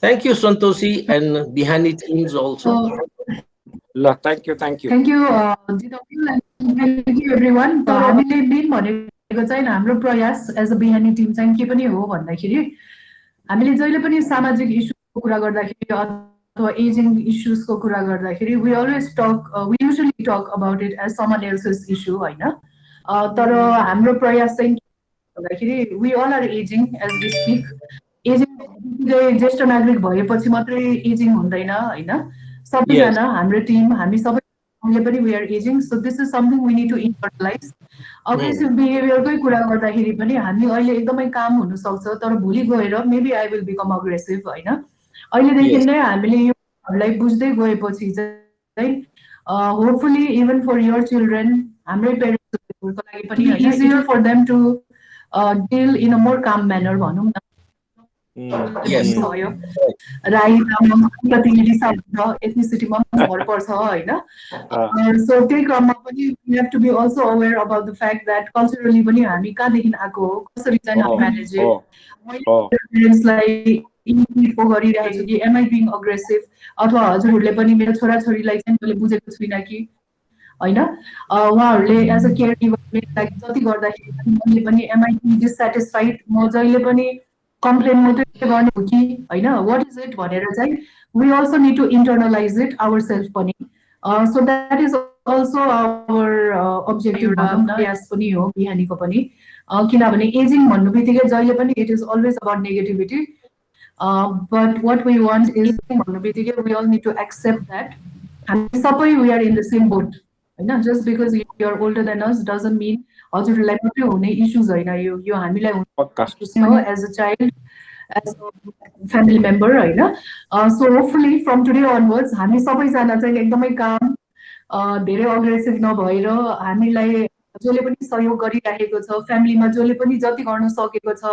Thank you, Santoshi, and Bihani teams also. Thank you. Thank you, and thank you everyone. हामीले मेन भनेको चाहिँ हाम्रो प्रयास एज अ बिहानी टिम चाहिँ के पनि हो भन्दाखेरि हामीले जहिले पनि सामाजिक इस्युजको कुरा गर्दाखेरि अथवा एजिङ इस्युजको कुरा गर्दाखेरि we usually talk about it as someone else's issue हैन। तर हाम्रो प्रयास चाहिँ भन्दाखेरि we all are aging as we speak. Ageing ज्येष्ठ नागरिक भएपछि मात्रै एजिङ हुँदैन हैन, सबैजना हाम्रो टिम हामी सबैले पनि we are aging, so this is something we need to internalize. Aggressive बिहेभियरकै कुरा गर्दाखेरि पनि हामी अहिले एकदमै काम हुन सक्छ, तर भोलि गएर maybe I will become aggressive हैन। अहिलेदेखि नै हामीले योलाई बुझ्दै गएपछि चाहिँ hopefully even for your children, हाम्रै पेरेन्ट्सहरुको लागि पनि easier for them to deal in a more calm manner भनौँ न। राई तामाङ प्रतिनिधि सभा एथनिसिटीमा भर पर्छ हैन। सो त्यही क्रममा पनि we have to be also aware about the fact that culturally पनि हामी कहाँदेखि आएको हो, कसरी चाहिँ म्यानेज पेरेन्ट्सलाई इन्फो गरिरहेको छु कि एम आई बिङ अग्रेसिभ, अथवा हजुरहरूले पनि मेरो छोराछोरीलाई चाहिँ मैले बुझेको छुइनँ कि हैन। उहाँहरूले एज अ केयर गिभरको लागि जति गर्दाखेरि मैले पनि एम आई बिङ डिसस्याटिस्फाइड, म जहिले पनि कम्प्लेन मात्रै गर्ने हो कि हैन, वाट इज इट भनेर चाहिँ we also need to internalise it our self पनि। So that is also our objective प्रयास पनि हो बिहानीको पनि, किनभने एजिङ भन्नु बित्तिकै जहिले पनि it is always about negativity, but what we want is भन्नु बित्तिकै we all need to accept that हामी सबै we are in the same boat हैन। Just because you are older than us doesn't mean हजुरहरूलाई मात्रै हुने issues होइन, यो हामीलाई as a child as a family member हैन। So hopefully from today onwards हामी सबैजना चाहिँ एकदमै काम, धेरै अग्रेसिभ नभएर हामीलाई जसले पनि सहयोग गरिरहेको छ, फ्यामिलीमा जसले पनि जति गर्न सकेको छ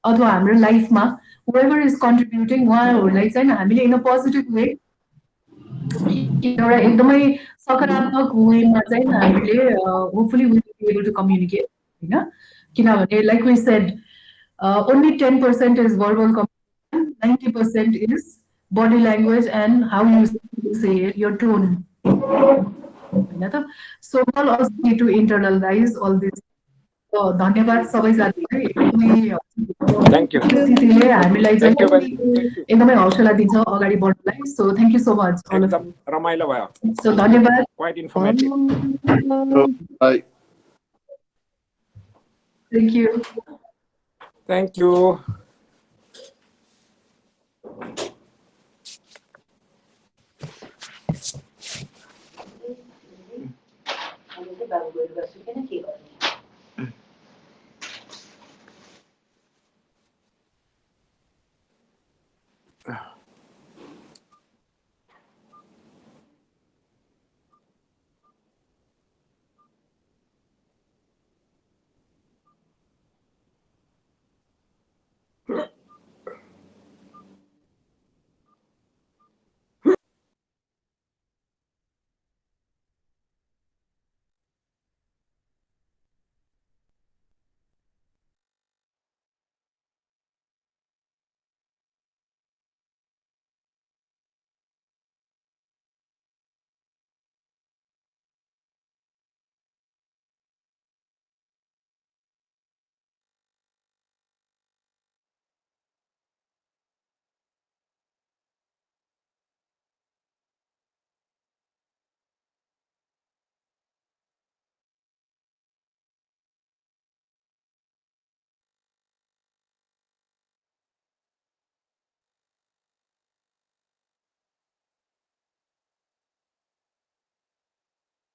अथवा हाम्रो लाइफमा whoever is contributing उहाँहरूलाई चाहिँ हामीले इन अ पोजिटिभ वे एउटा एकदमै सकारात्मक वेमा चाहिँ हामीले hopefully we will be able to communicate हैन। किनभने like we said only 10% is verbal communication, 90% is body language and how you say it, your tone. So we'll also need to internalize all this. So धन्यवाद सबैजनालाई। Thank you. हामीलाई चाहिँ एकदमै हौसला दिन्छ अगाडि बढ्नलाई। So thank you so much. एकदम रमाइलो भयो। सो धन्यवाद। Quite informative. Bye. Thank you. Thank you. बाबु गएर गर्छु किन के गर्नु।